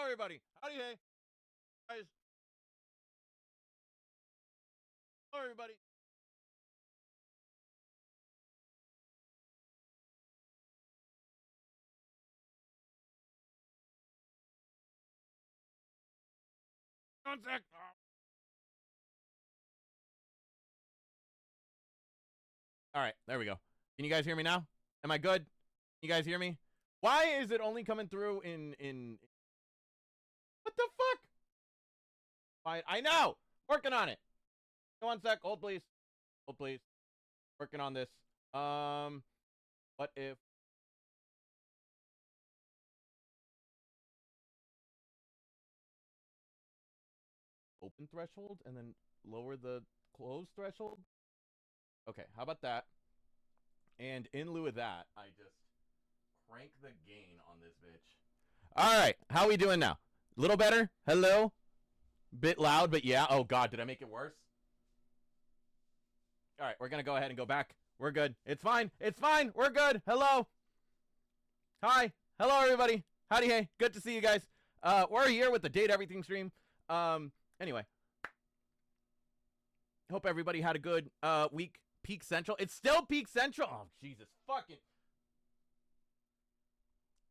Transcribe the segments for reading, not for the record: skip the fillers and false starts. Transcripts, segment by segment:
everybody. Howdy, hey. Guys. Hello, everybody. One sec. All right, there we go. Can you guys hear me now? Am I good? Can you guys hear me? Why is it only coming through in... What the fuck? Fine, I know! Working on it. One sec, hold please. Hold please. Working on this. What if... Open threshold and then lower the close threshold? Okay, how about that? And in lieu of that, I just crank the gain on this bitch. Alright, how we doing now? A little better? Hello? Bit loud, but yeah. Oh god, did I make it worse? Alright, we're gonna go ahead and go back. We're good. It's fine. It's fine. We're good. Hello. Hi. Hello, everybody. Howdy, hey. Good to see you guys. We're here with the Date Everything stream. Anyway. Hope everybody had a good week. Peak Central. It's still Peak Central. Oh, Jesus fucking.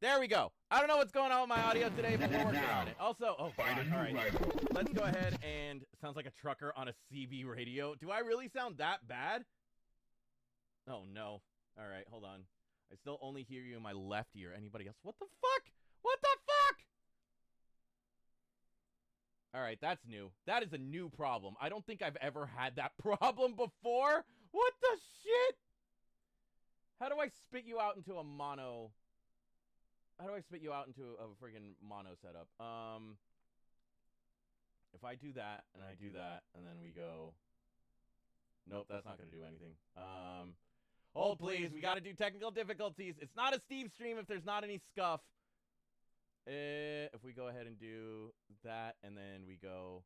There we go. I don't know what's going on with my audio today, but we're working on it. Also, oh, God, all right. Let's go ahead and... Sounds like a trucker on a CB radio. Do I really sound that bad? Oh, no. All right, hold on. I still only hear you in my left ear. Anybody else? What the fuck? What the fuck? All right, that's new. That is a new problem. I don't think I've ever had that problem before. What the shit? How do I spit you out into a mono... How do I spit you out into a friggin' mono setup? If I do that, and I do that, and then we go... Nope, that's not gonna do anything. Hold please, we gotta do technical difficulties. It's not a Steve stream if there's not any scuff. If we go ahead and do that, and then we go...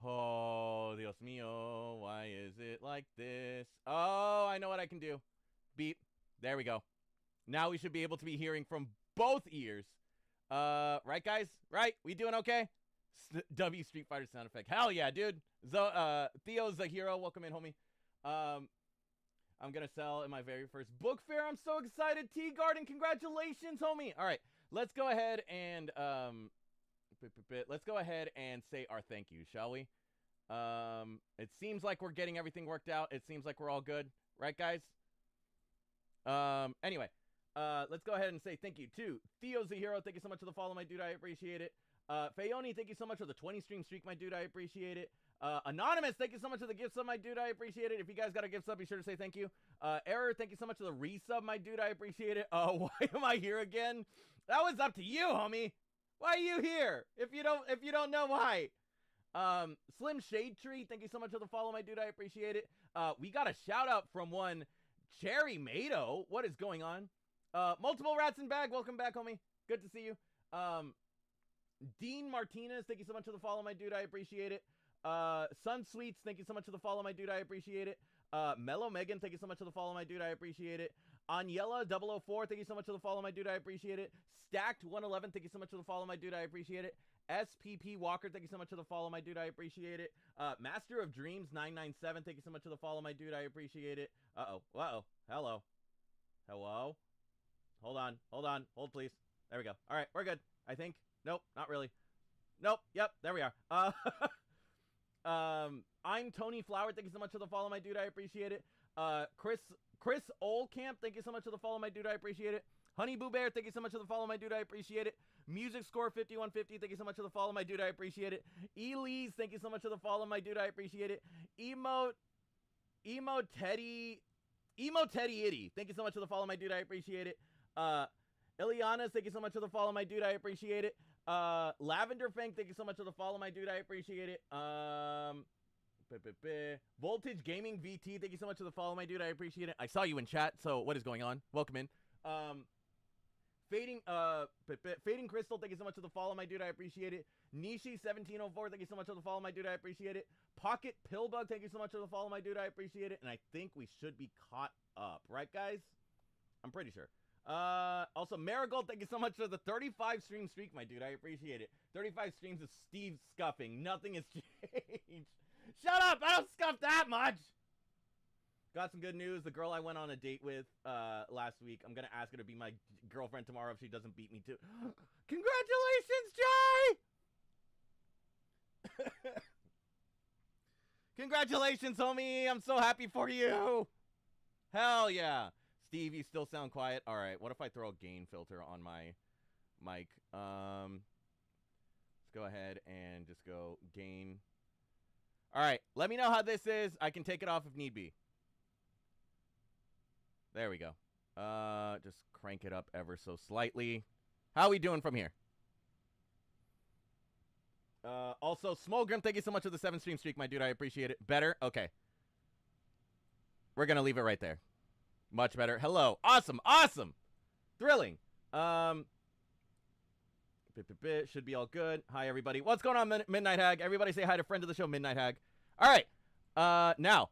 Oh, Dios mío, why is it like this? Oh, I know what I can do. Beep. There we go. Now we should be able to be hearing from both ears. Right, guys? Right? We doing okay? W Street Fighter sound effect. Hell yeah, dude. Theo's a hero. Welcome in, homie. I'm gonna sell in my very first book fair. I'm so excited. Tea Garden, congratulations, homie. All right, let's go ahead and say our thank you, shall we? It seems like we're getting everything worked out. It seems like we're all good, right, guys? Anyway. Let's go ahead and say thank you to Theo's a hero. Thank you so much for the follow, my dude. I appreciate it. Fayoni, thank you so much for the 20 stream streak, my dude. I appreciate it. Anonymous, thank you so much for the gift sub, my dude. I appreciate it. If you guys got a gift sub, be sure to say thank you. Error, thank you so much for the resub, my dude. I appreciate it. Why am I here again? That was up to you, homie. Why are you here? If you don't know why. Slim Shade Tree, thank you so much for the follow, my dude. I appreciate it. We got a shout out from one Cherry Mado. What is going on? Multiple rats in bag. Welcome back, homie. Good to see you. Dean Martinez, thank you so much for the follow, my dude. I appreciate it. Sun Sweets, thank you so much for the follow, my dude. I appreciate it. Mellow Megan, thank you so much for the follow, my dude. I appreciate it. Aniela 004, thank you so much for the follow, my dude. I appreciate it. Stacked 111, thank you so much for the follow, my dude. I appreciate it. SPP Walker, thank you so much for the follow, my dude. I appreciate it. Master of Dreams 997, thank you so much for the follow, my dude. I appreciate it. Hello. Hold on. Hold, please. There we go. All right, we're good. I think. Nope, not really. Nope. Yep, there we are. I'm Tony Flower. Thank you so much for the follow, my dude. I appreciate it. Chris Olcamp. Thank you so much for the follow, my dude. I appreciate it. Honey Boo Bear. Thank you so much for the follow, my dude. I appreciate it. Music Score 5150. Thank you so much for the follow, my dude. I appreciate it. Elise. Thank you so much for the follow, my dude. I appreciate it. Emo Teddy Itty. Thank you so much for the follow, my dude. I appreciate it. Ileana, thank you so much for the follow, my dude. I appreciate it. Lavender Fang, thank you so much for the follow, my dude. I appreciate it. Voltage Gaming VT, thank you so much for the follow, my dude. I appreciate it. I saw you in chat, so what is going on? Welcome in. Fading Crystal, thank you so much for the follow, my dude. I appreciate it. Nishi1704, thank you so much for the follow, my dude. I appreciate it. Pocket Pillbug, thank you so much for the follow, my dude. I appreciate it. And I think we should be caught up, right, guys? I'm pretty sure. Also, Marigold, thank you so much for the 35 stream streak, my dude. I appreciate it. 35 streams of Steve scuffing. Nothing has changed. Shut up! I don't scuff that much! Got some good news. The girl I went on a date with last week, I'm gonna ask her to be my girlfriend tomorrow if she doesn't beat me too. Congratulations, Jai! Congratulations, homie! I'm so happy for you! Hell yeah! Steve, you still sound quiet. All right, what if I throw a gain filter on my mic? Let's go ahead and just go gain. All right, let me know how this is. I can take it off if need be. There we go. Just crank it up ever so slightly. How are we doing from here? Also, Smolgrim, thank you so much for the 7 stream streak, my dude. I appreciate it. Better? Okay. We're going to leave it right there. Much better. Hello. Awesome. Awesome. Thrilling. Should be all good. Hi, everybody. What's going on, Midnight Hag? Everybody say hi to friend of the show, Midnight Hag. All right. Now,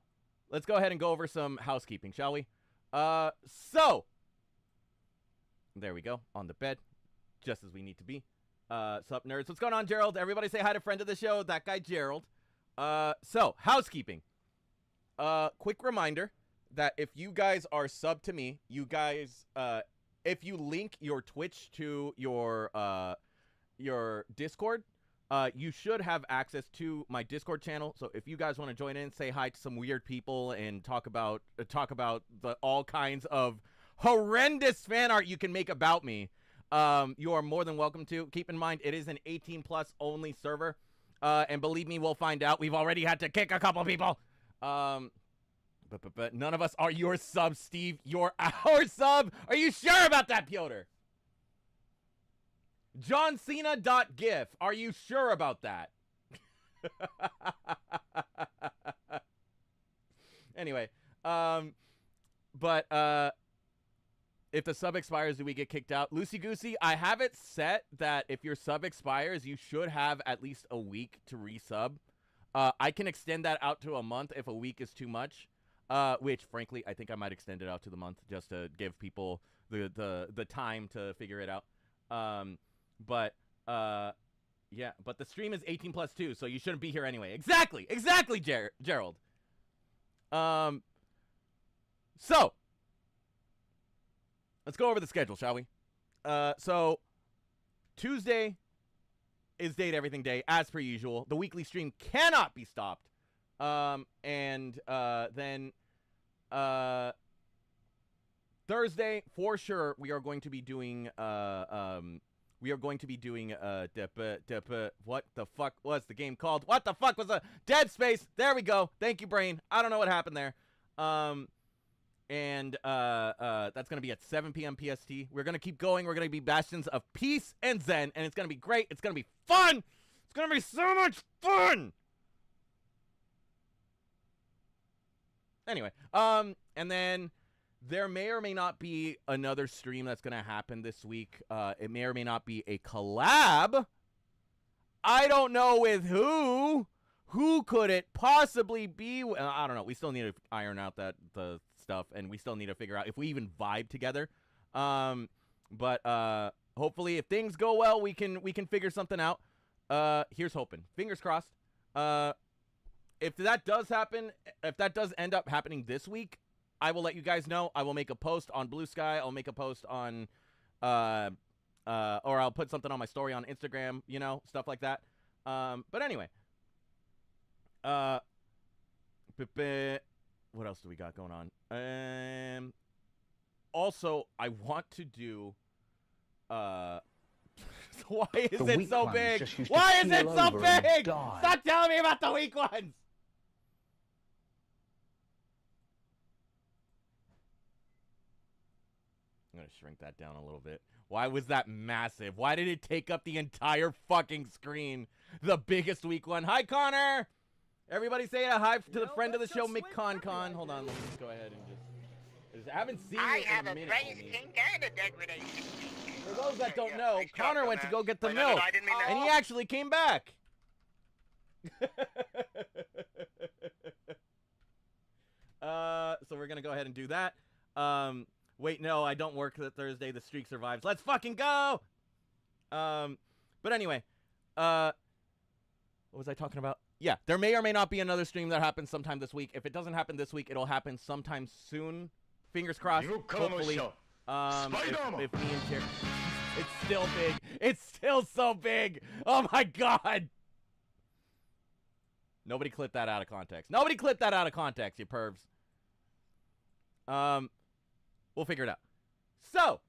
let's go ahead and go over some housekeeping, shall we? So. There we go. On the bed. Just as we need to be. Sup, nerds? What's going on, Gerald? Everybody say hi to friend of the show, that guy, Gerald. So, housekeeping. Quick reminder that if you guys are sub to me, you guys, if you link your Twitch to your Discord, you should have access to my Discord channel. So if you guys want to join in, say hi to some weird people and talk about the all kinds of horrendous fan art you can make about me, you are more than welcome to. Keep in mind, it is an 18+ only server, and believe me, we'll find out. We've already had to kick a couple people. But none of us are your sub, Steve. You're our sub. Are you sure about that, Piotr? JohnCena.gif. Are you sure about that? Anyway, if the sub expires, do we get kicked out? Loosey Goosey, I have it set that if your sub expires, you should have at least a week to resub. I can extend that out to a month if a week is too much. Which, frankly, I think I might extend it out to the month just to give people the time to figure it out. Yeah, but the stream is 18+ too, so you shouldn't be here anyway. Exactly, Gerald. So, let's go over the schedule, shall we? So, Tuesday is Date Everything Day, as per usual. The weekly stream cannot be stopped. Then Thursday, for sure, we are going to be doing, what the fuck was the game called? What the fuck was Dead Space? There we go. Thank you, brain. I don't know what happened there. That's going to be at 7 p.m. PST. We're going to keep going. We're going to be Bastions of Peace and Zen, and it's going to be great. It's going to be fun. It's going to be so much fun. Anyway, and then there may or may not be another stream that's going to happen this week. It may or may not be a collab. I don't know with who. Who could it possibly be? I don't know. We still need to iron out the stuff, and we still need to figure out if we even vibe together. But hopefully, if things go well, we can figure something out. Here's hoping. Fingers crossed. If that does happen, if that does end up happening this week, I will let you guys know. I will make a post on Blue Sky. I'll make a post on, or I'll put something on my story on Instagram, you know, stuff like that. But anyway, what else do we got going on? Also, I want to do, why is it so big? Why is it so big? Stop telling me about the weak ones. I'm going to shrink that down a little bit. Why was that massive? Why did it take up the entire fucking screen? The biggest weak one. Hi, Connor. Everybody say a hi to the friend of the show, McCon. Hold on. Let me just go ahead and just I haven't seen it in a minute. For those that don't know, Connor went to go get the milk, and he actually came back. So we're going to go ahead and do that. Wait, no, I don't work the Thursday. The streak survives. Let's fucking go! But anyway, what was I talking about? Yeah, there may or may not be another stream that happens sometime this week. If it doesn't happen this week, it'll happen sometime soon. Fingers crossed. Hopefully. If me and Jerry... It's still big. It's still so big. Oh my god. Nobody clip that out of context. Nobody clip that out of context, you pervs. We'll figure it out. So,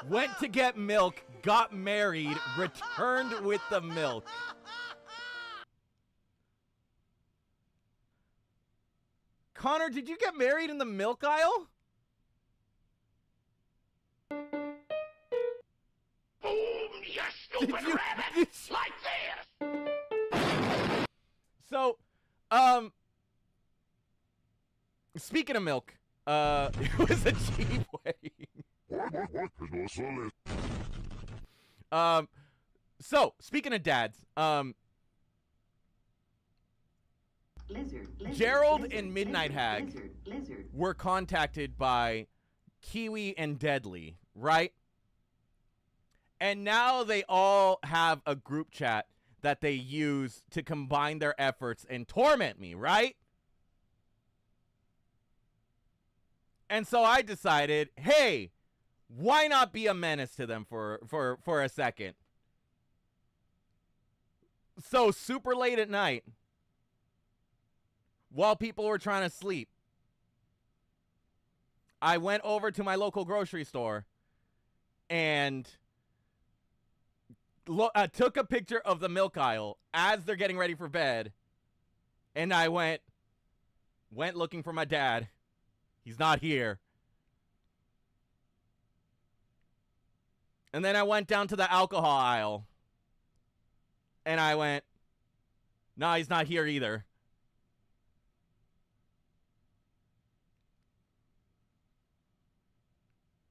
went to get milk, got married, returned with the milk. Connor, did you get married in the milk aisle? Boom, you stupid rabbit! Like this! So, speaking of milk, it was a cheap wedding. So, speaking of dads, Gerald and Midnight Hag were contacted by Kiwi and Deadly, right? And now they all have a group chat that they use to combine their efforts and torment me, right? And so I decided, hey, why not be a menace to them for a second? So super late at night, while people were trying to sleep, I went over to my local grocery store and took a picture of the milk aisle as they're getting ready for bed. And I went looking for my dad. He's not here. And then I went down to the alcohol aisle. And I went, no, he's not here either.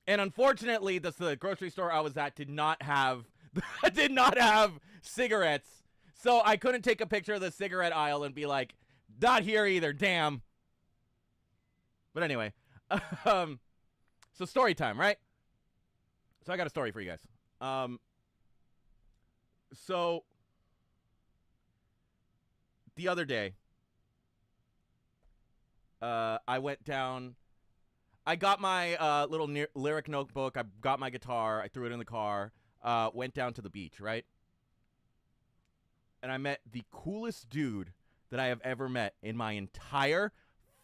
And unfortunately, the grocery store I was at did not have cigarettes. So I couldn't take a picture of the cigarette aisle and be like, not here either, damn. But anyway, so story time, right? So I got a story for you guys. So the other day, I went down. I got my little lyric notebook. I got my guitar. I threw it in the car. Went down to the beach, right? And I met the coolest dude that I have ever met in my entire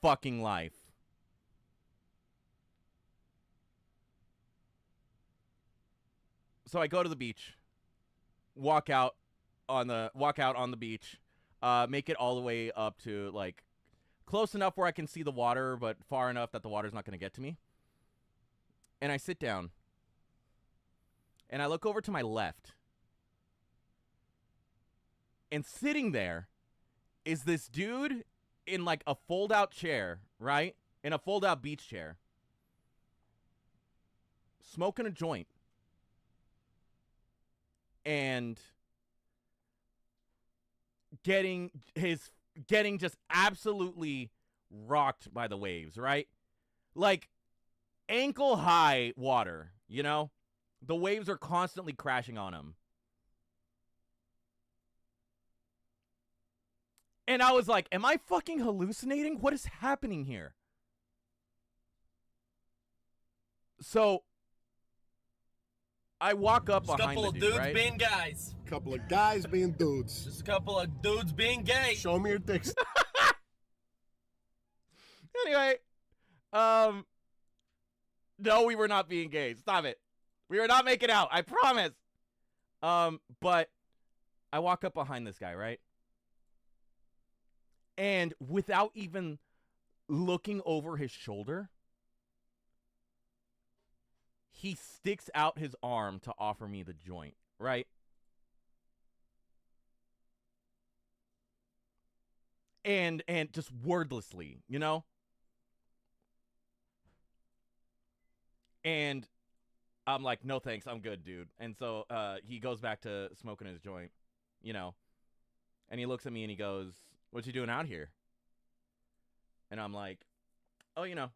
fucking life. So I go to the beach, walk out on the beach, make it all the way up to like close enough where I can see the water, but far enough that the water's not going to get to me. And I sit down. And I look over to my left. And sitting there is this dude in like a fold-out chair, right? In a fold-out beach chair. Smoking a joint. And getting just absolutely rocked by the waves, right? Like ankle high water, you know? The waves are constantly crashing on him. And I was like, am I fucking hallucinating? What is happening here? So I walk up behind the dude, dudes right? being guys. Couple of guys being dudes. Just a couple of dudes being gay. Show me your dicks. Anyway, no, we were not being gay. Stop it. We were not making out. I promise. But I walk up behind this guy, right? And without even looking over his shoulder, he sticks out his arm to offer me the joint, right? And just wordlessly, you know? And I'm like, no thanks, I'm good, dude. And so he goes back to smoking his joint, you know? And he looks at me and he goes, what you doing out here? And I'm like, oh, you know,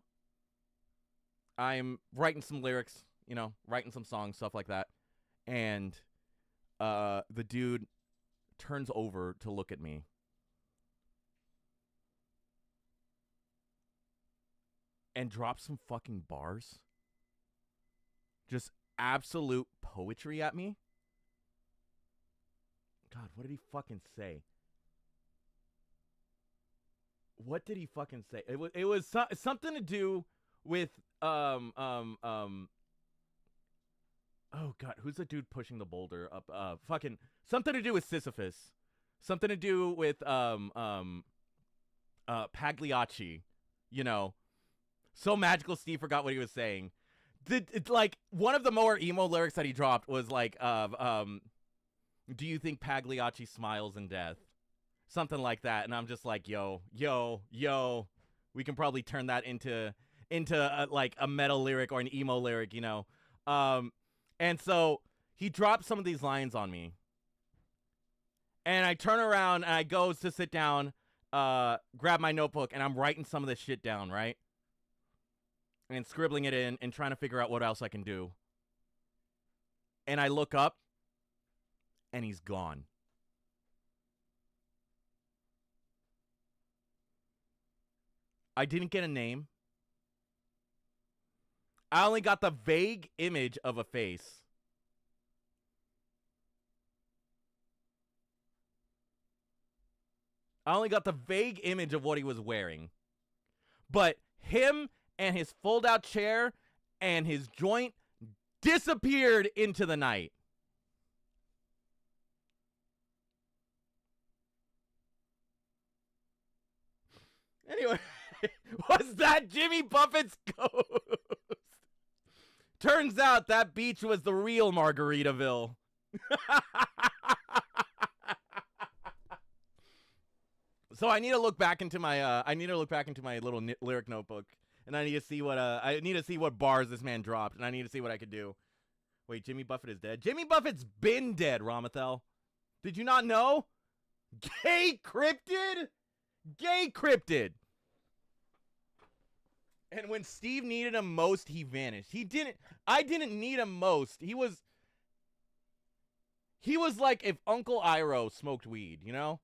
I'm writing some lyrics, you know, writing some songs, stuff like that. And the dude turns over to look at me. And drops some fucking bars. Just absolute poetry at me. God, what did he fucking say? What did he fucking say? It was something to do with oh God, who's the dude pushing the boulder up? Fucking something to do with Sisyphus. Something to do with Pagliacci. You know, so magical. Steve forgot what he was saying. It's like one of the more emo lyrics that he dropped was like, do you think Pagliacci smiles in death? Something like that. And I'm just like, yo, we can probably turn that into like a metal lyric or an emo lyric, you know? And so he dropped some of these lines on me. And I turn around and I go to sit down, grab my notebook, and I'm writing some of this shit down, right? And scribbling it in and trying to figure out what else I can do. And I look up, and he's gone. I didn't get a name. I only got the vague image of a face. I only got the vague image of what he was wearing. But him and his fold-out chair and his joint disappeared into the night. Anyway, was that Jimmy Buffett's ghost? Turns out that beach was the real Margaritaville. So I need to look back into my little lyric notebook, and I need to see what bars this man dropped, and I need to see what I could do. Wait, Jimmy Buffett is dead. Jimmy Buffett's been dead, Ramathel. Did you not know? Gay cryptid. And when Steve needed him most, he vanished. I didn't need him most. He was like if Uncle Iroh smoked weed, you know?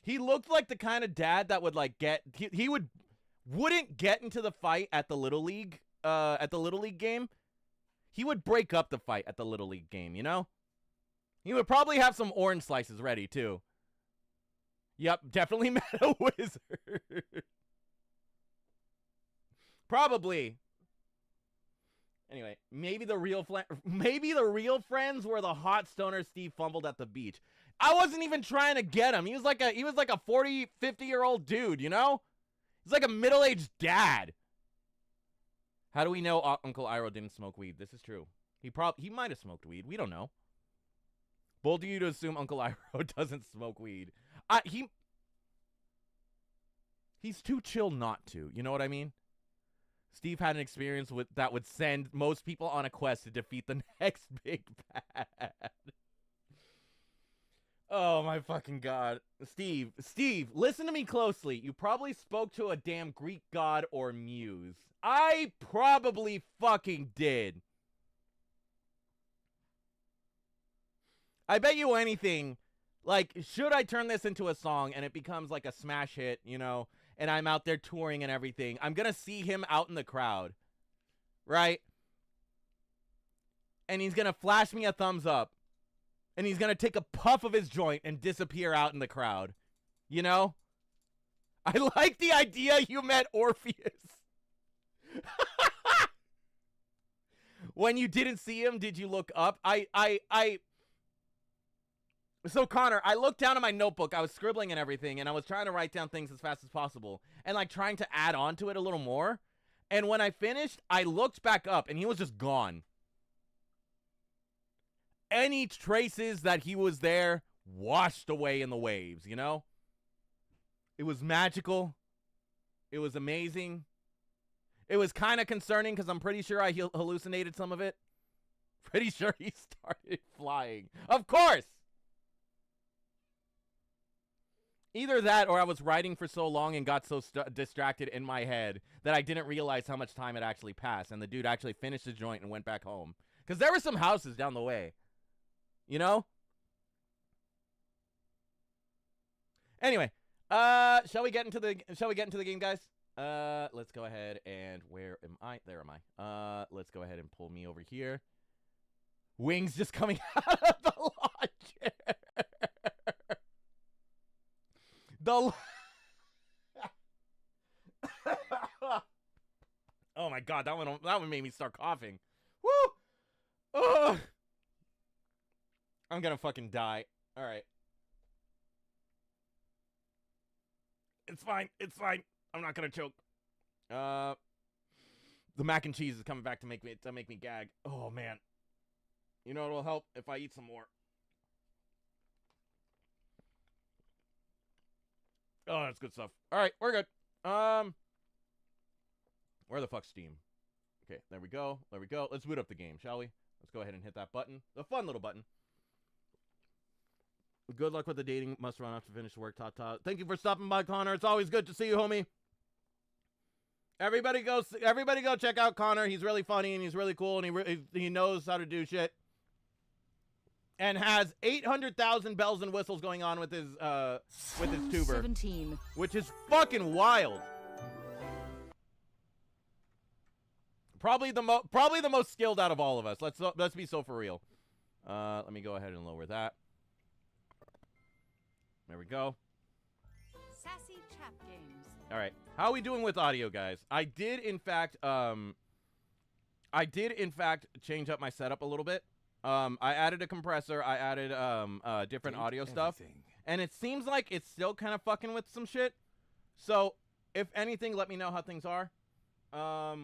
He looked like the kind of dad that would like wouldn't get into the fight at the Little League game. He would break up the fight at the Little League game, you know? He would probably have some orange slices ready, too. Yep, definitely Meta Wizard. Probably. Anyway, maybe the real friends were the hot stoner Steve fumbled at the beach. I wasn't even trying to get him. He was like a 40, 50-year-old dude, you know? He's like a middle-aged dad. How do we know Uncle Iroh didn't smoke weed? This is true. He might have smoked weed. We don't know. Bold of you to assume Uncle Iroh doesn't smoke weed. He's too chill not to. You know what I mean? Steve had an experience that would send most people on a quest to defeat the next big bad. Oh my fucking God. Steve, listen to me closely. You probably spoke to a damn Greek god or muse. I probably fucking did. I bet you anything, like, should I turn this into a song and it becomes like a smash hit, you know, and I'm out there touring and everything, I'm gonna see him out in the crowd, right? And he's gonna flash me a thumbs up, and he's gonna take a puff of his joint and disappear out in the crowd, you know? I like the idea you met Orpheus. When you didn't see him, did you look up? So, Connor, I looked down at my notebook. I was scribbling and everything, and I was trying to write down things as fast as possible and, like, trying to add on to it a little more. And when I finished, I looked back up, and he was just gone. Any traces that he was there washed away in the waves, you know? It was magical. It was amazing. It was kind of concerning because I'm pretty sure I hallucinated some of it. Pretty sure he started flying. Of course! Either that or I was writing for so long and got so distracted in my head that I didn't realize how much time had actually passed. And the dude actually finished the joint and went back home. Because there were some houses down the way. You know? Anyway. Shall we get into the game, guys? Let's go ahead and where am I? There am I. Let's go ahead and pull me over here. Wings just coming out of the launcher. Oh my god, that one made me start coughing. Woo! Ugh. I'm gonna fucking die. All right. It's fine. It's fine. I'm not gonna choke. The mac and cheese is coming back to make me gag. Oh man. You know it'll help if I eat some more. Oh, that's good stuff. All right, we're good. Where the fuck's Steam? Okay, there we go. There we go. Let's boot up the game, shall we? Let's go ahead and hit that button. The fun little button. Good luck with the dating. Must run off to finish work. Ta. Thank you for stopping by, Connor. It's always good to see you, homie. Everybody go check out Connor. He's really funny and he's really cool and he knows how to do shit. And has 800,000 bells and whistles going on with his tuber, 17. which is fucking wild. Probably the most skilled out of all of us. Let's be so for real. Let me go ahead and lower that. There we go. Sassy Chap Games. All right. How are we doing with audio, guys? I did in fact change up my setup a little bit. I added a compressor. I added different audio stuff. And it seems like it's still kind of fucking with some shit. So, if anything, let me know how things are. I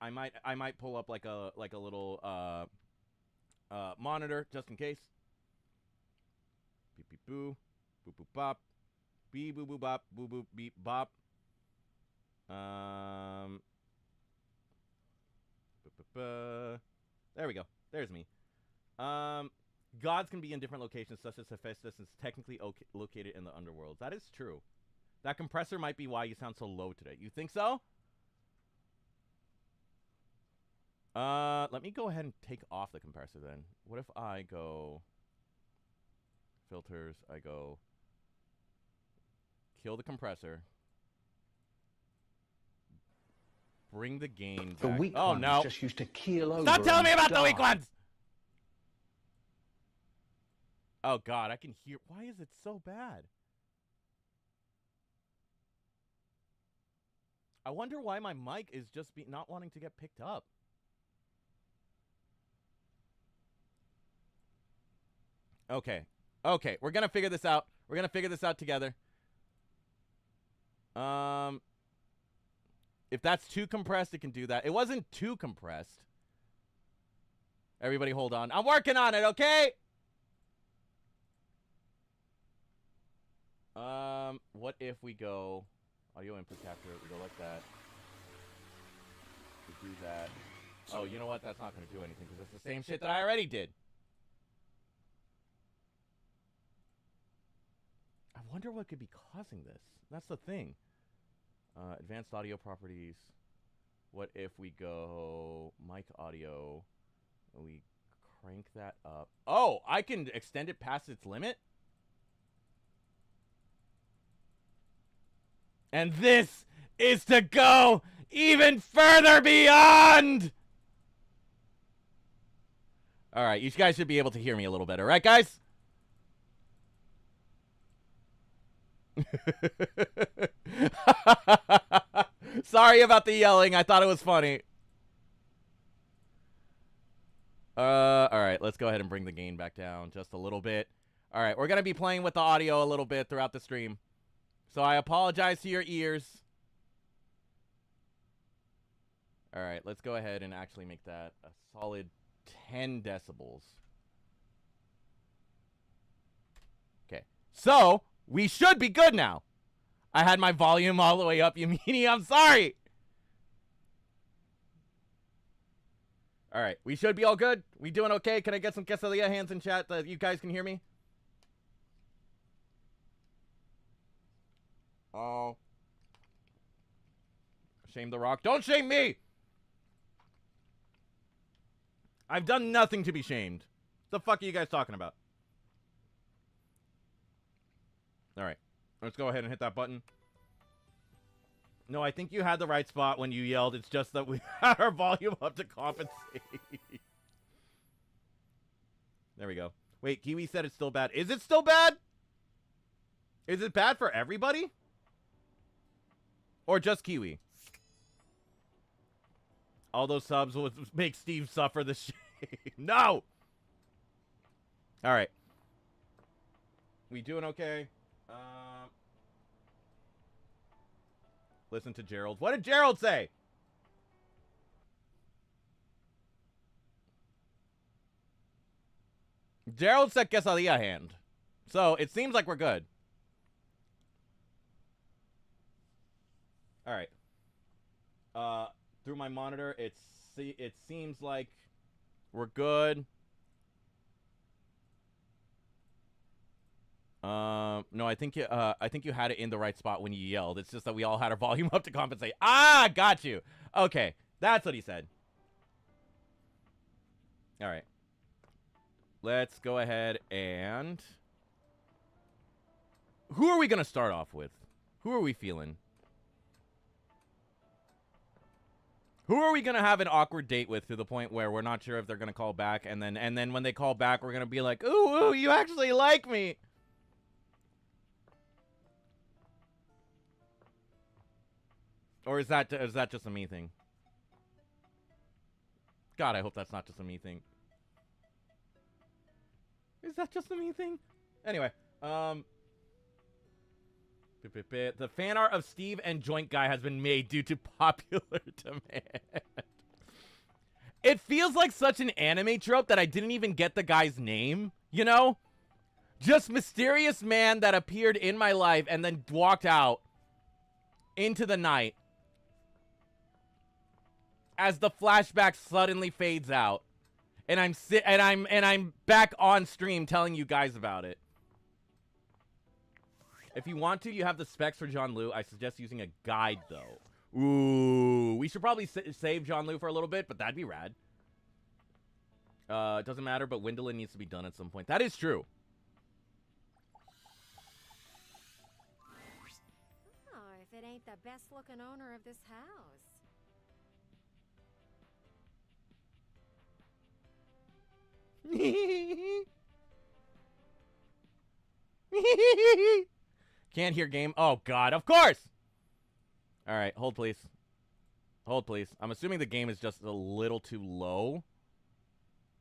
might pull up like a little monitor just in case. Beep beep boo, boop boop bop, bee boo boo bop, boo boop beep bop. There we go. There's me. Gods can be in different locations, such as Hephaestus is technically located in the underworld. That is true. That compressor might be why you sound so low today. You think so? Let me go ahead and take off the compressor then. What if I go filters, I go kill the compressor, bring the gain back. The weak ones just used to keel over. Stop telling me about the die. weak ones! Oh god, I can hear. Why is it so bad? I wonder why my mic is just not wanting to get picked up. Okay. Okay, we're gonna figure this out. We're gonna figure this out together. If that's too compressed, it can do that. It wasn't too compressed. Everybody hold on. I'm working on it, okay? What if we go audio input capture, we go like that. We do that. Oh, you know what? That's not gonna do anything because it's the same shit that I already did. I wonder what could be causing this. That's the thing. Advanced audio properties. What if we go mic audio and we crank that up? Oh, I can extend it past its limit? And this is to go even further beyond! Alright, you guys should be able to hear me a little better, right, guys? Sorry about the yelling. I thought it was funny. Alright, let's go ahead and bring the gain back down just a little bit. Alright, we're gonna be playing with the audio a little bit throughout the stream. So I apologize to your ears. Alright, let's go ahead and actually make that a solid 10 decibels. Okay, so we should be good now. I had my volume all the way up, you meanie. I'm sorry. All right, we should be all good. We doing okay? Can I get some quesadilla hands in chat that you guys can hear me? Oh. Shame the Rock. Don't shame me! I've done nothing to be shamed. The fuck are you guys talking about? Alright. Let's go ahead and hit that button. No, I think you had the right spot when you yelled. It's just that we had our volume up to compensate. There we go. Wait, Kiwi said it's still bad. Is it still bad? Is it bad for everybody? Or just Kiwi? All those subs will make Steve suffer the shame. No! Alright. We doing okay? Listen to Gerald. What did Gerald say? Gerald said quesadilla hand. So, it seems like we're good. Alright. Through my monitor, it seems like we're good. No, I think you had it in the right spot when you yelled. It's just that we all had our volume up to compensate. Ah, got you. Okay, that's what he said. All right. Let's go ahead and... Who are we going to start off with? Who are we feeling? Who are we going to have an awkward date with to the point where we're not sure if they're going to call back, and then when they call back, we're going to be like, ooh, you actually like me. Or is that just a me thing? God, I hope that's not just a me thing. Is that just a me thing? Anyway, the fan art of Steve and Joint Guy has been made due to popular demand. It feels like such an anime trope that I didn't even get the guy's name, you know? Just mysterious man that appeared in my life and then walked out into the night as the flashback suddenly fades out. And I'm back on stream telling you guys about it. If you want to, you have the specs for John Liu. I suggest using a guide, though. Ooh, we should probably save John Liu for a little bit, but that'd be rad. It doesn't matter, but Windolin needs to be done at some point. That is true. Oh, if it ain't the best-looking owner of this house. Can't hear game. Oh, God, of course. All right, hold, please. Hold, please. I'm assuming the game is just a little too low.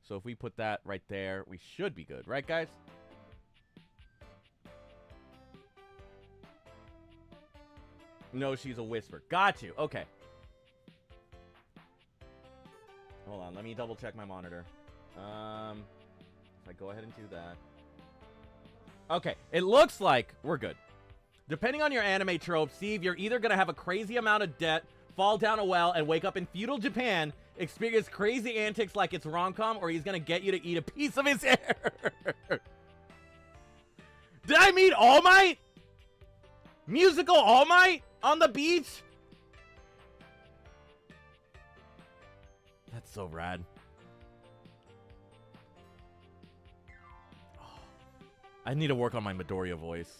So if we put that right there, we should be good. Right, guys? No, she's a whisper. Got you. Okay. Hold on. Let me double check my monitor. If I go ahead and do that. Okay, it looks like we're good. Depending on your anime trope, Steve, you're either going to have a crazy amount of debt, fall down a well, and wake up in feudal Japan, experience crazy antics like it's rom-com, or he's going to get you to eat a piece of his hair. Did I meet All Might? Musical All Might on the beach? That's so rad. I need to work on my Midoriya voice.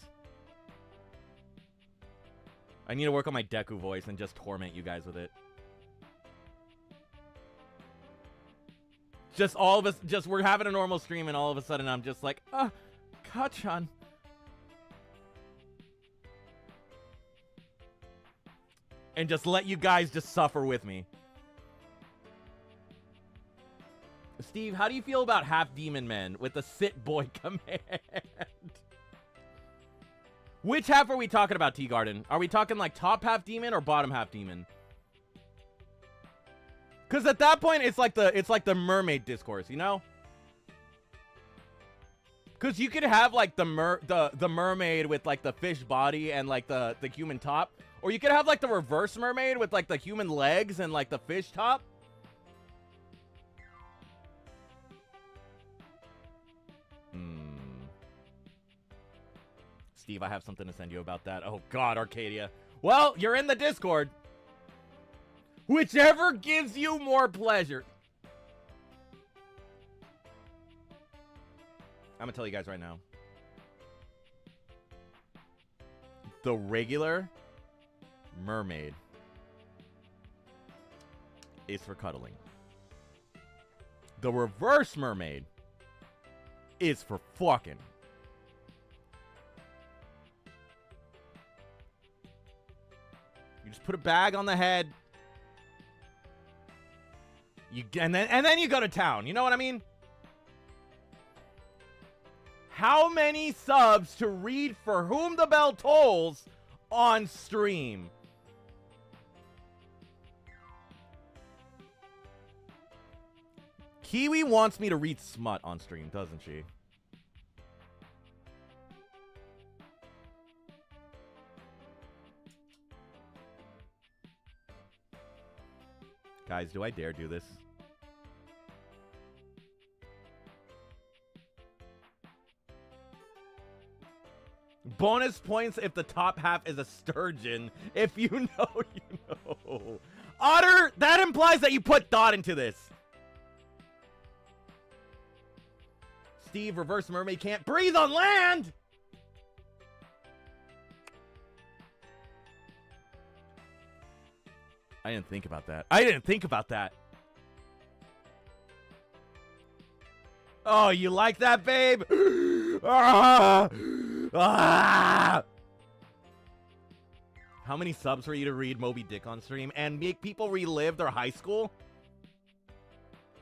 I need to work on my Deku voice and just torment you guys with it. Just all of us, just we're having a normal stream and all of a sudden I'm just like, Kachan. And just let you guys just suffer with me. Steve, how do you feel about half demon men with the sit boy command? Which half are we talking about, T-Garden? Are we talking like top half demon or bottom half demon? Because at that point, it's like the mermaid discourse, you know? Because you could have like the mermaid with like the fish body and like the human top, or you could have like the reverse mermaid with like the human legs and like the fish top. Steve, I have something to send you about that. Oh, God, Arcadia. Well, you're in the Discord. Whichever gives you more pleasure. I'm going to tell you guys right now. The regular mermaid is for cuddling. The reverse mermaid is for fucking. You just put a bag on the head. And then you go to town. You know what I mean? How many subs to read For Whom the Bell Tolls on stream? Kiwi wants me to read smut on stream, doesn't she? Guys, do I dare do this? Bonus points if the top half is a sturgeon. If you know, you know. Otter, that implies that you put thought into this. Steve, reverse mermaid can't breathe on land! I didn't think about that. I didn't think about that. Oh, you like that, babe? Ah! Ah! How many subs for you to read Moby Dick on stream and make people relive their high school?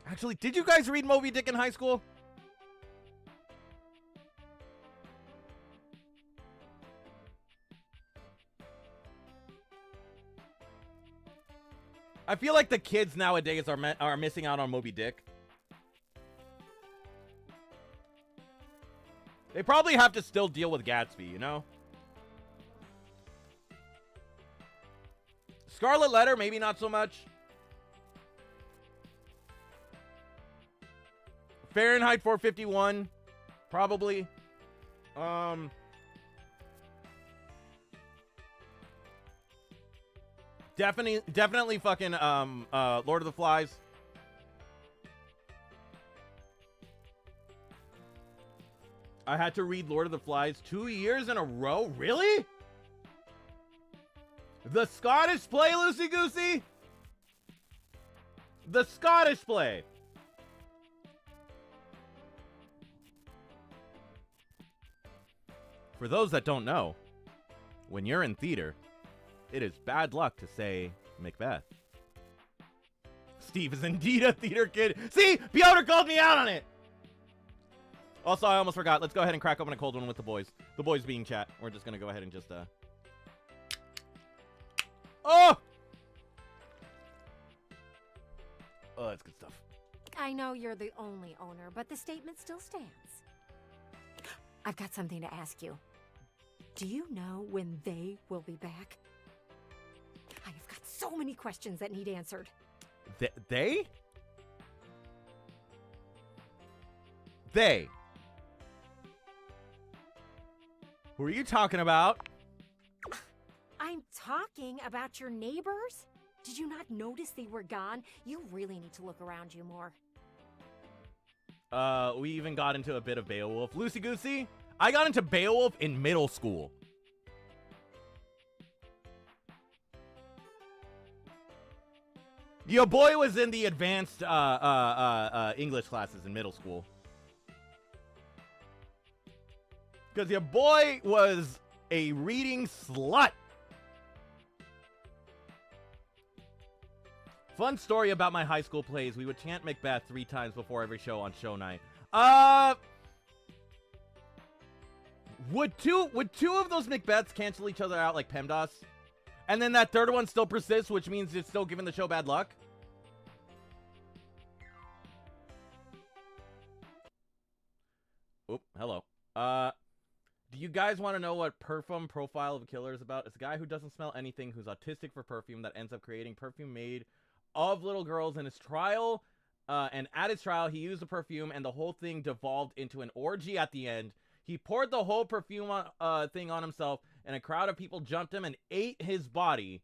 Actually, did you guys read Moby Dick in high school? I feel like the kids nowadays are missing out on Moby Dick. They probably have to still deal with Gatsby, you know? Scarlet Letter, maybe not so much. Fahrenheit 451, probably. Definitely fucking Lord of the Flies. I had to read Lord of the Flies 2 years in a row? Really? The Scottish play, Lucy Goosey? The Scottish play. For those that don't know, when you're in theater, it is bad luck to say Macbeth. Steve is indeed a theater kid. See? Piotr called me out on it! Also, I almost forgot. Let's go ahead and crack open a cold one with the boys. The boys being chat. We're just gonna go ahead and just, Oh! Oh, that's good stuff. I know you're the only owner, but the statement still stands. I've got something to ask you. Do you know when they will be back? I have got so many questions that need answered. They? They. Who are you talking about? I'm talking about your neighbors? Did you not notice they were gone? You really need to look around you more. We even got into a bit of Beowulf. Lucy Goosey, I got into Beowulf in middle school. Your boy was in the advanced English classes in middle school. Because your boy was a reading slut. Fun story about my high school plays. We would chant Macbeth 3 times before every show on show night. Would two of those Macbeths cancel each other out like PEMDAS? And then that third one still persists, which means it's still giving the show bad luck? Oop, hello. Do you guys want to know what Perfume Profile of a Killer is about? It's a guy who doesn't smell anything, who's autistic for perfume, that ends up creating perfume made of little girls in his trial. And at his trial, he used the perfume, and the whole thing devolved into an orgy at the end. He poured the whole perfume thing on himself, and a crowd of people jumped him and ate his body.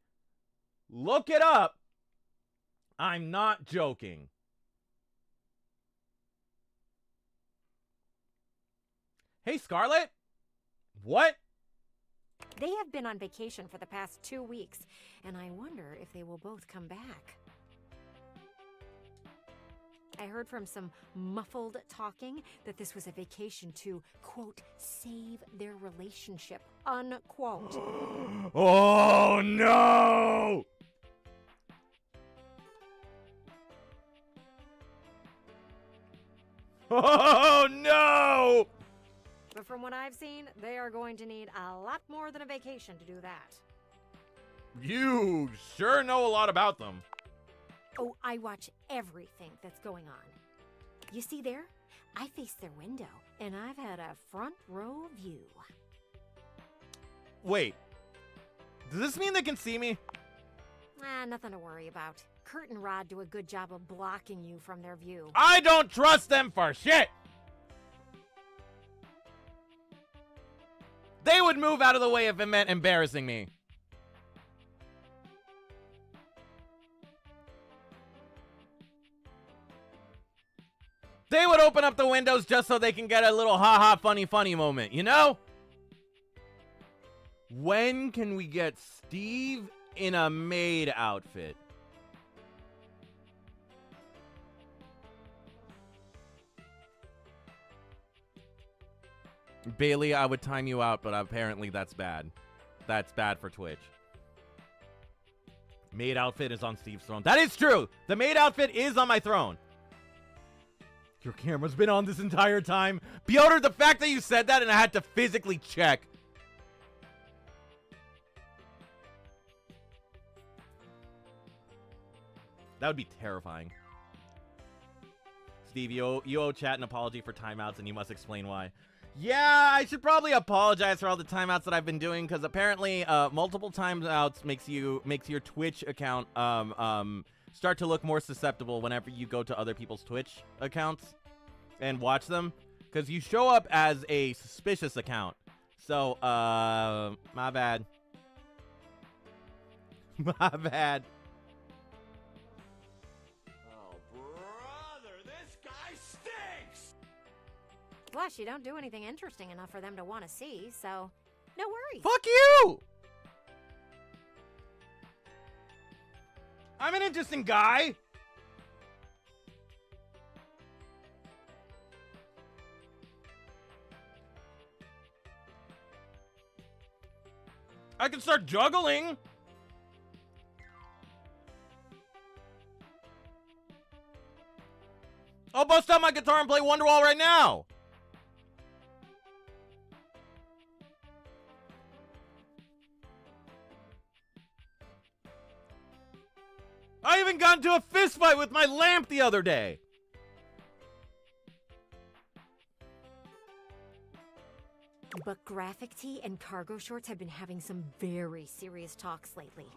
Look it up. I'm not joking. Hey, Scarlett? What? They have been on vacation for the past 2 weeks, and I wonder if they will both come back. I heard from some muffled talking that this was a vacation to, quote, save their relationship, unquote. Oh, no! Oh, no! But from what I've seen, they are going to need a lot more than a vacation to do that. You sure know a lot about them. Oh, I watch everything that's going on. You see there? I face their window, and I've had a front row view. Wait. Does this mean they can see me? Nothing to worry about. Kurt and Rod do a good job of blocking you from their view. I don't trust them for shit! They would move out of the way if it meant embarrassing me. They would open up the windows just so they can get a little ha-ha funny moment, you know? When can we get Steve in a maid outfit? Bailey, I would time you out, but apparently that's bad. That's bad for Twitch. Maid outfit is on Steve's throne. That is true! The maid outfit is on my throne. Your camera's been on this entire time. Piotr, the fact that you said that and I had to physically check. That would be terrifying. Steve, you owe chat an apology for timeouts, and you must explain why. Yeah, I should probably apologize for all the timeouts that I've been doing, because apparently multiple timeouts makes your Twitch account start to look more susceptible whenever you go to other people's Twitch accounts and watch them, because you show up as a suspicious account. So, my bad. My bad. Oh, brother, this guy stinks! Plus, you don't do anything interesting enough for them to want to see, so no worries. Fuck you! I'm an interesting guy. I can start juggling. I'll bust out my guitar and play Wonderwall right now. I even got into a fist fight with my lamp the other day. But Graphic Tee and Cargo Shorts have been having some very serious talks lately.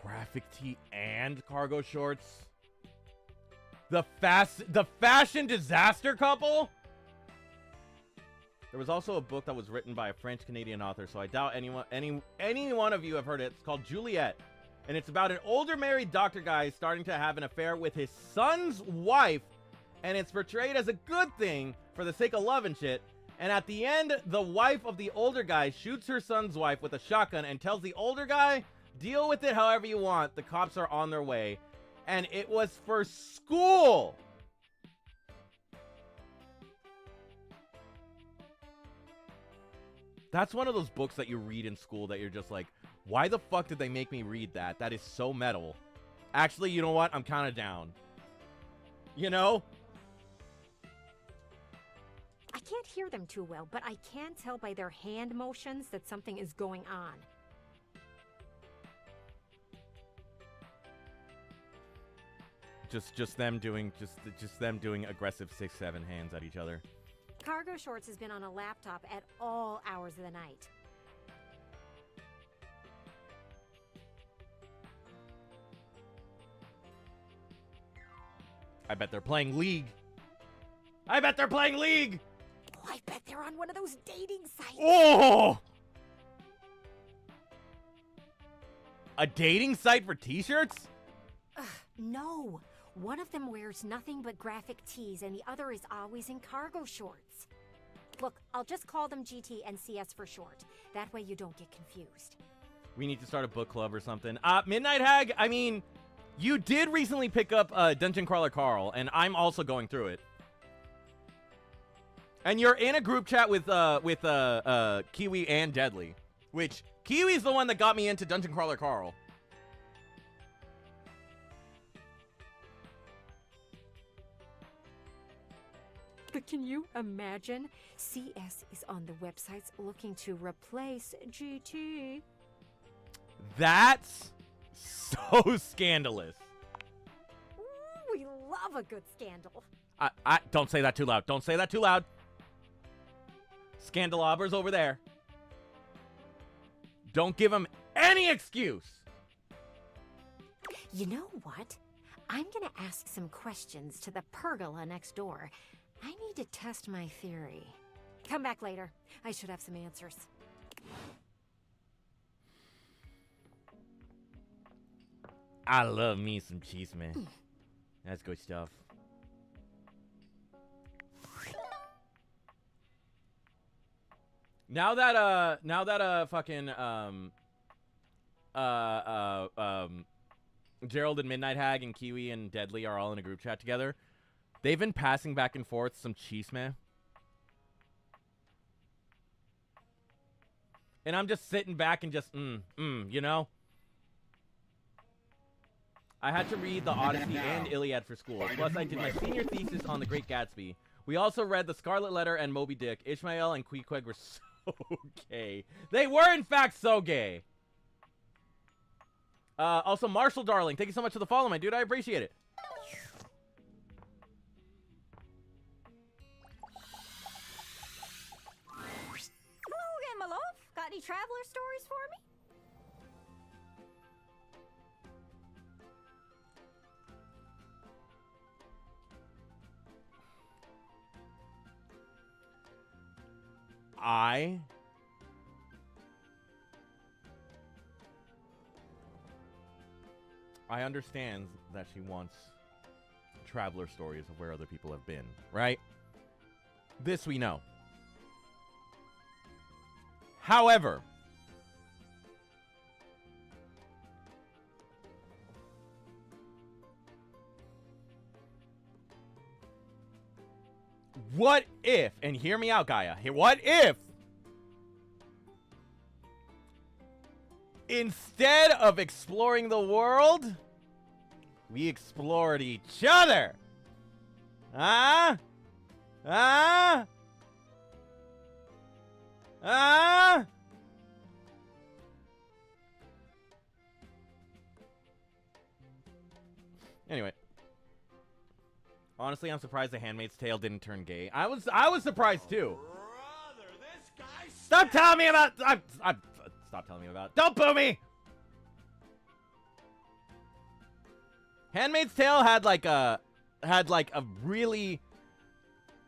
Graphic Tee and Cargo Shorts? The fashion disaster couple? There was also a book that was written by a French-Canadian author, so I doubt any one of you have heard it. It's called Juliet, and it's about an older married doctor guy starting to have an affair with his son's wife, and it's portrayed as a good thing for the sake of love and shit. And at the end, the wife of the older guy shoots her son's wife with a shotgun and tells the older guy, deal with it however you want. The cops are on their way. And it was for school. That's one of those books that you read in school that you're just like, why the fuck did they make me read that? That is so metal. Actually, you know what? I'm kind of down. You know? I can't hear them too well, but I can tell by their hand motions that something is going on. Just them doing aggressive 6-7 hands at each other. Cargo Shorts has been on a laptop at all hours of the night. I bet they're playing League. I bet they're playing League. Oh, I bet they're on one of those dating sites. Oh! A dating site for t-shirts? No. One of them wears nothing but graphic tees, and the other is always in cargo shorts. Look, I'll just call them GT and CS for short. That way you don't get confused. We need to start a book club or something. Midnight Hag, I mean, you did recently pick up Dungeon Crawler Carl, and I'm also going through it. And you're in a group chat with Kiwi and Deadly, which Kiwi's the one that got me into Dungeon Crawler Carl. But can you imagine? CS is on the websites looking to replace GT. That's so scandalous. Ooh, we love a good scandal. I don't say that too loud. Don't say that too loud. Scandalabers over there. Don't give him any excuse. You know what? I'm gonna ask some questions to the pergola next door. I need to test my theory. Come back later. I should have some answers. I love me some cheese, man. That's good stuff. Now that fucking Gerald and Midnight Hag and Kiwi and Deadly are all in a group chat together, they've been passing back and forth some chisme. And I'm just sitting back and just you know? I had to read the Odyssey and Iliad for school. Plus, I did my senior thesis on The Great Gatsby. We also read The Scarlet Letter and Moby Dick. Ishmael and Queequeg were so gay. They were, in fact, so gay. Also, Marshall Darling, thank you so much for the follow, my dude. I appreciate it. Hello again, my love. Got any traveler stories for me? I understand that she wants traveler stories of where other people have been, right? This we know. However, what if, and hear me out, Gaia, what if instead of exploring the world, we explored each other? Huh? Huh? Huh? Anyway. Honestly, I'm surprised The Handmaid's Tale didn't turn gay. I was surprised too. Brother, this guy Stop telling me about. Stop telling me about. Don't boo me. Handmaid's Tale had like a really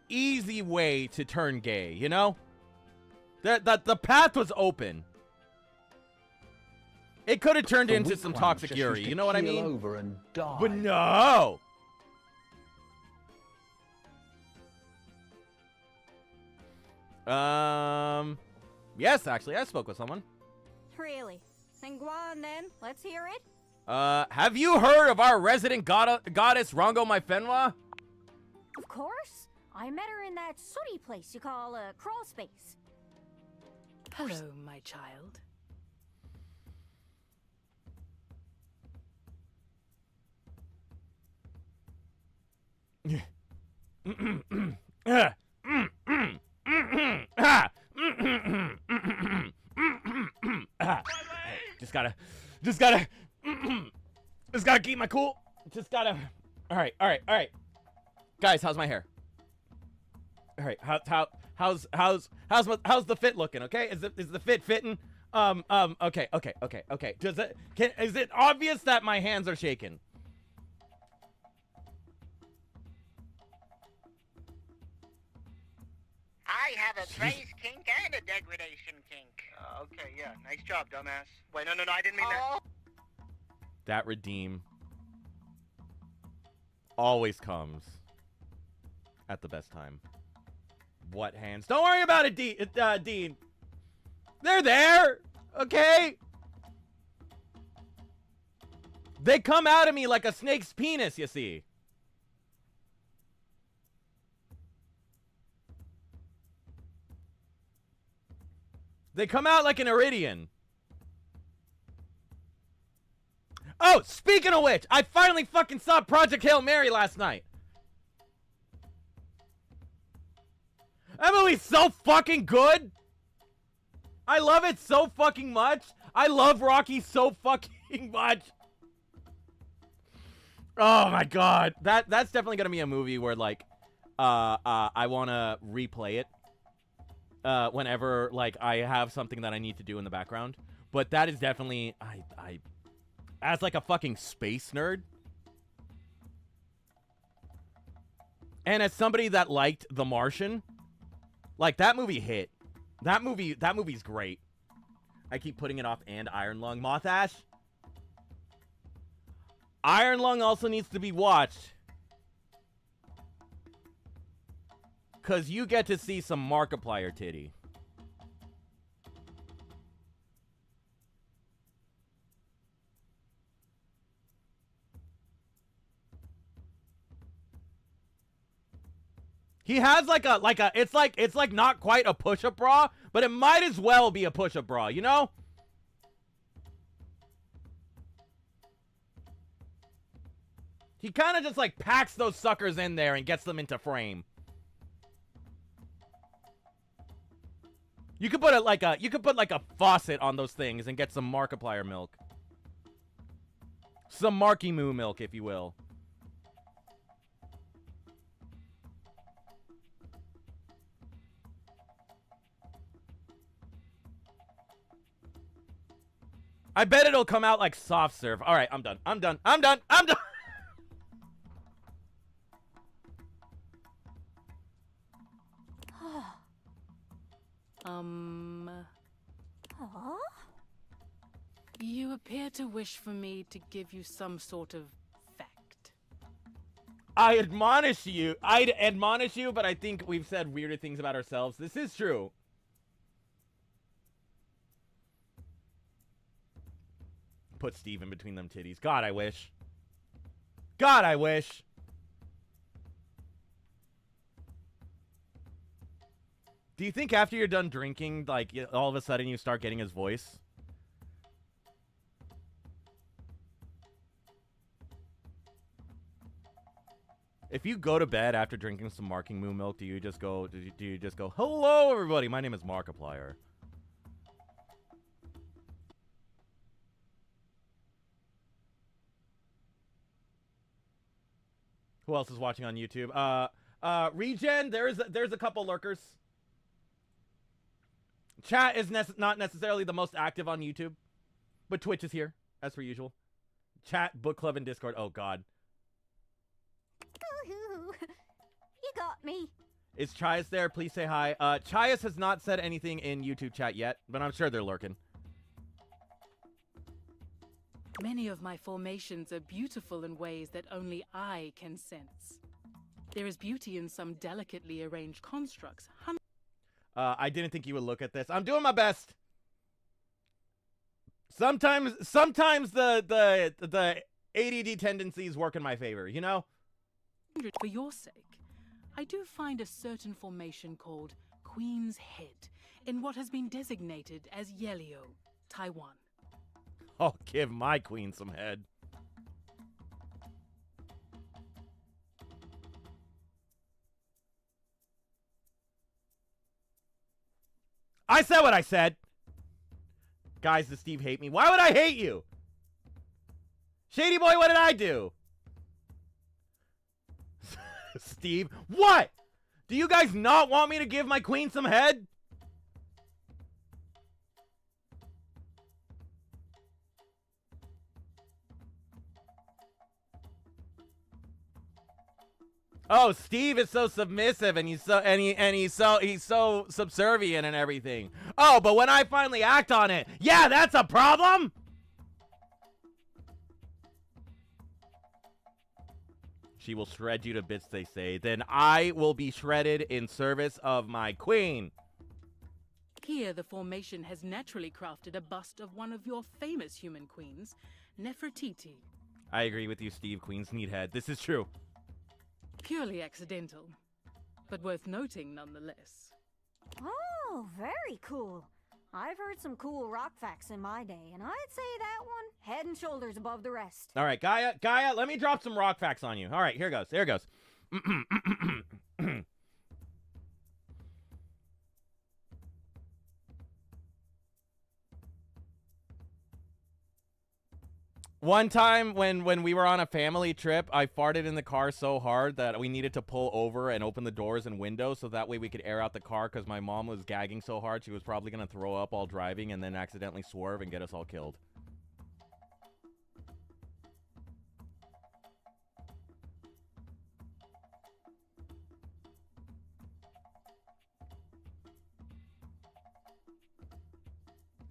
easy way to turn gay. You know, the path was open. It could have turned into some toxic Yuri. You know what I mean? Over and die. But no. Yes, actually, I spoke with someone. Really? Then go on then. Let's hear it. Have you heard of our resident goddess Rongo Myfenwa? Of course. I met her in that sooty place you call a crawl space. Hello, my child. Just gotta keep my cool. All right. Guys, how's my hair? All right, how's the fit looking? Okay, is the fit fitting? Okay. Is it obvious that my hands are shaking? I have a praise kink and a degradation kink. Okay, yeah. Nice job, dumbass. Wait, no, I didn't mean that. That redeem always comes at the best time. What hands? Don't worry about it, Dean. They're there, okay? They come out of me like a snake's penis, you see. They come out like an iridian. Oh, speaking of which, I finally fucking saw Project Hail Mary last night. That movie's so fucking good. I love it so fucking much. I love Rocky so fucking much. Oh my god. That's definitely gonna be a movie where like I wanna replay it. Whenever like I have something that I need to do in the background. But that is definitely I as like a fucking space nerd. And as somebody that liked The Martian, like that movie hit. That movie's great. I keep putting it off. And Iron Lung. Moth Ash. Iron Lung also needs to be watched. Because you get to see some Markiplier titty. He has like a it's like not quite a push-up bra, but it might as well be a push-up bra, you know? He kind of just like packs those suckers in there and gets them into frame. You could put it like a faucet on those things and get some Markiplier milk. Some Marky Moo milk, if you will. I bet it'll come out like soft serve. All right, I'm done. I'm done. You appear to wish for me to give you some sort of fact. I'd admonish you, but I think we've said weirder things about ourselves. This is true. Put Steve in between them titties. God, I wish. God, I wish. Do you think after you're done drinking, like, all of a sudden you start getting his voice? If you go to bed after drinking some Marking Moo milk, do you just go, hello, everybody, my name is Markiplier? Who else is watching on YouTube? Regen, there's a couple lurkers. Chat is not necessarily the most active on YouTube, but Twitch is here, as per usual. Chat, book club, and Discord. Oh, God. You got me. Is Chias there? Please say hi. Chias has not said anything in YouTube chat yet, but I'm sure they're lurking. Many of my formations are beautiful in ways that only I can sense. There is beauty in some delicately arranged constructs. I didn't think you would look at this. I'm doing my best. Sometimes the ADD tendencies work in my favor, you know? For your sake, I do find a certain formation called Queen's Head in what has been designated as Yelio, Taiwan. I'll give my queen some head. I said what I said. Guys, does Steve hate me? Why would I hate you? Shady boy, what did I do? Steve, what? Do you guys not want me to give my queen some head? Oh, Steve is so submissive and he's so subservient and everything. Oh, but when I finally act on it, yeah, that's a problem. She will shred you to bits, they say. Then I will be shredded in service of my queen. Here, the formation has naturally crafted a bust of one of your famous human queens, Nefertiti. I agree with you, Steve. Queens need head. This is true. Purely accidental, but worth noting nonetheless. Oh, very cool. I've heard some cool rock facts in my day, and I'd say that one head and shoulders above the rest. All right, Gaia, let me drop some rock facts on you. All right, here goes. There goes. One time when we were on a family trip, I farted in the car so hard that we needed to pull over and open the doors and windows so that way we could air out the car because my mom was gagging so hard she was probably going to throw up while driving and then accidentally swerve and get us all killed.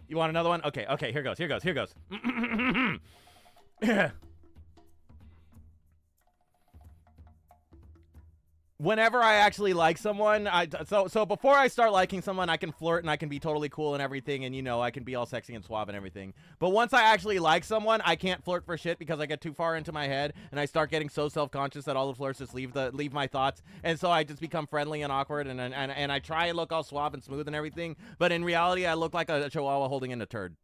You want another one? Okay, here goes. Whenever I actually like someone, so before I start liking someone, I can flirt and I can be totally cool and everything, and I can be all sexy and suave and everything. But once I actually like someone, I can't flirt for shit because I get too far into my head and I start getting so self-conscious that all the flirts just leave my thoughts, and so I just become friendly and awkward and I try and look all suave and smooth and everything, but in reality, I look like a chihuahua holding in a turd.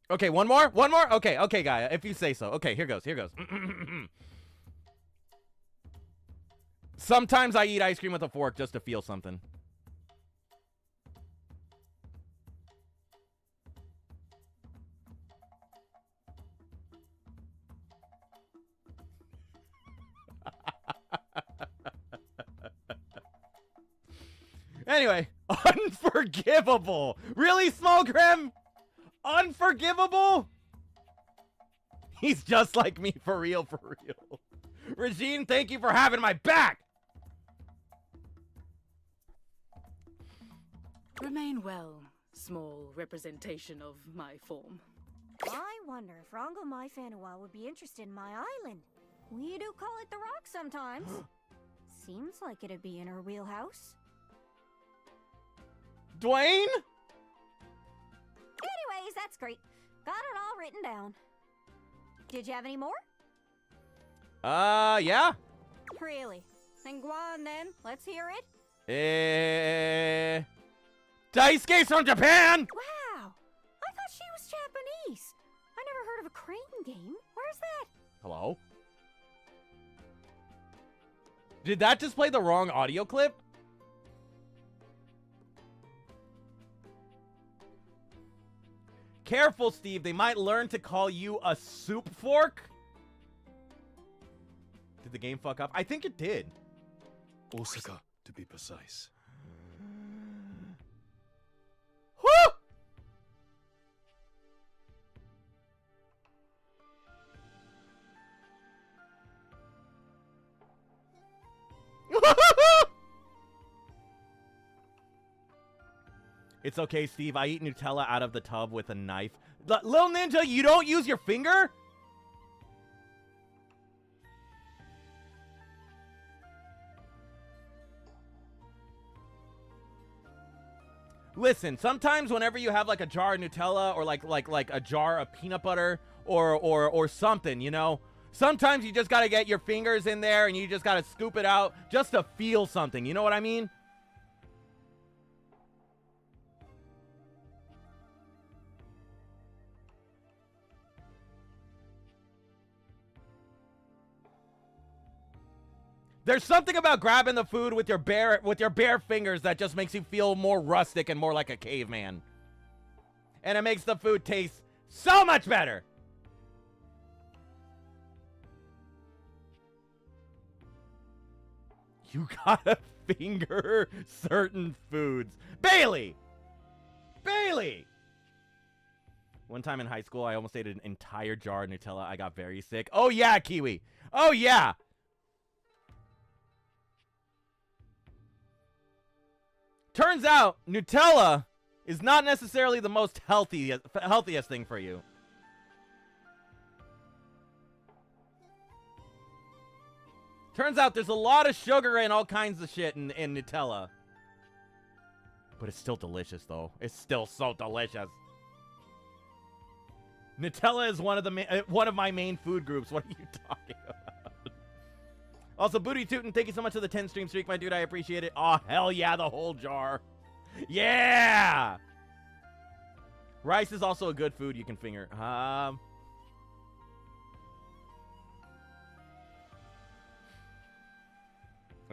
Okay, one more? Okay, Gaia, if you say so. Okay, here goes. Sometimes I eat ice cream with a fork just to feel something. Anyway, unforgivable. Really, Small Grim? Unforgivable? He's just like me, for real. Regine, thank you for having my back. Remain well, small representation of my form. I wonder if Rongo Mai Fanua would be interested in my island. We do call it the Rock sometimes. Seems like it'd be in her wheelhouse. Dwayne? Anyways, that's great. Got it all written down. Did you have any more? Yeah. Really? Then go on then. Let's hear it. Daisuke's from Japan! Wow! I thought she was Japanese. I never heard of a crane game. Where's that? Hello? Did that just play the wrong audio clip? Careful, Steve. They might learn to call you a soup fork. Did the game fuck up? I think it did. Osaka, to be precise. Woo! It's okay, Steve. I eat Nutella out of the tub with a knife. Lil Ninja, you don't use your finger? Listen, sometimes whenever you have like a jar of Nutella or like a jar of peanut butter or something, sometimes you just got to get your fingers in there and you just got to scoop it out just to feel something. You know what I mean? There's something about grabbing the food with your bare fingers that just makes you feel more rustic and more like a caveman. And it makes the food taste so much better. You gotta finger certain foods. Bailey! One time in high school, I almost ate an entire jar of Nutella. I got very sick. Oh, yeah, Kiwi. Oh, yeah. Turns out, Nutella is not necessarily the most healthiest thing for you. Turns out there's a lot of sugar and all kinds of shit in Nutella. But it's still delicious, though. It's still so delicious. Nutella is one of my main food groups. What are you talking about? Also, Booty Tootin', thank you so much for the 10 stream streak, my dude. I appreciate it. Oh, hell yeah, the whole jar. Yeah! Rice is also a good food you can finger. I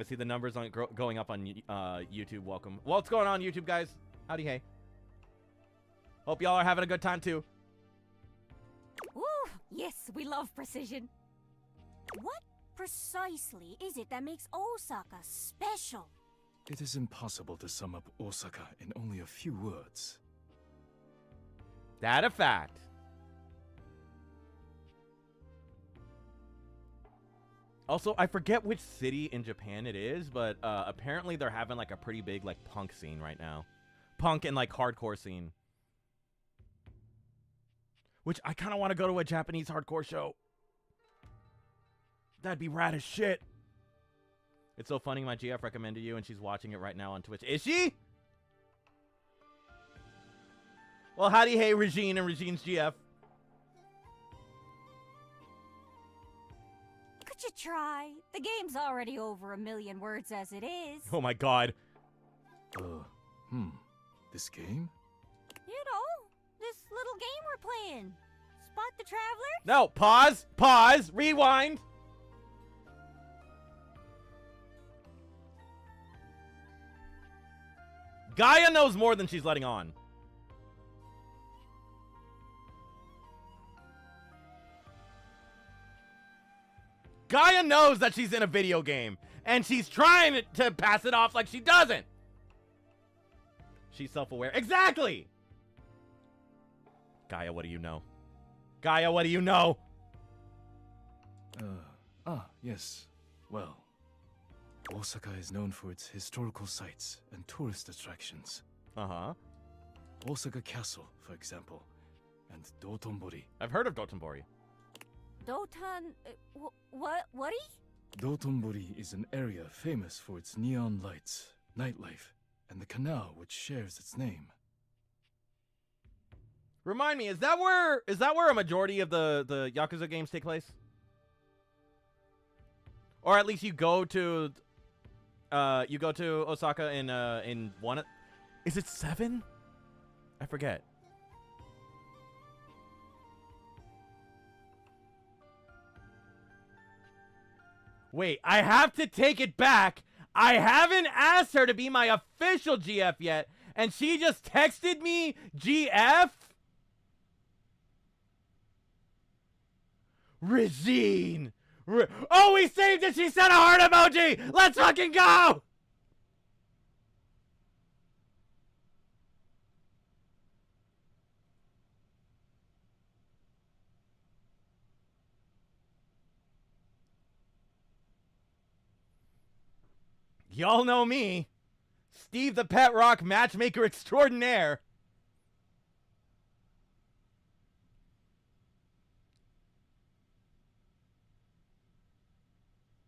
see the numbers on going up on YouTube. Welcome. What's going on, YouTube, guys? Howdy, hey. Hope y'all are having a good time, too. Ooh, yes, we love precision. What precisely is it that makes Osaka special? It is impossible to sum up Osaka in only a few words. That a fact. Also, I forget which city in Japan it is, but apparently they're having like a pretty big like punk scene right now. Punk and like hardcore scene. Which I kind of want to go to a Japanese hardcore show. That'd be rad as shit. It's so funny, my GF recommended you and she's watching it right now on Twitch. Is she? Well, howdy hey Regine and Regine's GF. Could you try? The game's already over 1 million words as it is. Oh my god. This game? You know, this little game we're playing. Spot the Traveler? No, pause, rewind. Gaia knows more than she's letting on. Gaia knows that she's in a video game, and she's trying to pass it off like she doesn't. She's self-aware. Exactly! Gaia, what do you know? Gaia, what do you know? Yes. Well, Osaka is known for its historical sites and tourist attractions. Uh-huh. Osaka Castle, for example, and Dotonbori. I've heard of Dotonbori. Doton... what? Dotonbori is an area famous for its neon lights, nightlife, and the canal which shares its name. Remind me, is that where a majority of the Yakuza games take place? Or at least you go to Osaka in one. Is it 7? I forget. Wait, I have to take it back. I haven't asked her to be my official GF yet, and she just texted me GF? Regine! Oh, we saved it! She sent a heart emoji! Let's fucking go! Y'all know me. Steve the Pet Rock matchmaker extraordinaire.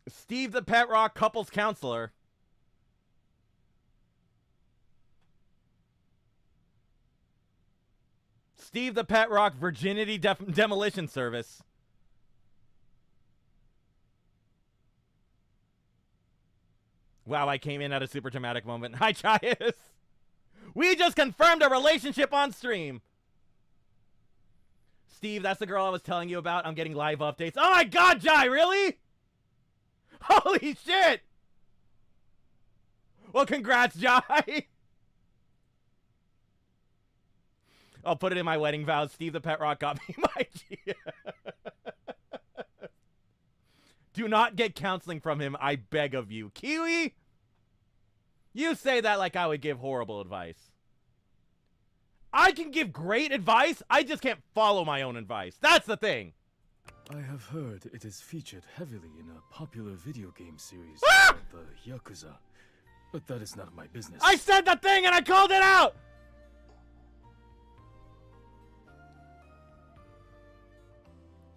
Steve the Pet Rock couples counselor. Steve the Pet Rock virginity demolition service. Wow, I came in at a super dramatic moment. Hi, Chias. We just confirmed a relationship on stream. Steve, that's the girl I was telling you about. I'm getting live updates. Oh my god, Jai, really? Holy shit! Well, congrats, Jai! I'll put it in my wedding vows. Steve the Pet Rock got me my Do not get counseling from him, I beg of you. Kiwi? You say that like I would give horrible advice. I can give great advice. I just can't follow my own advice. That's the thing. I have heard it is featured heavily in a popular video game series Ah! called the Yakuza. But that is none of my business. I said the thing and I called it out!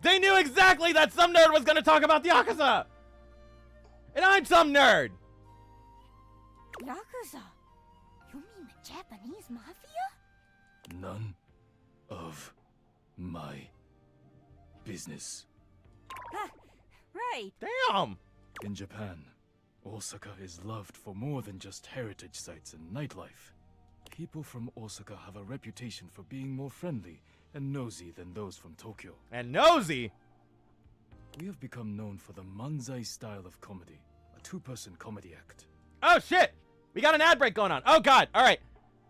They knew exactly that some nerd was going to talk about the Yakuza! And I'm some nerd! Yakuza? You mean the Japanese mafia? None of my business. Right. Damn! In Japan, Osaka is loved for more than just heritage sites and nightlife. People from Osaka have a reputation for being more friendly and nosy than those from Tokyo. And nosy? We have become known for the manzai style of comedy, a two-person comedy act. Oh shit! We got an ad break going on. Oh god, alright.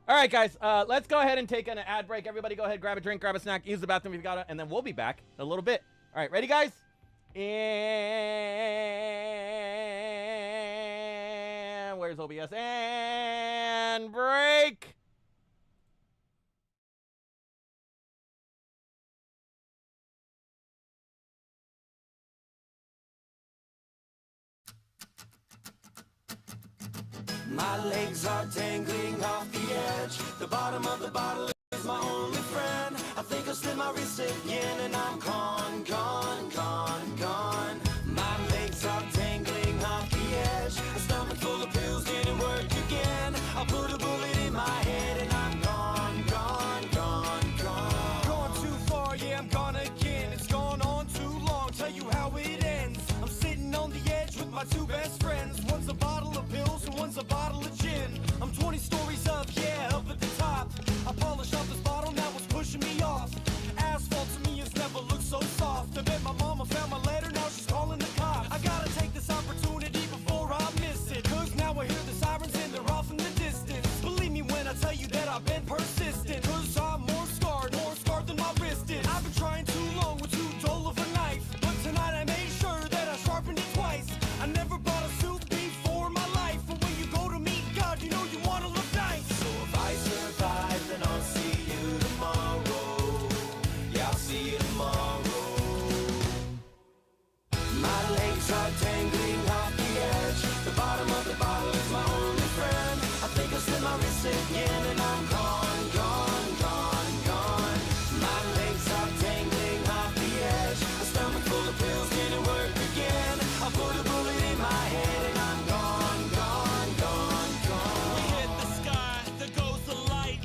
Alright guys, let's go ahead and take an ad break. Everybody go ahead, grab a drink, grab a snack, use the bathroom if you got it, and then we'll be back in a little bit. Alright, ready guys? And where's OBS? And break! My legs are dangling off the edge. The bottom of the bottle is my only friend. I think I'll slip my wrist again and I'm gone, gone, gone, gone. My legs are dangling off the edge. A stomach full of pills didn't work again. I put a bullet in my head and I'm gone, gone, gone, gone. Gone too far, yeah, I'm gone again. It's gone on too long, tell you how it ends. I'm sitting on the edge with my two best friends. One's a bottle of pills and one's a bottle of gin. I'm 20 stories up, yeah, up at the top. I polished off this bottle, now it's pushing me off. Asphalt to me has never looked so soft. I bet my mama found my letter, now she's calling the cops. I gotta take this opportunity before I miss it. Cause now I hear the sirens and they're off in the distance. Believe me when I tell you that I've been persistent. Cause I'm more scarred than my wrist is. I've been trying too long with too dull of a knife. But tonight I made sure that I sharpened it twice. I never bought a suit before in my life. But when you go to meet God, you know you wanna look nice. So if I survive, then I'll see you tomorrow. Yeah, I'll see you tomorrow. My legs are dangling off the edge. The bottom of the bottle is my only friend. I think I'll slip my wrist again and I'm gone, gone, gone, gone. My legs are dangling off the edge. A stomach full of pills didn't work again. I put a bullet in my head and I'm gone, gone, gone, gone. We hit the sky, there goes the light.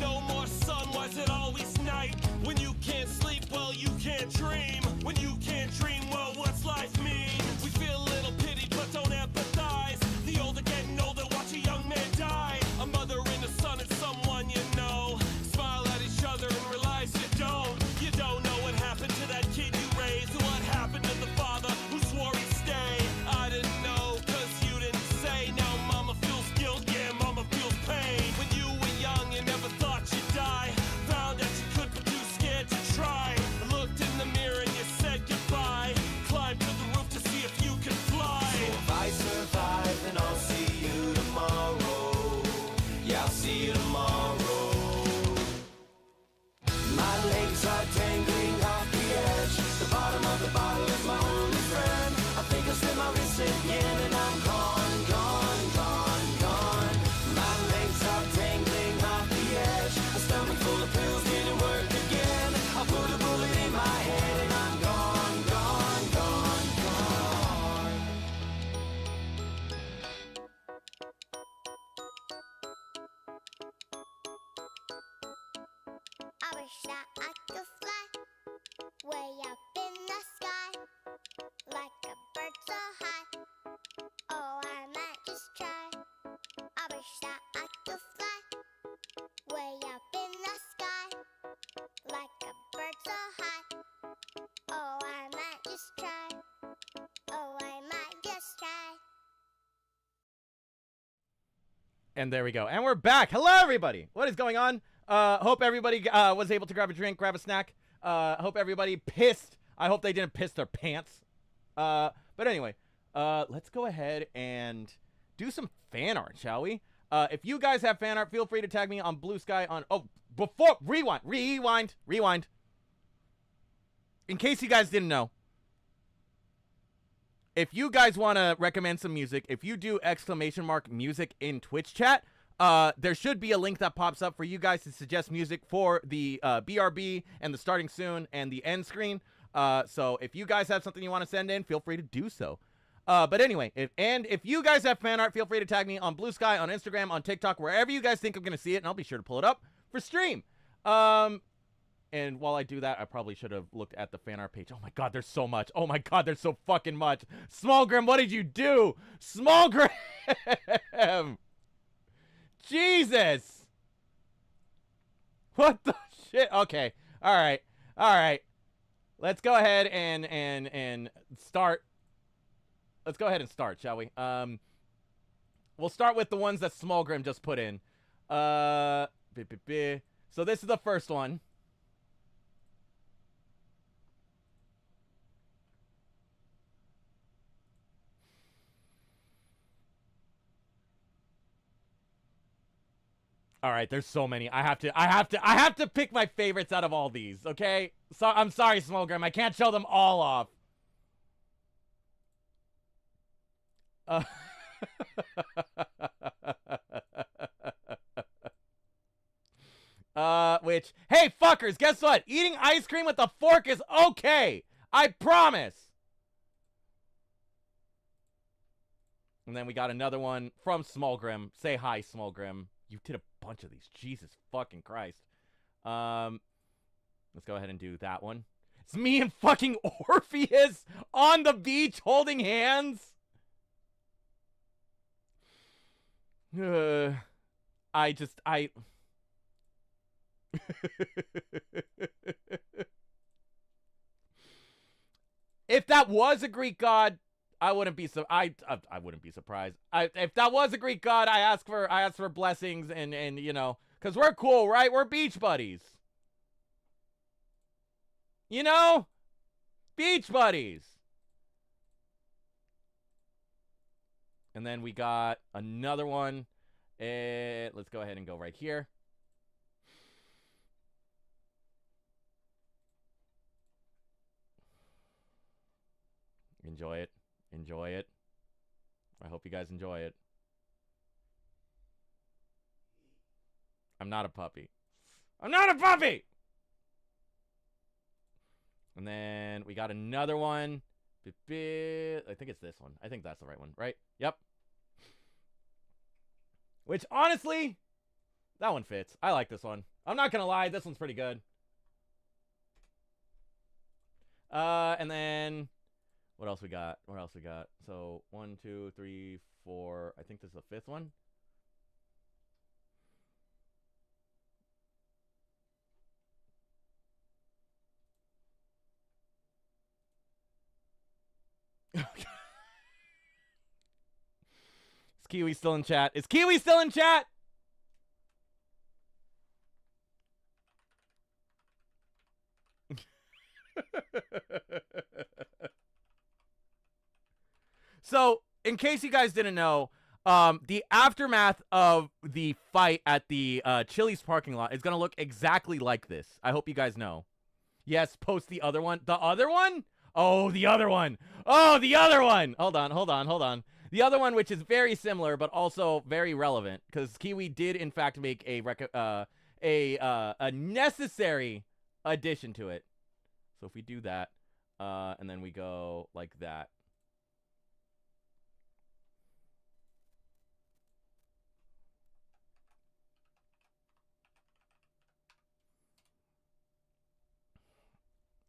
No more sun, why is it always night? When you can't sleep, well, you can't dream. When you can't dream, well, what's life mean? We feel a little pity, but don't empathize. The older getting older, watch a young man die. A mother and a son and someone you know. Smile at each other and realize you don't. You don't know what happened to that kid you raised. What happened to the father who swore he'd stay. I didn't know, cause you didn't say. Now mama feels guilt, yeah, mama feels pain. When you were young, you never thought you'd die. Found out you could, but too scared to try. Looked in the mirror and you said goodbye. Climbed to the roof to see if you could fly. So if I survive, then I'll see you tomorrow. Yeah, I'll see you tomorrow. My legs are dangling off the edge. The bottom of the bottle is my only friend. I think I'll slip my wrist again and I'm gone, gone, gone, gone. My legs are dangling off the edge. A stomach full of pills didn't work again. I put a bullet in my head and I'm gone, gone, gone, gone. I wish that I could fly way up in the sky like a bird so high. Oh, I might just try. I wish that I could fly way up in the sky like a bird so high. Oh, I might just try. Oh, I might just try. And there we go. And we're back. Hello, everybody. What is going on? Hope everybody was able to grab a drink, grab a snack. Hope everybody pissed. I hope they didn't piss their pants. But anyway, let's go ahead and do some fan art, shall we? If you guys have fan art, feel free to tag me on Blue Sky on... Oh, before, rewind. In case you guys didn't know, if you guys want to recommend some music, if you do !music in Twitch chat, there should be a link that pops up for you guys to suggest music for the BRB and the starting soon and the end screen. So if you guys have something you want to send in, feel free to do so. But anyway, if you guys have fan art, feel free to tag me on Blue Sky, on Instagram, on TikTok, wherever you guys think I'm going to see it, and I'll be sure to pull it up for stream. And while I do that, I probably should have looked at the fan art page. Oh my god, there's so much. Oh my god, there's so fucking much. Smallgrim, what did you do? Smallgrim! Jesus! What the shit? Okay. Alright. Alright. Let's go ahead and start. Let's go ahead and start, shall we? We'll start with the ones that Smallgrim just put in. So this is the first one. All right, there's so many. I have to pick my favorites out of all these, okay? So I'm sorry, Smallgrim. I can't show them all off. Which, hey, fuckers, guess what? Eating ice cream with a fork is okay. I promise. And then we got another one from Smallgrim. Say hi, Smallgrim. You did a bunch of these. Jesus fucking Christ. Let's go ahead and do that one. It's me and fucking Orpheus on the beach holding hands. If that was a Greek god, I wouldn't be I wouldn't be surprised. If that was a Greek god, I ask for blessings and you know, cuz we're cool, right? We're beach buddies. You know? Beach buddies. And then we got another one. Let's go ahead and go right here. Enjoy it. Enjoy it. I hope you guys enjoy it. I'm not a puppy. I'm not a puppy! And then we got another one. I think it's this one. I think that's the right one, right? Yep. Which, honestly, that one fits. I like this one. I'm not gonna lie, this one's pretty good. And then... what else we got? What else we got? So, 1, 2, 3, 4... I think this is the fifth one. Is Kiwi still in chat? Is Kiwi still in chat? So, in case you guys didn't know, the aftermath of the fight at the Chili's parking lot is going to look exactly like this. I hope you guys know. Yes, post the other one. The other one? Oh, the other one. Oh, the other one. Hold on. The other one, which is very similar, but also very relevant, because Kiwi did, in fact, make a necessary addition to it. So if we do that, and then we go like that.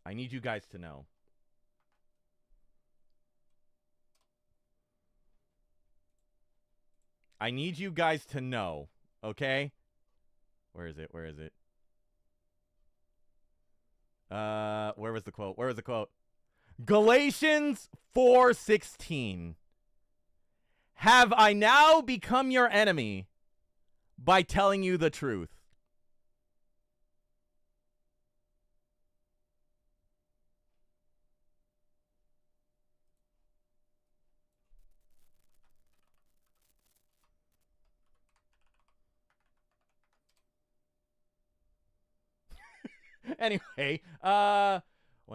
I need you guys to know. I need you guys to know, okay? Where is it? Where is it? Where was the quote? Where was the quote? Galatians 4:16. Have I now become your enemy by telling you the truth? Anyway, 1,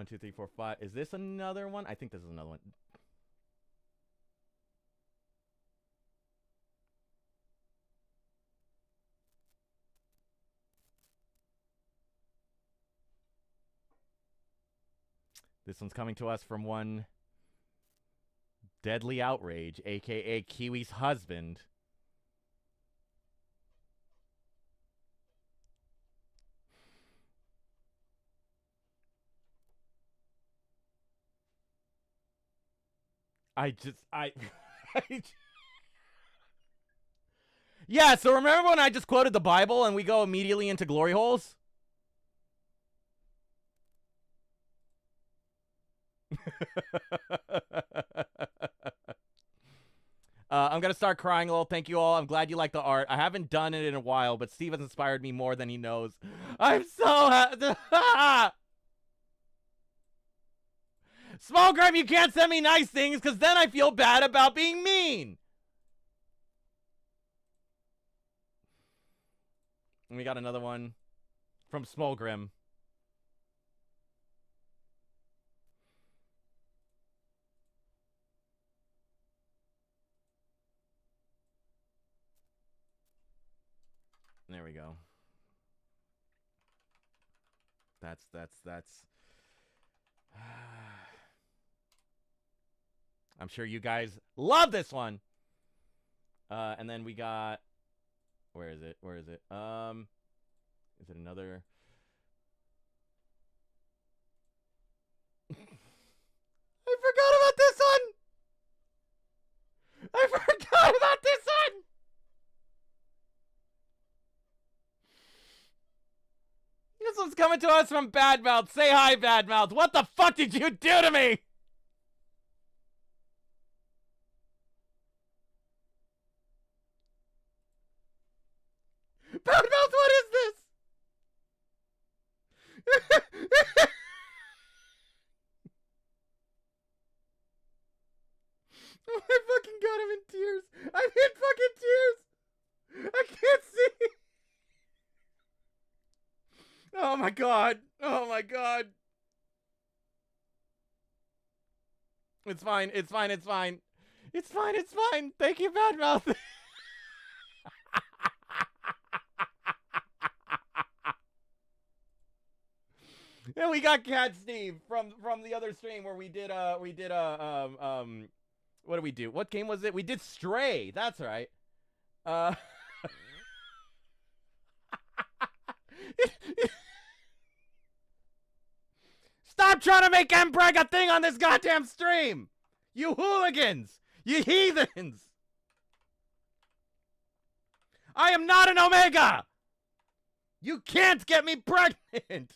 2, 3, 4, 5. Is this another one? I think this is another one. This one's coming to us from one Deadly Outrage, aka Kiwi's husband. Yeah, so remember when I just quoted the Bible and we go immediately into glory holes? I'm gonna start crying a little. Thank you all. I'm glad you like the art. I haven't done it in a while, but Steve has inspired me more than he knows. I'm so happy. Small Grime, you can't send me nice things because then I feel bad about being mean. And we got another one from Small Grim. There we go. That's I'm sure you guys love this one. And then we got, where is it? Is it another? I forgot about this one. This one's coming to us from Badmouth. Say hi, Badmouth. What the fuck did you do to me? Badmouth, what is this? Oh my fucking god, I'm in tears. I'm in fucking tears. I can't see. Oh my god. Oh my god. It's fine. It's fine. It's fine. It's fine. It's fine. Thank you, Badmouth. And we got Cat Steve from the other stream where we did what did we do? What game was it? We did Stray. That's right. Stop trying to make Mpreg a thing on this goddamn stream! You hooligans! You heathens! I am not an Omega! You can't get me pregnant!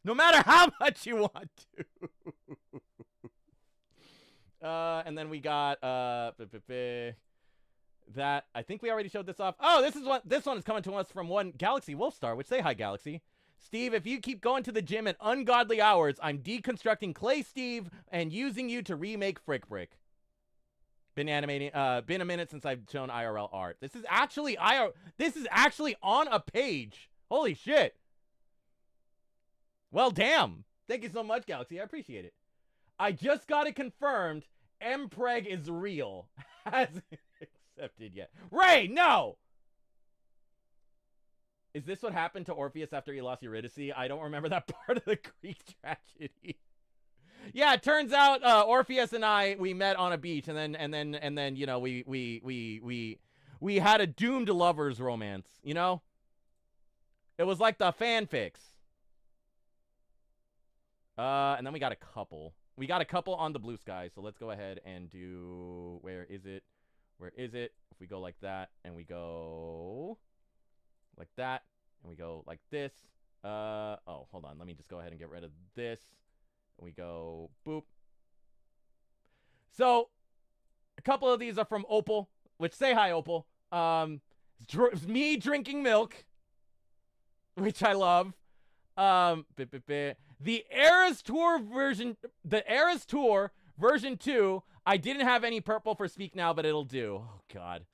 No matter how much you want to. And then we got that. I think we already showed this off. Oh, this one is coming to us from one Galaxy Wolfstar, which say hi, Galaxy. Steve, if you keep going to the gym at ungodly hours, I'm deconstructing Clay Steve and using you to remake Frick Brick. Been a minute since I've shown IRL art. This is actually on a page. Holy shit. Well, damn. Thank you so much, Galaxy. I appreciate it. I just got it confirmed. Mpreg is real. Hasn't accepted yet. Ray, no! Is this what happened to Orpheus after he lost Eurydice? I don't remember that part of the Greek tragedy. Yeah, it turns out Orpheus and I, we met on a beach, and then you know, we had a doomed lovers romance, you know? It was like the fanfics. And then we got a couple. We got a couple on the Blue Sky, so let's go ahead and do... Where is it? Where is it? If we go like that, and we go... like that, and we go like this. Oh, hold on. Let me just go ahead and get rid of this. And we go boop. So, a couple of these are from Opal, which say hi, Opal. It's me drinking milk, which I love. The Eras Tour version 2. I didn't have any purple for Speak Now, but it'll do. Oh, God.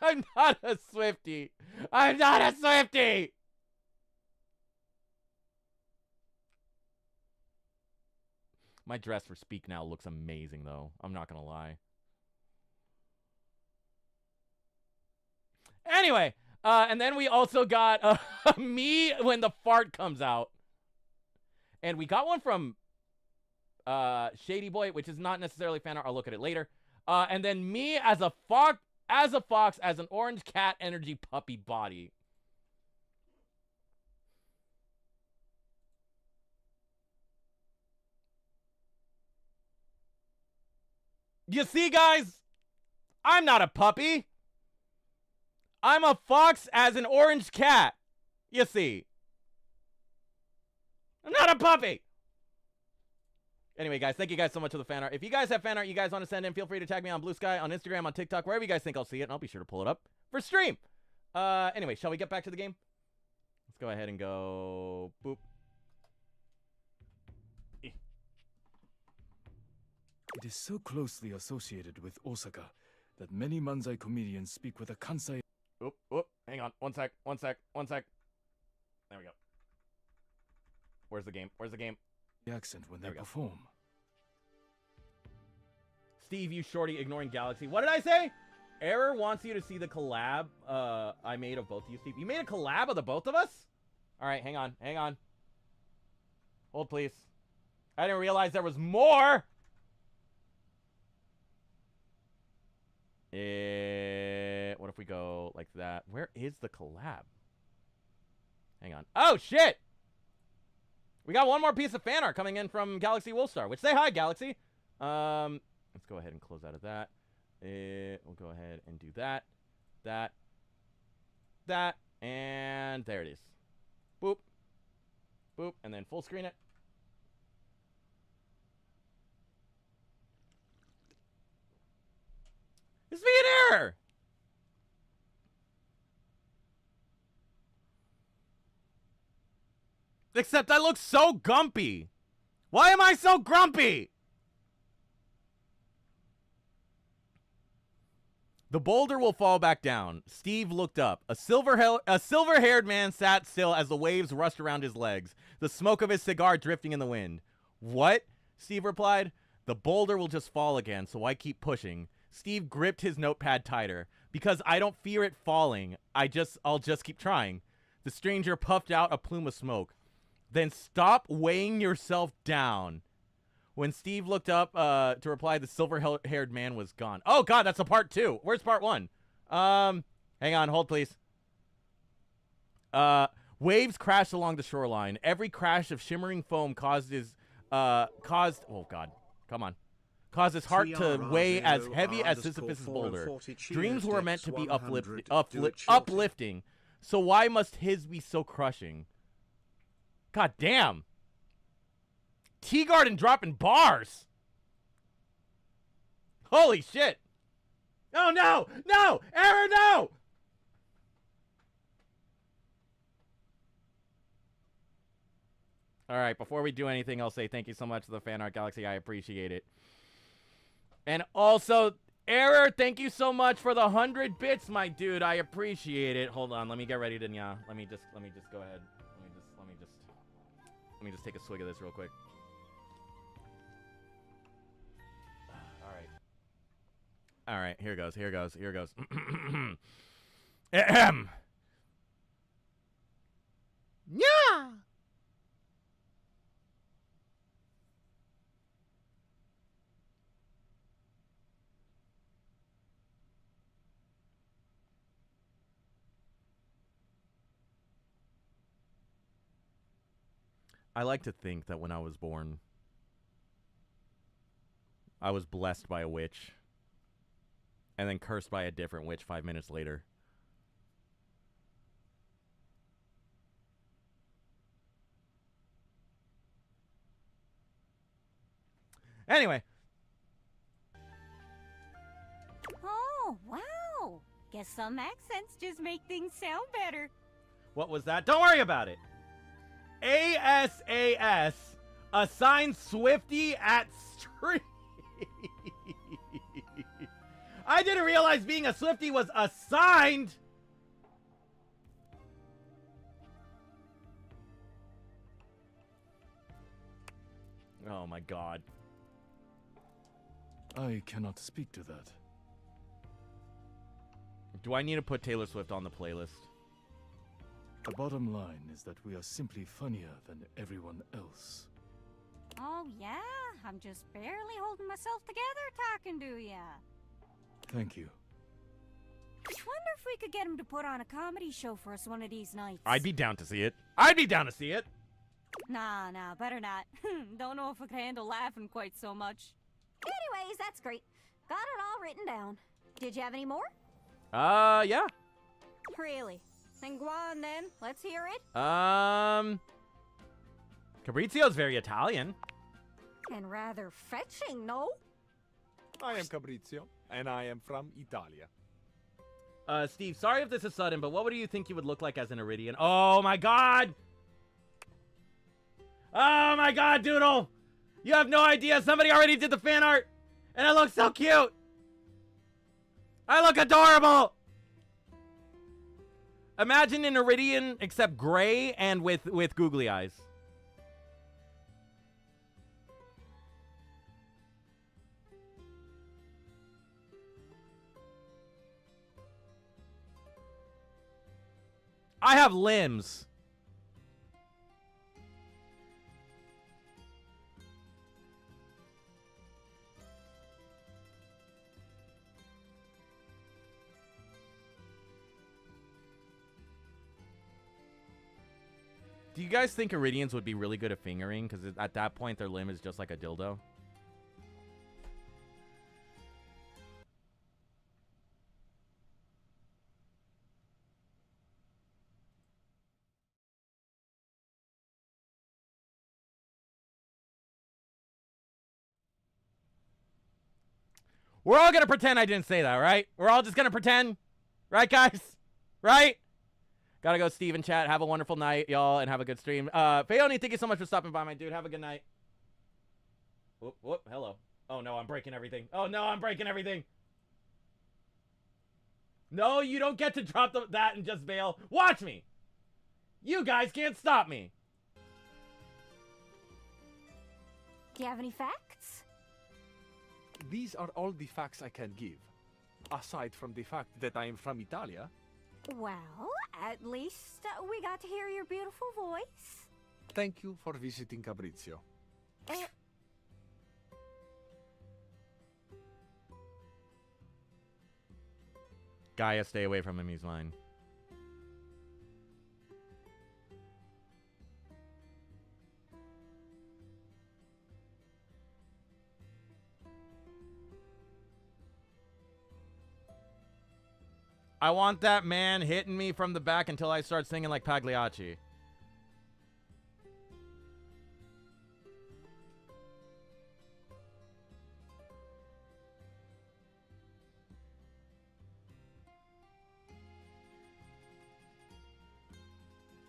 I'm not a Swiftie. I'm not a Swiftie. My dress for Speak Now looks amazing, though. I'm not going to lie. Anyway, and then we also got me when the fart comes out. And we got one from Shady Boy, which is not necessarily fan art. I'll look at it later. And then me as a fox, as an orange cat energy puppy body. You see, guys? I'm not a puppy. I'm a fox as an orange cat. You see? I'm not a puppy. Anyway, guys, thank you guys so much for the fan art. If you guys have fan art you guys want to send in, feel free to tag me on Blue Sky, on Instagram, on TikTok, wherever you guys think I'll see it, and I'll be sure to pull it up for stream. Anyway, shall we get back to the game? Let's go ahead and go boop. It is so closely associated with Osaka that many Manzai comedians speak with a Kansai. Oop, hang on. One sec. There we go. Where's the game? Accent when they perform. Steve, you shorty ignoring Galaxy. What did I say? Error wants you to see the collab I made of both of you, Steve. You made a collab of the both of us? All right, hang on. Hold, please. I didn't realize there was more. What if we go like that? Where is the collab? Hang on. Oh, shit! We got one more piece of fan art coming in from Galaxy Wolfstar, which say hi, Galaxy. Let's go ahead and close out of that. We'll go ahead and do that, and there it is. Boop, and then full screen it. This be an error. Except I look so gumpy. Why am I so grumpy? The boulder will fall back down. Steve looked up. A silver-haired man sat still as the waves rushed around his legs, the smoke of his cigar drifting in the wind. What? Steve replied. The boulder will just fall again, so I keep pushing. Steve gripped his notepad tighter. Because I don't fear it falling, I'll just keep trying. The stranger puffed out a plume of smoke. Then stop weighing yourself down. When Steve looked up to reply, the silver-haired man was gone. Oh, God, that's a part 2. Where's part 1? Hang on, hold, please. Waves crashed along the shoreline. Every crash of shimmering foam caused his heart to weigh as heavy as Sisyphus' boulder. Dreams were meant to be uplifting. So why must his be so crushing? God damn. T-Garden dropping bars. Holy shit. Oh, no. No. Error, no. All right. Before we do anything, I'll say thank you so much to the Fan Art Galaxy. I appreciate it. And also, Error, thank you so much for the 100 bits, my dude. I appreciate it. Hold on. Let me get ready to, let me just go ahead. Let me just take a swig of this real quick. All right, here goes. Ahem. Yeah. I like to think that when I was born, I was blessed by a witch, and then cursed by a different witch 5 minutes later. Anyway. Oh, wow. Guess some accents just make things sound better. What was that? Don't worry about it. ASAS assign Swiftie at stream. I didn't realize being a Swiftie was assigned. Oh my god. I cannot speak to that. Do I need to put Taylor Swift on the playlist? The bottom line is that we are simply funnier than everyone else. Oh, yeah? I'm just barely holding myself together talking to ya. Thank you. Wonder if we could get him to put on a comedy show for us one of these nights. I'd be down to see it. I'd be down to see it. Nah, better not. Don't know if I can handle laughing quite so much. Anyways, that's great. Got it all written down. Did you have any more? Yeah. Really? Then go on then. Let's hear it. Fabrizio's very Italian. And rather fetching, no? I am Fabrizio, and I am from Italia. Steve, sorry if this is sudden, but what do you think you would look like as an Iridian? Oh my god! Oh my god, Doodle! You have no idea, somebody already did the fan art! And I look so cute! I look adorable! Imagine an Iridian except gray and with googly eyes. I have limbs. Do you guys think Iridians would be really good at fingering? Because at that point, their limb is just like a dildo. We're all going to pretend I didn't say that, right? We're all just going to pretend. Right, guys? Right? Gotta go, Steve, in chat. Have a wonderful night, y'all, and have a good stream. Feoni, thank you so much for stopping by, my dude. Have a good night. Whoop, hello. Oh, no, I'm breaking everything. Oh, no, I'm breaking everything. No, you don't get to drop that and just bail. Watch me. You guys can't stop me. Do you have any facts? These are all the facts I can give. Aside from the fact that I am from Italia. Well, at least we got to hear your beautiful voice. Thank you for visiting Fabrizio. Gaia, stay away from him. He's mine. I want that man hitting me from the back until I start singing like Pagliacci.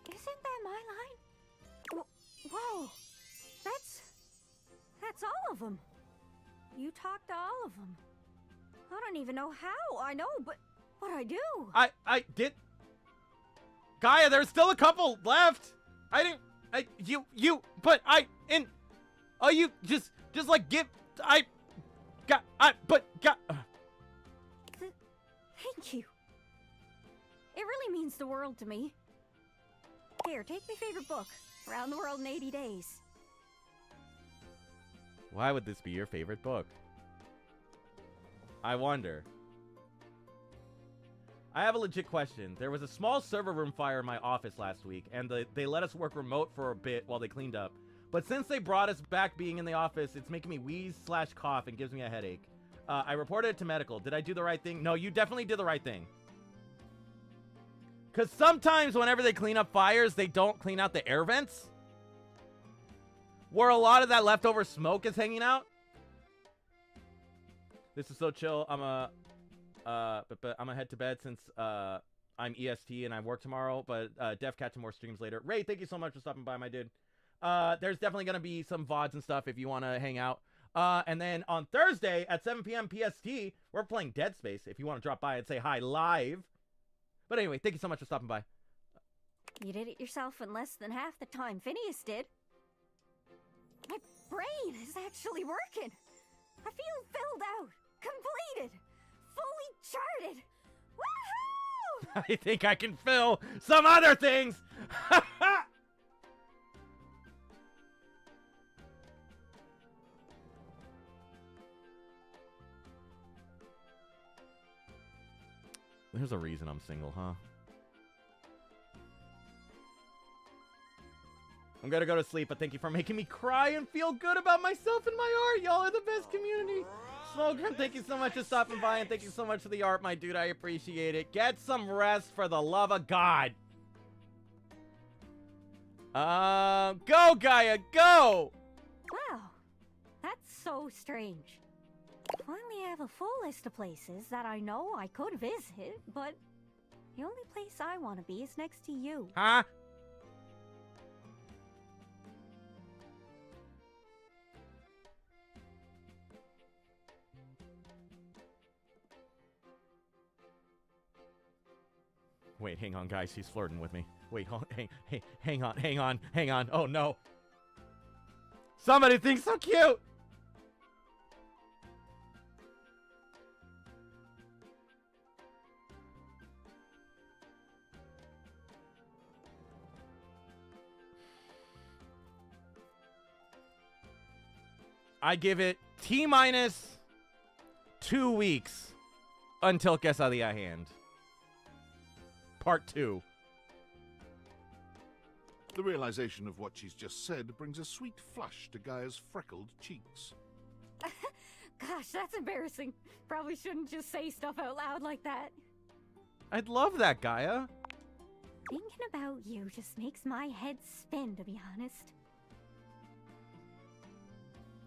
Isn't that my line? Whoa. That's all of them. You talked to all of them. I don't even know how. I know, but what'd I do? I did. Gaia, there's still a couple left. You just like give, Thank you. It really means the world to me. Here, take my favorite book, Around the World in 80 Days. Why would this be your favorite book? I wonder. I have a legit question. There was a small server room fire in my office last week, and they let us work remote for a bit while they cleaned up. But since they brought us back being in the office, it's making me wheeze/cough and gives me a headache. I reported it to medical. Did I do the right thing? No, you definitely did the right thing. Because sometimes whenever they clean up fires, they don't clean out the air vents, where a lot of that leftover smoke is hanging out. This is so chill. I'm gonna head to bed since I'm EST and I work tomorrow. But Def catching more streams later. Ray, thank you so much for stopping by, my dude. There's definitely gonna be some VODs and stuff if you want to hang out. And then on Thursday at 7 p.m. PST, we're playing Dead Space. If you want to drop by and say hi live. But anyway, thank you so much for stopping by. You did it yourself in less than half the time Phineas did. My brain is actually working. I feel filled out, completed, fully charted. Woohoo! I think I can fill some other things. There's a reason I'm single, huh? I'm gonna go to sleep, but thank you for making me cry and feel good about myself and my art. Y'all are the best community. Smoker, thank you so much for stopping by, and thank you so much for the art, my dude. I appreciate it. Get some rest for the love of God. Go, Gaia, go! Wow, that's so strange. Finally, I have a full list of places that I know I could visit, but the only place I want to be is next to you. Huh? Wait, hang on, guys. He's flirting with me. Wait, hang on. Oh, no. Somebody thinks so cute! I give it T-minus 2 weeks until Quesadilla Hand. Part 2. The realization of what she's just said brings a sweet flush to Gaia's freckled cheeks. Gosh, that's embarrassing. Probably shouldn't just say stuff out loud like that. I'd love that, Gaia. Thinking about you just makes my head spin, to be honest.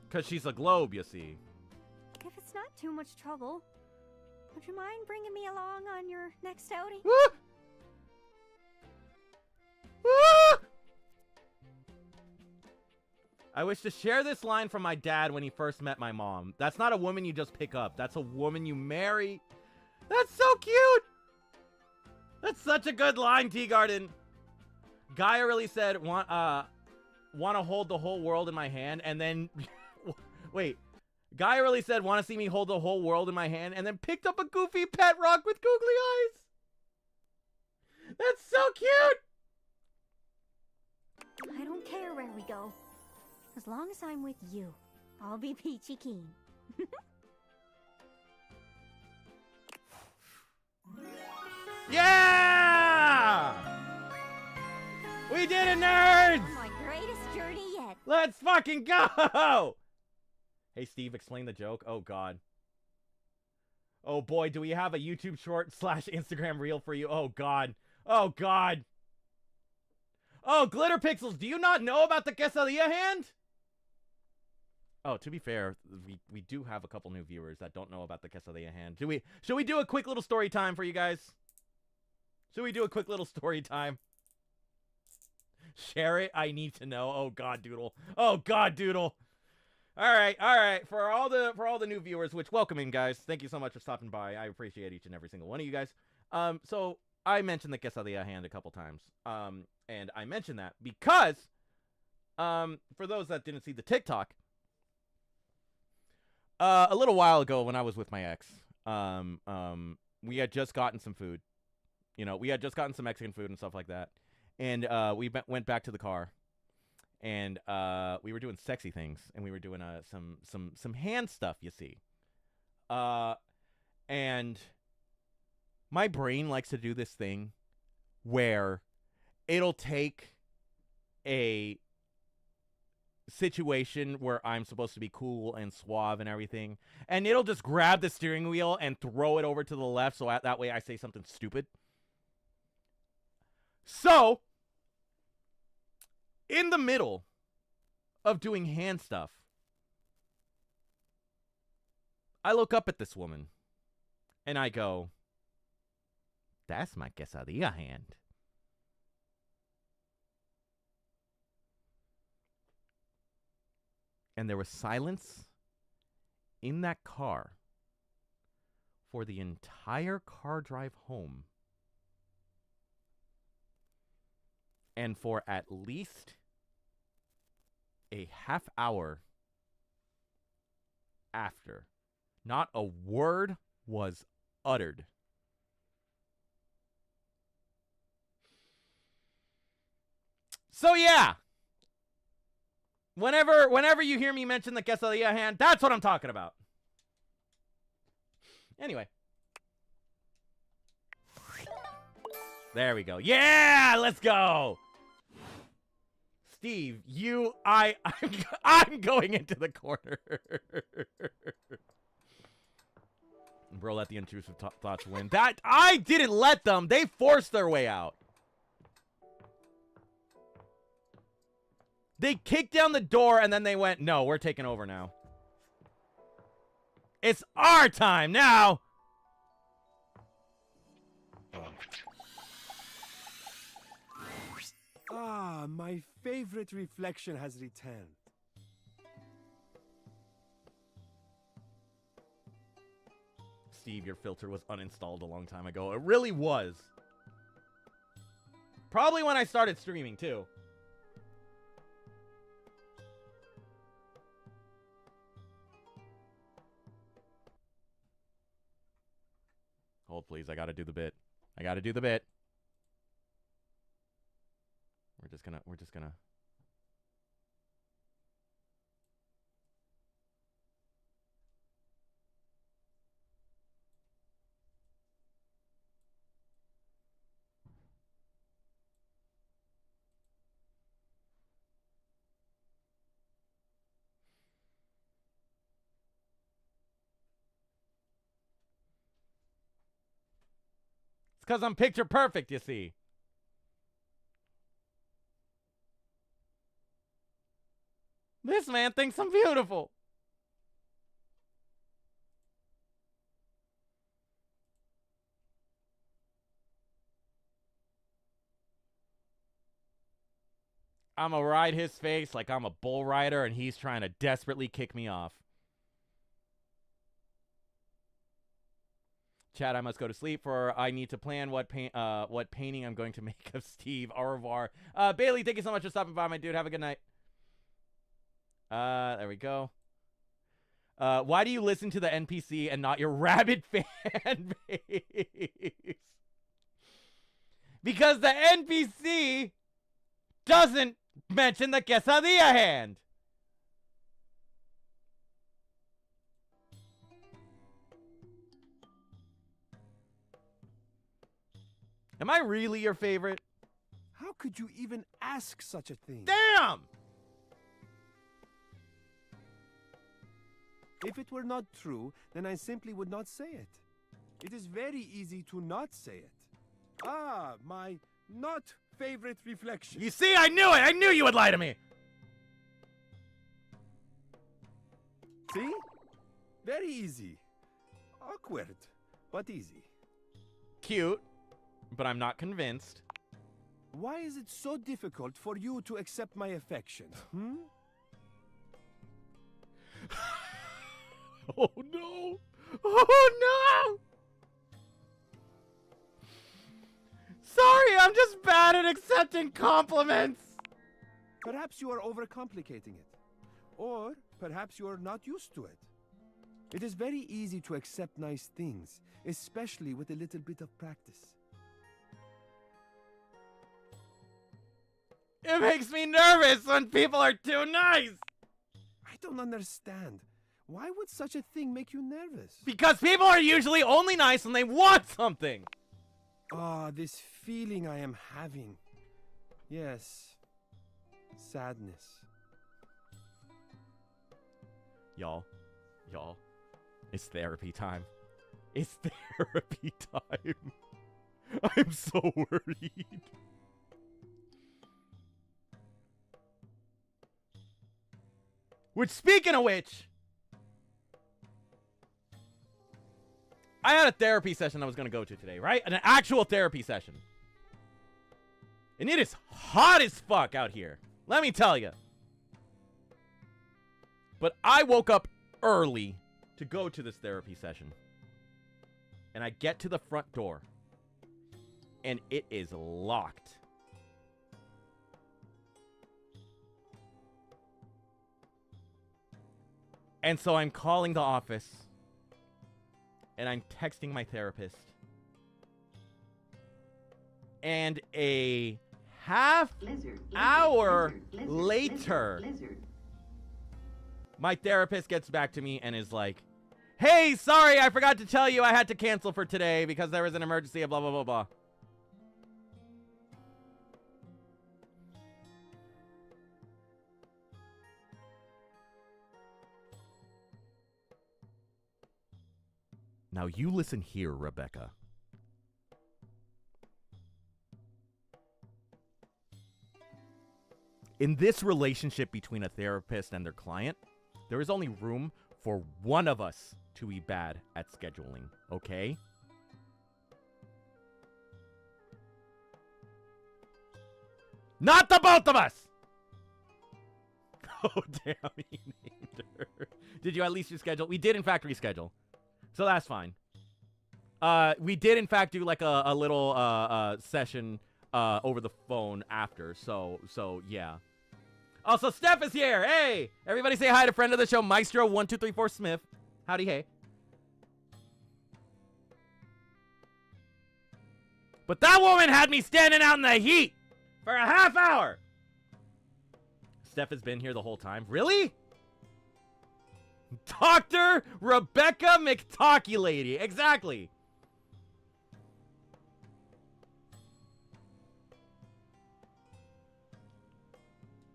Because she's a globe, you see. If it's not too much trouble, would you mind bringing me along on your next outing? I wish to share this line from my dad when he first met my mom. That's not a woman you just pick up. That's a woman you marry. That's so cute. That's such a good line, T-Garden. Gaia really said, want to hold the whole world in my hand, and then... Wait. Gaia really said, want to see me hold the whole world in my hand, and then picked up a goofy pet rock with googly eyes. That's so cute. I don't care where we go. As long as I'm with you, I'll be peachy keen. Yeah! We did it, nerds! My greatest journey yet. Let's fucking go! Hey, Steve, explain the joke. Oh, God. Oh, boy, do we have a YouTube short / Instagram reel for you? Oh, God. Oh, God. Oh, Glitter Pixels, do you not know about the Quesadilla Hand? Oh, to be fair, we do have a couple new viewers that don't know about the Quesadilla Hand. Should we do a quick little story time for you guys? Should we do a quick little story time? Share it. I need to know. Oh, God, Doodle. Oh, God, Doodle. All right. For all the new viewers, which welcome in, guys. Thank you so much for stopping by. I appreciate each and every single one of you guys. So I mentioned the Quesadilla Hand a couple times. And I mentioned that because, for those that didn't see the TikTok, a little while ago when I was with my ex, we had just gotten some food. You know, we had just gotten some Mexican food and stuff like that. And we went back to the car. And we were doing sexy things. And we were doing some hand stuff, you see. And my brain likes to do this thing where it'll take a situation where I'm supposed to be cool and suave and everything, and it'll just grab the steering wheel and throw it over to the left so that way I say something stupid. So, in the middle of doing hand stuff, I look up at this woman and I go, that's my Quesadilla Hand. And there was silence in that car for the entire car drive home and for at least a half hour after, not a word was uttered. So yeah, whenever you hear me mention the quesadilla hand, that's what I'm talking about. Anyway. There we go. Yeah, let's go. Steve, I'm going into the corner. Bro, let the intrusive thoughts win. That, I didn't let them. They forced their way out. They kicked down the door and then they went, no, we're taking over now. It's our time now. Ah, my favorite reflection has returned. Steve, your filter was uninstalled a long time ago. It really was. Probably when I started streaming, too. Hold, please. I gotta do the bit. I gotta do the bit. We're just gonna. It's because I'm picture perfect, you see. This man thinks I'm beautiful. I'm gonna ride his face like I'm a bull rider and he's trying to desperately kick me off. Chad, I must go to sleep for I need to plan what painting I'm going to make of Steve. Au revoir. Bailey, thank you so much for stopping by, my dude. Have a good night. There we go. Why do you listen to the NPC and not your rabid fan base? Because the NPC doesn't mention the quesadilla hand. Am I really your favorite? How could you even ask such a thing? Damn! If it were not true, then I simply would not say it. It is very easy to not say it. Ah, my not favorite reflection. You see, I knew it! I knew you would lie to me! See? Very easy. Awkward, but easy. Cute, but I'm not convinced. Why is it so difficult for you to accept my affection? Oh no! Oh no! Sorry, I'm just bad at accepting compliments! Perhaps you are overcomplicating it. Or perhaps you are not used to it. It is very easy to accept nice things, especially with a little bit of practice. It makes me nervous when people are too nice! I don't understand. Why would such a thing make you nervous? Because people are usually only nice when they want something! Ah, this feeling I am having. Yes. Sadness. Y'all, it's therapy time. It's therapy time. I'm so worried. Which, speaking of which, I had a therapy session I was going to go to today, right? An actual therapy session. And it is hot as fuck out here. Let me tell you. But I woke up early to go to this therapy session. And I get to the front door. And it is locked. And so I'm calling the office. And I'm texting my therapist. And a half hour later, my therapist gets back to me and is like, hey, sorry, I forgot to tell you I had to cancel for today because there was an emergency, blah, blah, blah, blah. Now you listen here, Rebecca. In this relationship between a therapist and their client, there is only room for one of us to be bad at scheduling, okay? Not the both of us! Oh, damn, he named her. Did you at least reschedule? We did, in fact, reschedule. So that's fine. We did, in fact, do like a little session over the phone after. So yeah. Also, Steph is here. Hey, everybody say hi to friend of the show, Maestro1234 Smith. Howdy, hey. But that woman had me standing out in the heat for a half hour. Steph has been here the whole time. Really? Dr. Rebecca McTalky-Lady. Exactly.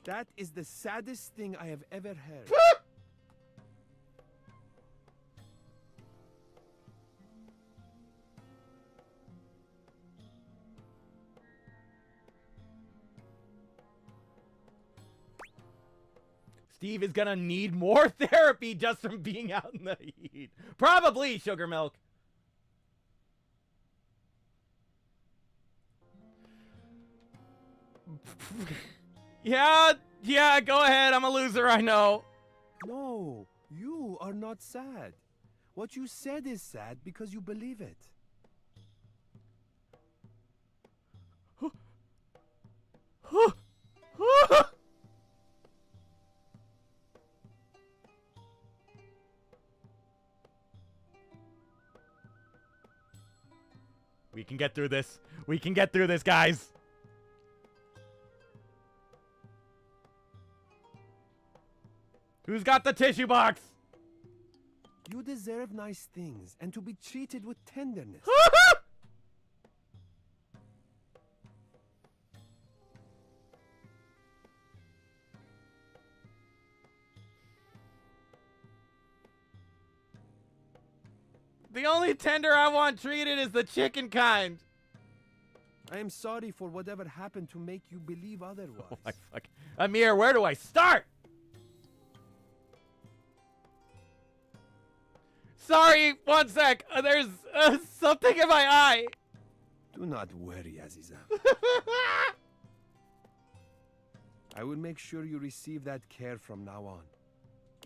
That is the saddest thing I have ever heard. Steve is gonna need more therapy just from being out in the heat. Probably, Sugar Milk. Yeah, go ahead. I'm a loser, I know. No, you are not sad. What you said is sad because you believe it. We can get through this. We can get through this, guys. Who's got the tissue box? You deserve nice things and to be treated with tenderness. The only tender I want treated is the chicken kind. I am sorry for whatever happened to make you believe otherwise. Oh my fuck. Amir, where do I start? Sorry, one sec. There's something in my eye. Do not worry, Aziza. I will make sure you receive that care from now on.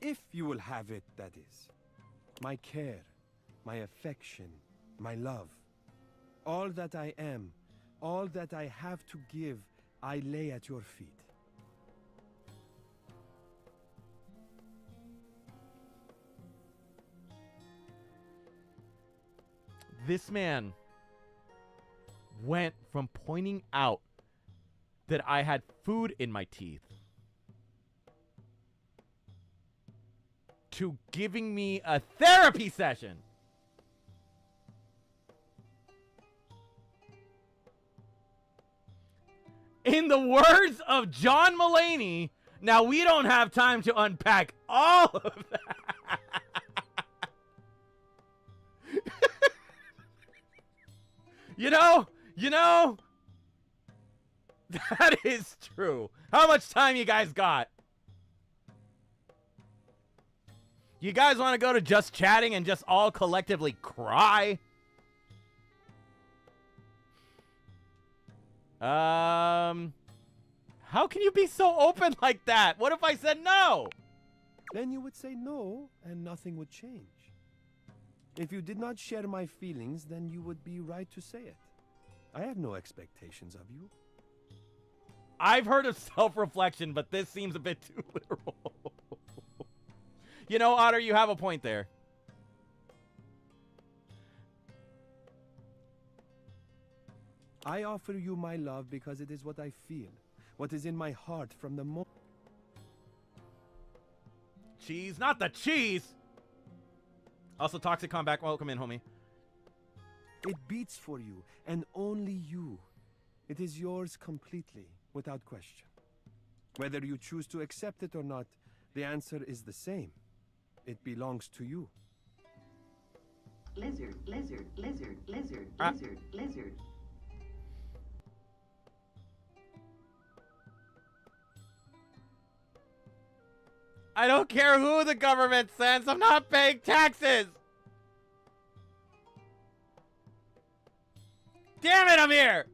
If you will have it, that is. My care, my affection, my love. All that I am, all that I have to give, I lay at your feet. This man went from pointing out that I had food in my teeth to giving me a therapy session. In the words of John Mulaney, now we don't have time to unpack all of that. You know, that is true. How much time you guys got? You guys want to go to Just Chatting and just all collectively cry? How can you be so open like that? What if I said no? Then you would say no, and nothing would change. If you did not share my feelings, then you would be right to say it. I have no expectations of you. I've heard of self-reflection, but this seems a bit too literal. You know, Otter, you have a point there. I offer you my love because it is what I feel, what is in my heart from the moment. Cheese, not the cheese! Also, Toxic Comeback, welcome in, homie. It beats for you, and only you. It is yours completely, without question. Whether you choose to accept it or not, the answer is the same. It belongs to you. Lizard, lizard, lizard, lizard, Ah. lizard, lizard. I don't care who the government sends, I'm not paying taxes! Damn it, I'm here!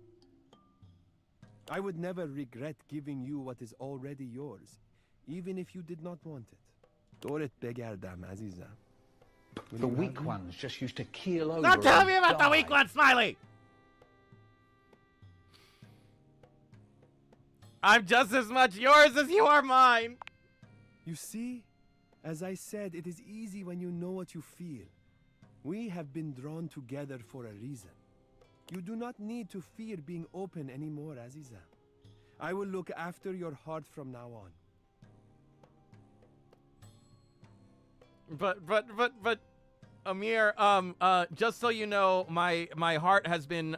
I would never regret giving you what is already yours, even if you did not want it. دورت بگردم عزیزم. The weak ones just used to keel over. Stop telling me and about the die. weak one, Smiley! I'm just as much yours as you are mine! You see, as I said, it is easy when you know what you feel. We have been drawn together for a reason. You do not need to fear being open anymore, Aziza. I will look after your heart from now on. But, Amir, just so you know, my heart has been,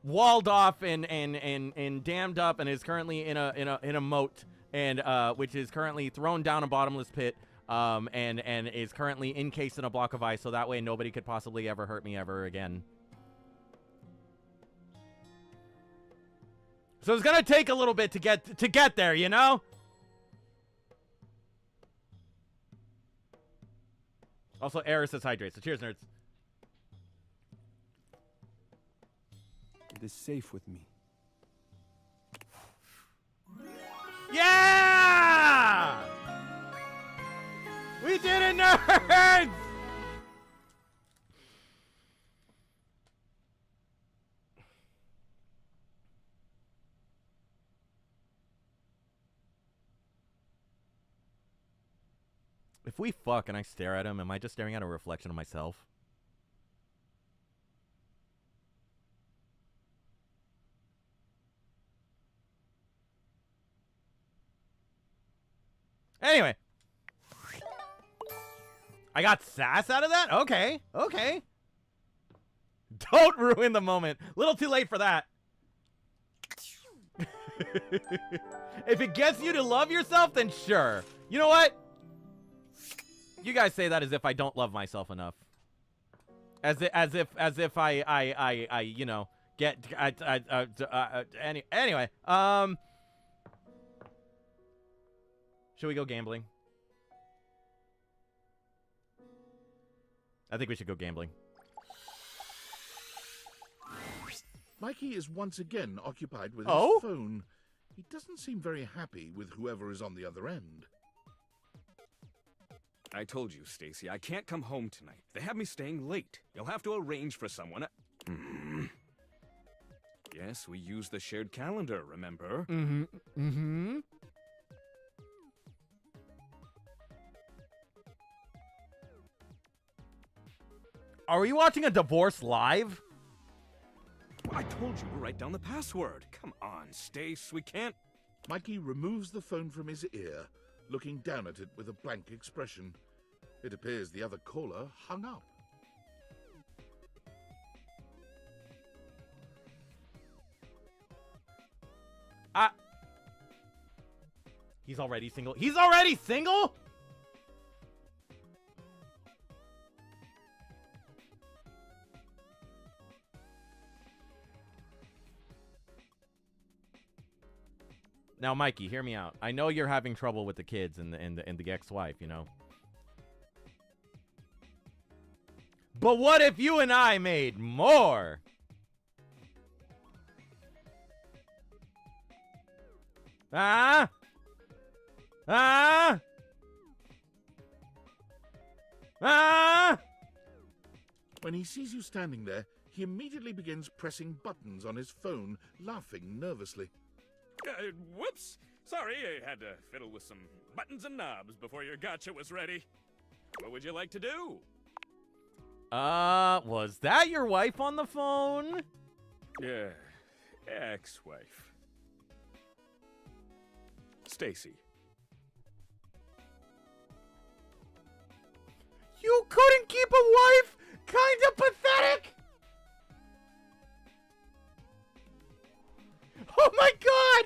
walled off and dammed up and is currently in a moat, and, which is currently thrown down a bottomless pit, and is currently encased in a block of ice, so that way nobody could possibly ever hurt me ever again. So it's gonna take a little bit to get there, you know? Also, Eris says hydrate, so cheers, nerds. It is safe with me. Yeah! We did it, nerds! If we fuck and I stare at him, am I just staring at a reflection of myself? Anyway. I got sass out of that? Okay. Okay. Don't ruin the moment. Little too late for that. If it gets you to love yourself, then sure. You know what? You guys say that as if I don't love myself enough. As if I you know, get anyway. Should we go gambling? I think we should go gambling. Mikey is once again occupied with Oh? his phone. He doesn't seem very happy with whoever is on the other end. I told you, Stacy, I can't come home tonight. They have me staying late. You'll have to arrange for someone. Yes, we use the shared calendar, remember? Mm-hmm. Are we watching a divorce live? I told you to write down the password. Come on, Stace, we can't... Mikey removes the phone from his ear, looking down at it with a blank expression. It appears the other caller hung up. He's already single. He's already single? Now, Mikey, hear me out. I know you're having trouble with the kids and the ex-wife, you know. But what if you and I made more? Ah! When he sees you standing there, he immediately begins pressing buttons on his phone, laughing nervously. Whoops! Sorry, I had to fiddle with some buttons and knobs before your gotcha was ready. What would you like to do? Was that your wife on the phone? Yeah, ex-wife. Stacy. You couldn't keep a wife? Kind of pathetic! Oh my god!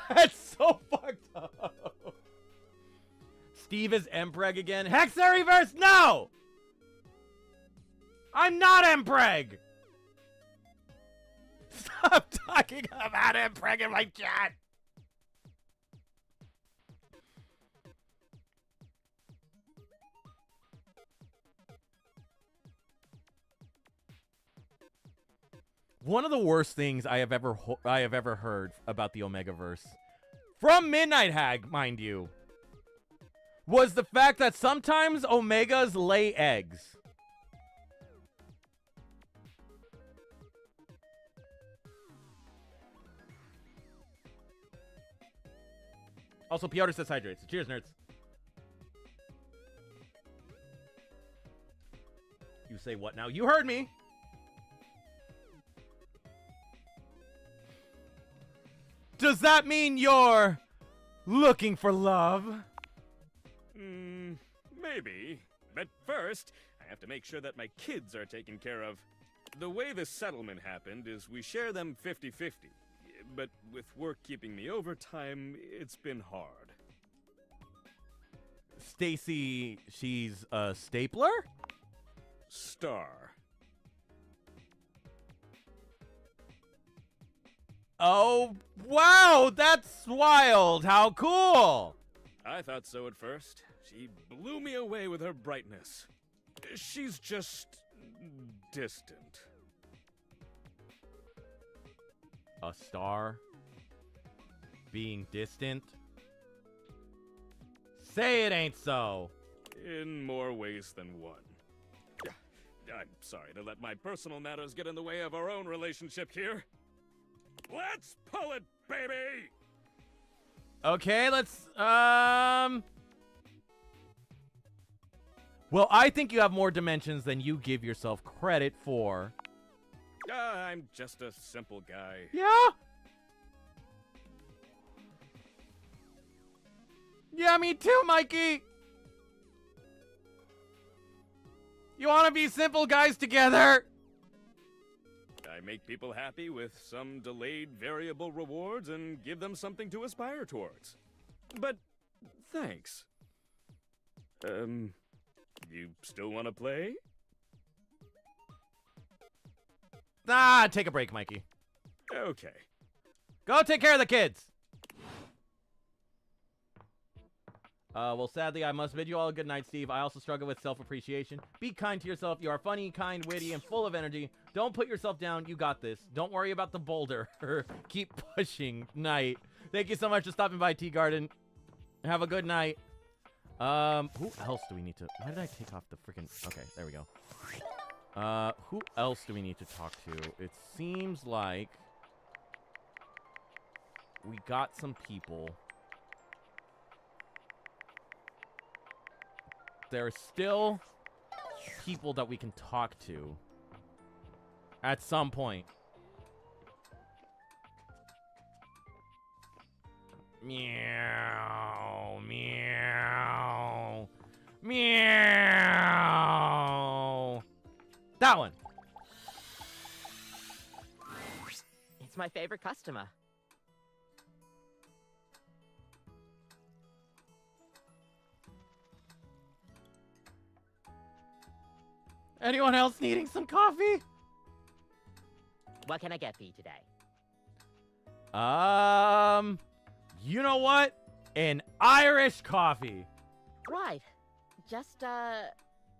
That's so fucked up. Steve is Mpreg again. Hexareverse, no! I'm not Mpreg! Stop talking about Mpreg in my chat! One of the worst things I have ever heard about the Omegaverse, from Midnight Hag, mind you, was the fact that sometimes Omegas lay eggs. Also, Piotr says hydrates. Cheers, nerds. You say what now? You heard me! Does that mean you're looking for love? Maybe. But first, I have to make sure that my kids are taken care of. The way this settlement happened is we share them 50-50. But with work keeping me overtime, it's been hard. Stacy, she's a stapler? Star. Oh, wow, that's wild. How cool. I thought so at first. She blew me away with her brightness. She's just distant. A star? Being distant? Say it ain't so. In more ways than one. I'm sorry to let my personal matters get in the way of our own relationship here. Let's pull it, baby! Okay, let's, Well, I think you have more dimensions than you give yourself credit for. I'm just a simple guy. Yeah? Yeah, me too, Mikey! You wanna be simple guys together? I make people happy with some delayed variable rewards and give them something to aspire towards. But, thanks. You still want to play? Ah, take a break, Mikey. Okay. Go take care of the kids! Well, sadly, I must bid you all a good night, Steve. I also struggle with self-appreciation. Be kind to yourself. You are funny, kind, witty, and full of energy. Don't put yourself down. You got this. Don't worry about the boulder. Keep pushing. Night. Thank you so much for stopping by, Tea Garden. Have a good night. Who else do we need to... Why did I take off the freaking... Okay, there we go. Who else do we need to talk to? It seems like... we got some people... There are still people that we can talk to at some point. Meow, meow, meow. That one. It's my favorite customer. Anyone else needing some coffee? What can I get for you today? You know what? An Irish coffee. Right. Just,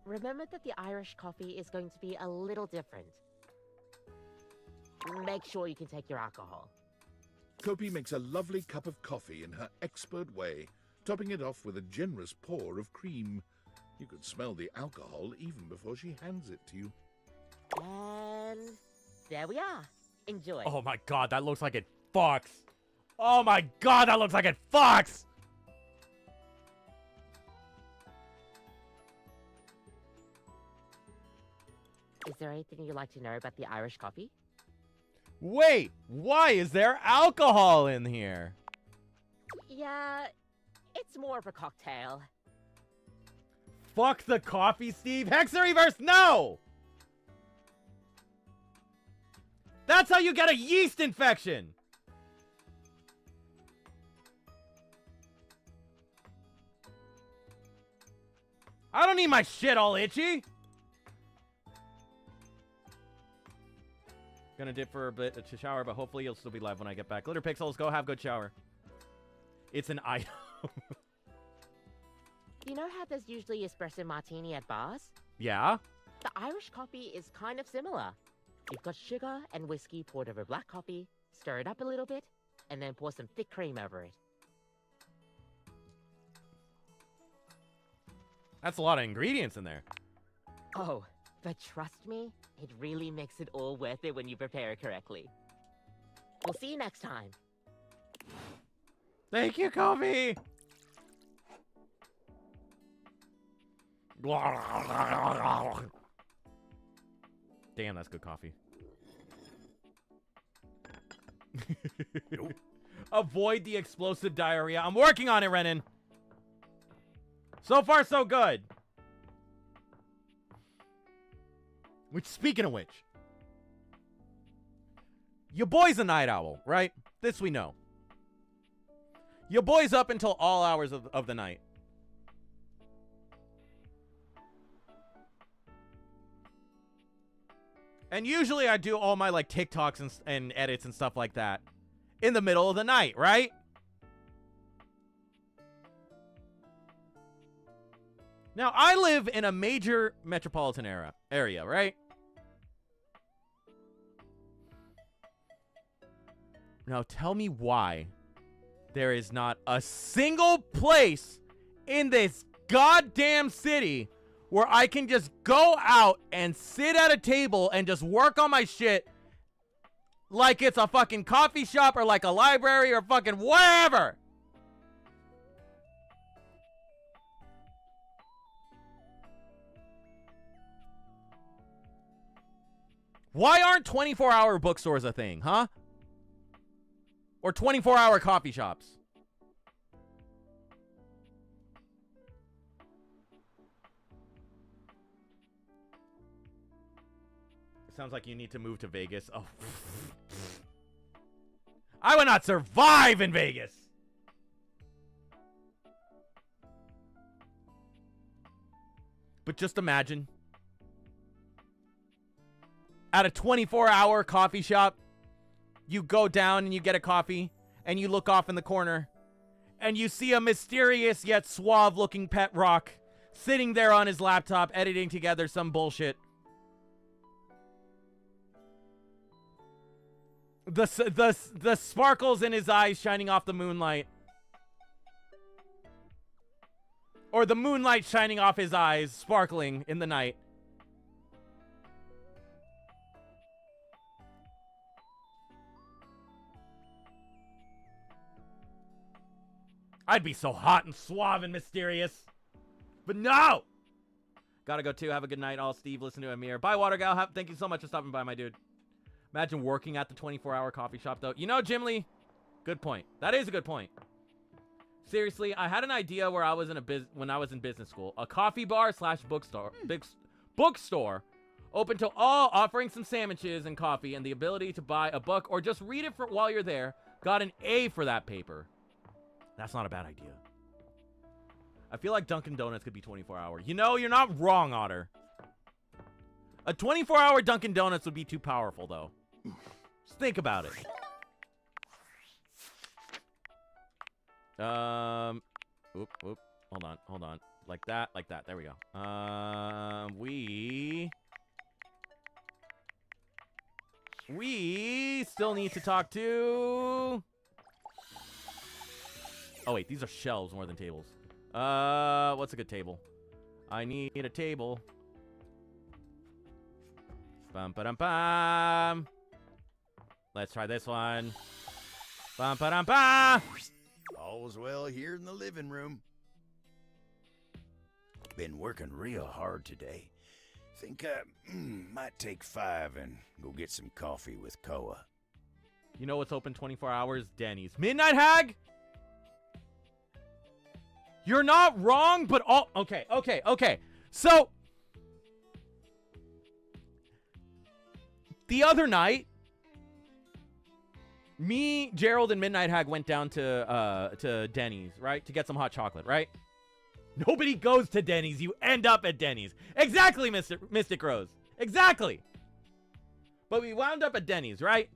remember that the Irish coffee is going to be a little different. Make sure you can take your alcohol. Kopi makes a lovely cup of coffee in her expert way, topping it off with a generous pour of cream. You could smell the alcohol even before she hands it to you. And there we are. Enjoy. Oh my god, that looks like it fucks. Oh my god, that looks like it fucks. Is there anything you'd like to know about the Irish coffee? Wait, why is there alcohol in here? Yeah, it's more of a cocktail. Fuck the coffee, Steve. Hexa Reverse, no! That's how you get a yeast infection! I don't need my shit all itchy! Gonna dip for a bit to shower, but hopefully you'll still be live when I get back. Glitter Pixels, go have a good shower. It's an item. You know how there's usually espresso martini at bars? Yeah? The Irish coffee is kind of similar. You've got sugar and whiskey poured over black coffee, stir it up a little bit, and then pour some thick cream over it. That's a lot of ingredients in there. Oh, but trust me, it really makes it all worth it when you prepare it correctly. We'll see you next time. Thank you, Kobe! Damn, that's good coffee. Avoid the explosive diarrhea. I'm working on it, Renan. So far, so good. Which, speaking of which, your boy's a night owl, right? This we know. Your boy's up until all hours of the night. And usually I do all my like TikToks and edits and stuff like that in the middle of the night, right? Now, I live in a major metropolitan area, right? Now, tell me why there is not a single place in this goddamn city where I can just go out and sit at a table and just work on my shit like it's a fucking coffee shop or like a library or fucking whatever. Why aren't 24-hour bookstores a thing, huh? Or 24-hour coffee shops? Sounds like you need to move to Vegas. Oh. I would not survive in Vegas. But just imagine. At a 24-hour coffee shop, you go down and you get a coffee, and you look off in the corner, and you see a mysterious yet suave-looking pet rock sitting there on his laptop editing together some bullshit. The sparkles in his eyes shining off the moonlight. Or the moonlight shining off his eyes, sparkling in the night. I'd be so hot and suave and mysterious. But no! Gotta go too. Have a good night, all. Steve, listen to Amir. Bye, Watergal. Thank you so much for stopping by, my dude. Imagine working at the 24-hour coffee shop, though. You know, Jim Lee, good point. That is a good point. Seriously, I had an idea where I was in when I was in business school. A coffee bar / bookstore open to all, offering some sandwiches and coffee and the ability to buy a book or just read it while you're there. Got an A for that paper. That's not a bad idea. I feel like Dunkin' Donuts could be 24-hour. You know, you're not wrong, Otter. A 24-hour Dunkin' Donuts would be too powerful, though. Just think about it. Oop. Hold on. Like that. There we go. We still need to talk to... Oh, wait, these are shelves more than tables. What's a good table? I need a table. Bum ba dum bum. Let's try this one. Bum ba dum bum. All's well here in the living room. Been working real hard today. Think I might take 5 and go get some coffee with Koa. You know what's open 24 hours? Denny's. Midnight Hag? You're not wrong, but all... Okay. So, the other night, me, Gerald, and Midnight Hag went down to Denny's, right? To get some hot chocolate, right? Nobody goes to Denny's. You end up at Denny's. Exactly, Mystic Rose. Exactly. But we wound up at Denny's, right?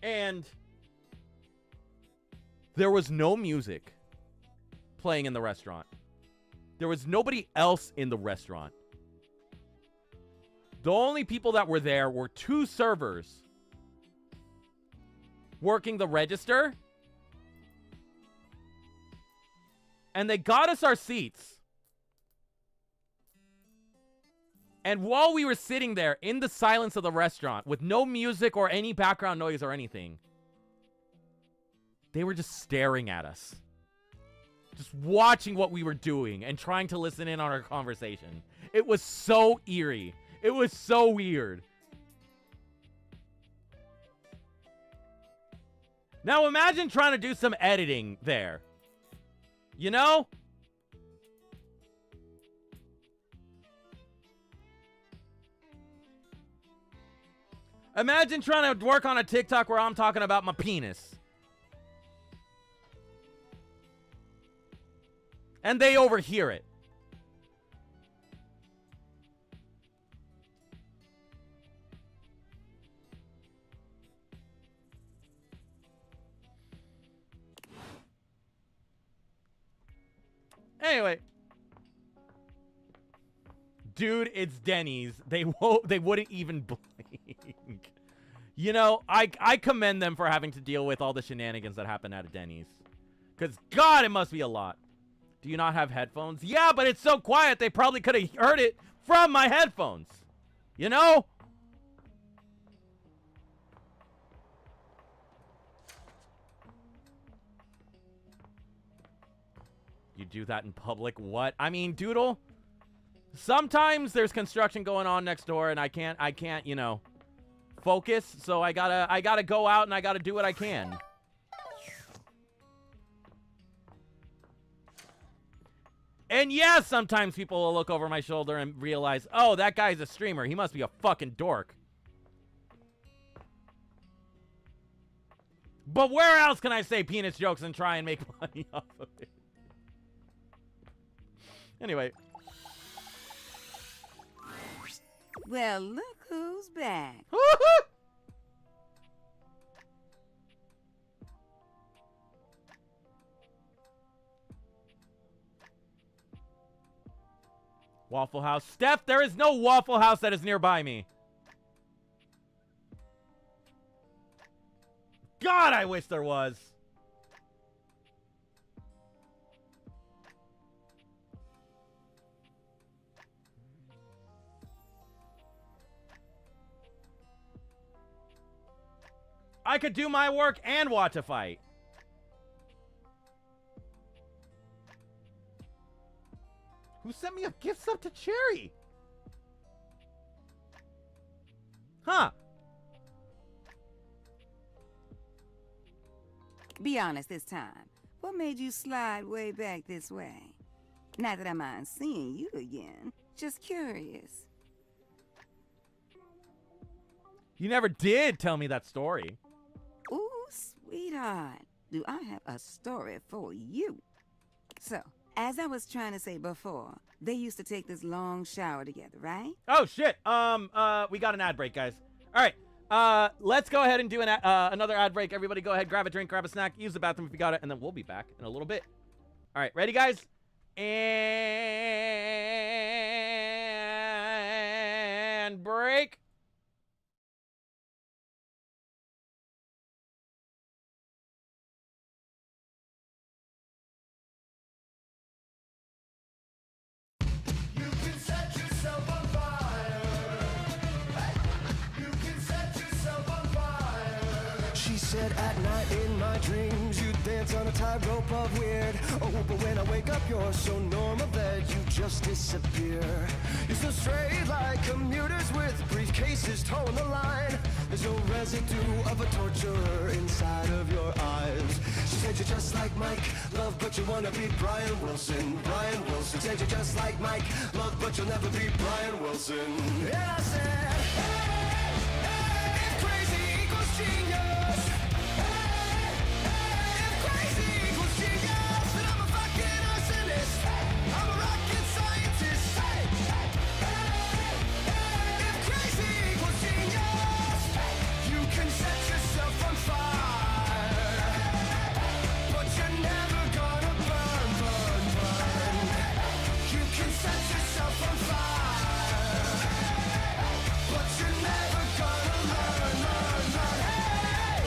And there was no music playing in the restaurant. There was nobody else in the restaurant. The only people that were there were 2 servers working the register. And they got us our seats. And while we were sitting there in the silence of the restaurant with no music or any background noise or anything, they were just staring at us. Just watching what we were doing and trying to listen in on our conversation. It was so eerie. It was so weird. Now imagine trying to do some editing there. You know? Imagine trying to work on a TikTok where I'm talking about my penis. And they overhear it. Anyway. Dude, it's Denny's. They wouldn't even blink. You know, I commend them for having to deal with all the shenanigans that happen at a Denny's. Because, God, it must be a lot. Do you not have headphones? Yeah, but it's so quiet, they probably could have heard it from my headphones. You know? You do that in public? What? I mean, Doodle, sometimes there's construction going on next door and I can't, you know, focus. So I gotta go out and I gotta do what I can. And yeah, sometimes people will look over my shoulder and realize, oh, that guy's a streamer. He must be a fucking dork. But where else can I say penis jokes and try and make money off of it? Anyway. Well, look who's back. Waffle House. Steph, there is no Waffle House that is nearby me. God, I wish there was. I could do my work and watch a fight. Who sent me a gift sub to Cherry? Huh. Be honest this time. What made you slide way back this way? Not that I mind seeing you again. Just curious. You never did tell me that story. Ooh, sweetheart. Do I have a story for you? So, as I was trying to say before, they used to take this long shower together, right? Oh, shit. We got an ad break, guys. All right. Let's go ahead and do another ad break. Everybody go ahead, grab a drink, grab a snack, use the bathroom if you got it, and then we'll be back in a little bit. All right, ready, guys? And break. said at night in my dreams you dance on a tightrope of weird. Oh, but when I wake up you're so normal that you just disappear. You're so straight like commuters with briefcases towing the line. There's no residue of a torturer inside of your eyes. She said you're just like Mike, love but you wanna be Brian Wilson. Brian Wilson said you're just like Mike, love but you'll never be Brian Wilson. And I said, if crazy equals genius, if crazy equals genius, then I'm a fucking arsonist. I'm a rocket scientist. If crazy equals genius, you can set yourself on fire, but you're never gonna burn, burn, burn. You can set yourself on fire, but you're never gonna learn, learn, learn. Hey!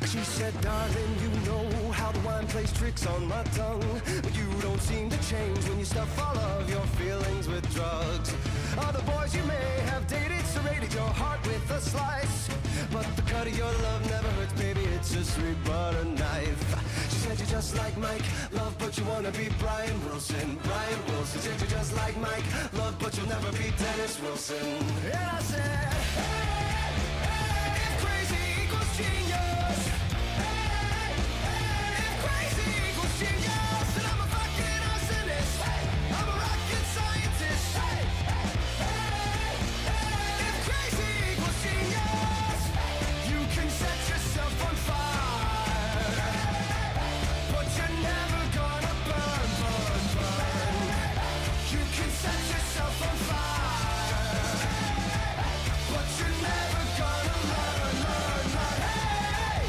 She said, darling, you know how the wine plays tricks on my tongue, but you don't seem to change when you stuff all of your feelings with drugs. Other boys you may have dated serrated your heart with a slice, but the cut of your love never hurts, baby, it's a sweet butter knife. She said you're just like Mike, love but you wanna be Brian Wilson. Brian Wilson said you're just like Mike, love but you'll never be Dennis Wilson. And I said, if crazy equals genius, if crazy equals genius, then I'm a fucking arsonist. I'm a rocket scientist. If crazy equals genius, you can set yourself on fire, but you're never gonna burn, burn, burn. You can set yourself on fire, but you're never gonna learn, learn, learn. Hey!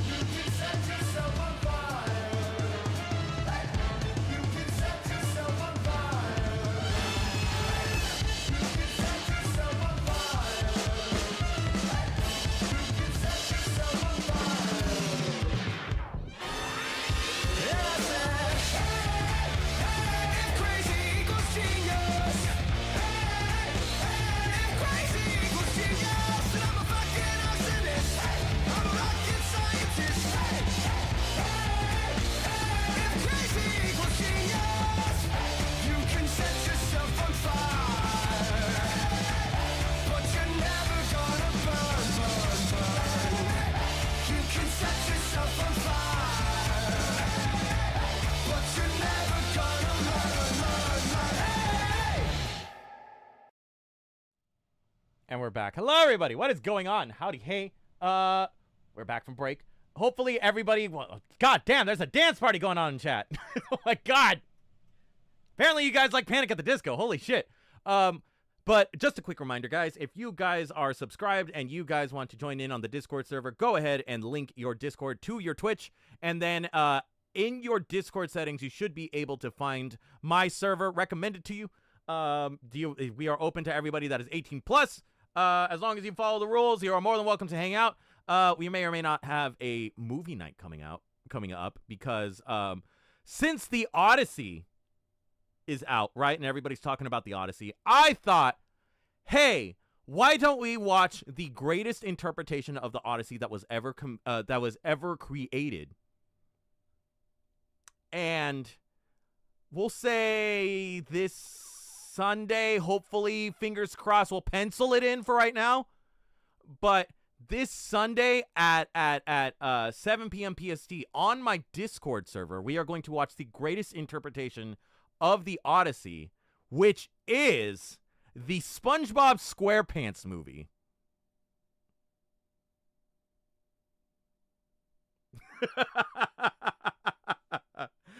You can set yourself on fire. You can set yourself on fire. You can set yourself on fire. You can set yourself on fire. And I said, if crazy equals genius, if crazy equals genius, then I'm a fucking arsonist. I'm a rocket scientist. If crazy equals genius, you can set yourself on fire, but you're never gonna burn, burn, burn. You can set yourself on fire, but you're never gonna learn, learn, learn. Hey! And we're back. Hello, everybody. What is going on? Howdy, hey. We're back from break. Hopefully, everybody. Well, God damn, there's a dance party going on in chat. Oh my God. Apparently, you guys like Panic at the Disco. Holy shit. But just a quick reminder, guys. If you guys are subscribed and you guys want to join in on the Discord server, go ahead and link your Discord to your Twitch, and then in your Discord settings, you should be able to find my server recommended to you. We are open to everybody that is 18 plus. As long as you follow the rules, you are more than welcome to hang out. We may or may not have a movie night coming up because since the Odyssey is out, right, and everybody's talking about the Odyssey, I thought, hey, why don't we watch the greatest interpretation of the Odyssey that was ever created? And we'll say this Sunday, hopefully, fingers crossed, we'll pencil it in for right now. But this Sunday at 7 p.m. PST on my Discord server, we are going to watch the greatest interpretation of the Odyssey, which is the SpongeBob SquarePants movie.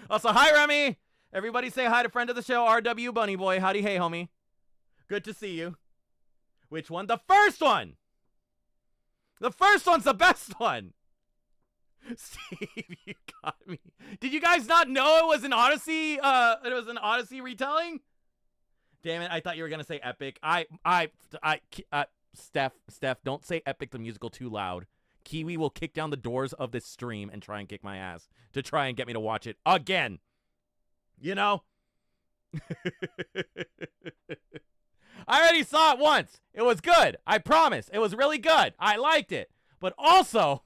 Also, hi, Remy. Everybody say hi to friend of the show, RW Bunny Boy. Howdy, hey, homie. Good to see you. Which one? The first one. The first one's the best one. Steve, you got me. Did you guys not know it was an Odyssey? It was an Odyssey retelling? Damn it! I thought you were gonna say epic. Steph, don't say epic the musical too loud. Kiwi will kick down the doors of this stream and try and kick my ass to try and get me to watch it again. You know? I already saw it once. It was good. I promise. It was really good. I liked it. But also...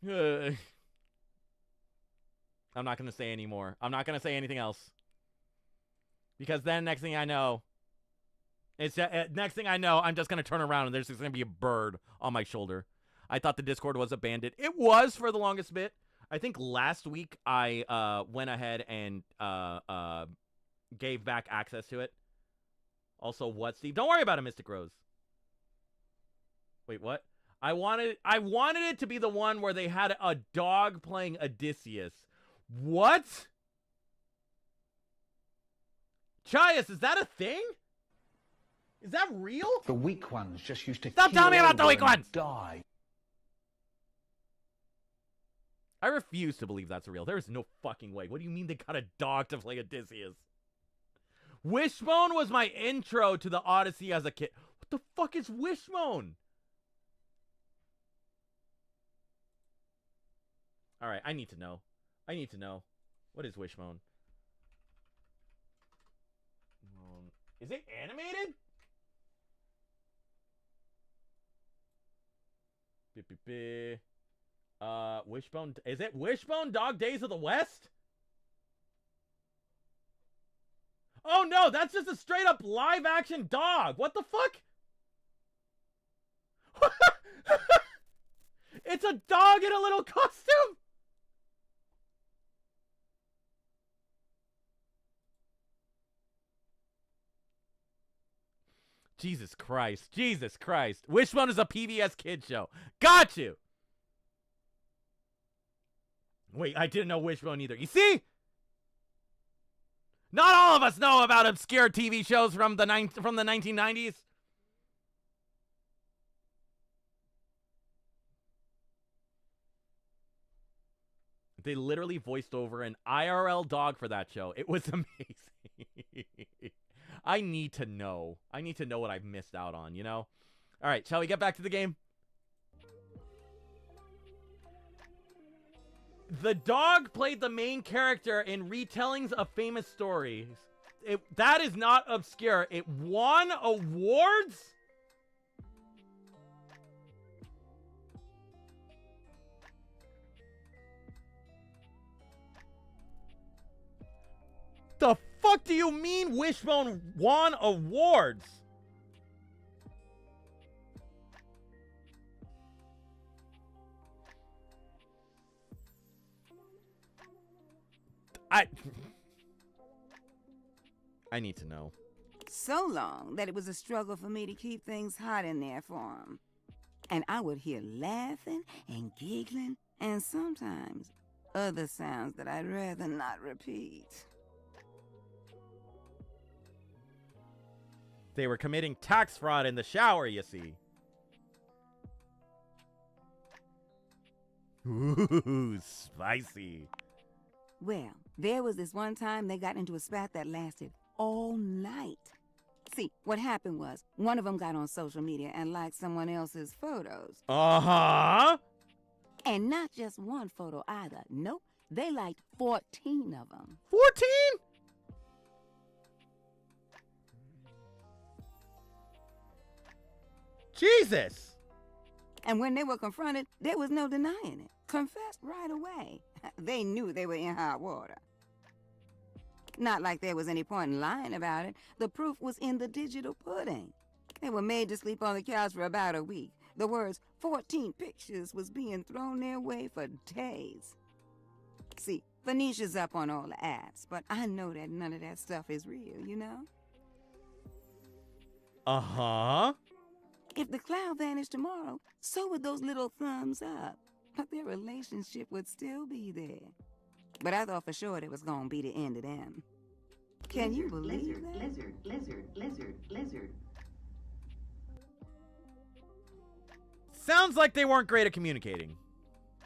I'm not going to say any more. I'm not going to say anything else. Because then next thing I know... next thing I know, I'm just going to turn around and there's just going to be a bird on my shoulder. I thought the Discord was abandoned. It was for the longest bit. I think last week I went ahead and gave back access to it. Also, what, Steve? Don't worry about it, Mystic Rose. Wait, what? I wanted it to be the one where they had a dog playing Odysseus. What? Chias, is that a thing? Is that real? The weak ones just used to Stop telling me about the weak and ones! Die. I refuse to believe that's real. There is no fucking way. What do you mean they got a dog to play Odysseus? Wishbone was my intro to the Odyssey as a kid. What the fuck is Wishbone? Alright, I need to know. I need to know. What is Wishbone? Is it animated? Wishbone. Is it Wishbone Dog Days of the West? Oh no, that's just a straight up live action dog. What the fuck? It's a dog in a little costume. Jesus Christ. Jesus Christ. Wishbone is a PBS kid show. Got you. Wait, I didn't know Wishbone either. You see? Not all of us know about obscure TV shows from the 1990s. They literally voiced over an IRL dog for that show. It was amazing. I need to know. I need to know what I've missed out on, you know? All right, shall we get back to the game? The dog played the main character in retellings of famous stories. That is not obscure. It won awards? The fuck do you mean Wishbone won awards? I need to know. So long that it was a struggle for me to keep things hot in there for him. And I would hear laughing and giggling and sometimes other sounds that I'd rather not repeat. They were committing tax fraud in the shower, you see. Ooh, spicy. Well, there was this one time they got into a spat that lasted all night. See, what happened was, one of them got on social media and liked someone else's photos. Uh-huh. And not just one photo either. Nope, they liked 14 of them. 14? Jesus! And when they were confronted, there was no denying it. Confessed right away. They knew they were in hot water. Not like there was any point in lying about it. The proof was in the digital pudding. They were made to sleep on the couch for about a week. The words 14 pictures was being thrown their way for days. See, Phoenicia's up on all the apps, but I know that none of that stuff is real, you know? Uh-huh. If the cloud vanished tomorrow, so would those little thumbs up. But their relationship would still be there. But I thought for sure it was gonna be the end of them. Can you believe that? Lizard. Sounds like they weren't great at communicating.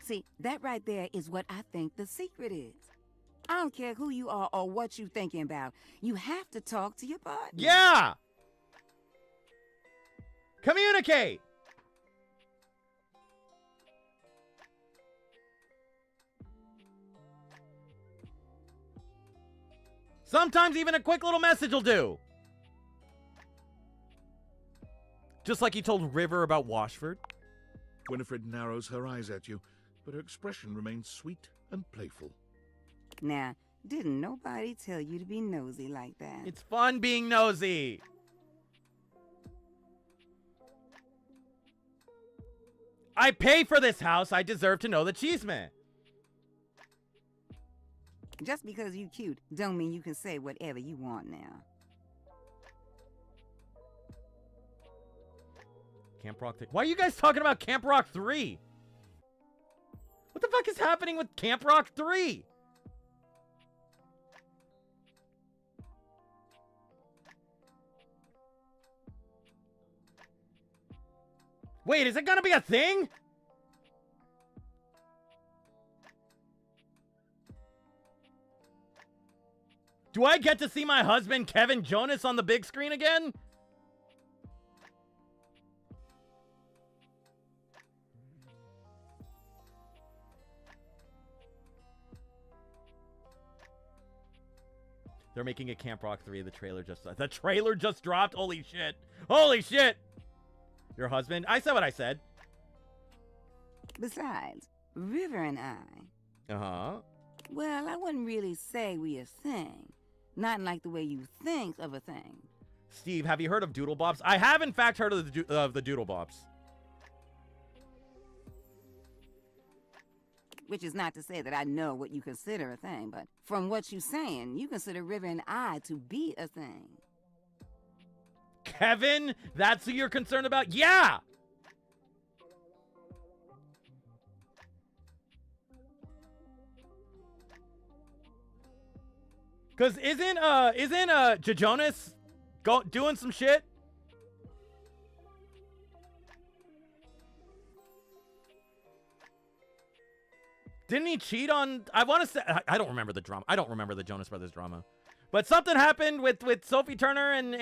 See, that right there is what I think the secret is. I don't care who you are or what you're thinking about. You have to talk to your partner. Yeah! Communicate! Sometimes even a quick little message will do. Just like he told River about Washford. Winifred narrows her eyes at you, but her expression remains sweet and playful. Now, didn't nobody tell you to be nosy like that? It's fun being nosy. I pay for this house. I deserve to know the cheeseman. Just because you cute don't mean you can say whatever you want now. Camp Rock 3. Why are you guys talking about Camp Rock 3? What the fuck is happening with Camp Rock 3? Wait, is it gonna be a thing? Do I get to see my husband, Kevin Jonas, on the big screen again? They're making a Camp Rock 3. The trailer just dropped. Holy shit. Holy shit. Your husband? I said what I said. Besides, River and I... Uh-huh. Well, I wouldn't really say we a thing. Not like the way you think of a thing. Steve, have you heard of Doodle Bops? I have, in fact, heard of the Doodle Bops. Which is not to say that I know what you consider a thing, but from what you're saying, you consider River and I to be a thing. Kevin? That's who you're concerned about? Yeah! Cause isn't Jonas doing some shit? Didn't he cheat on? I want to say I don't remember the drama. I don't remember the Jonas Brothers drama, but something happened with Sophie Turner and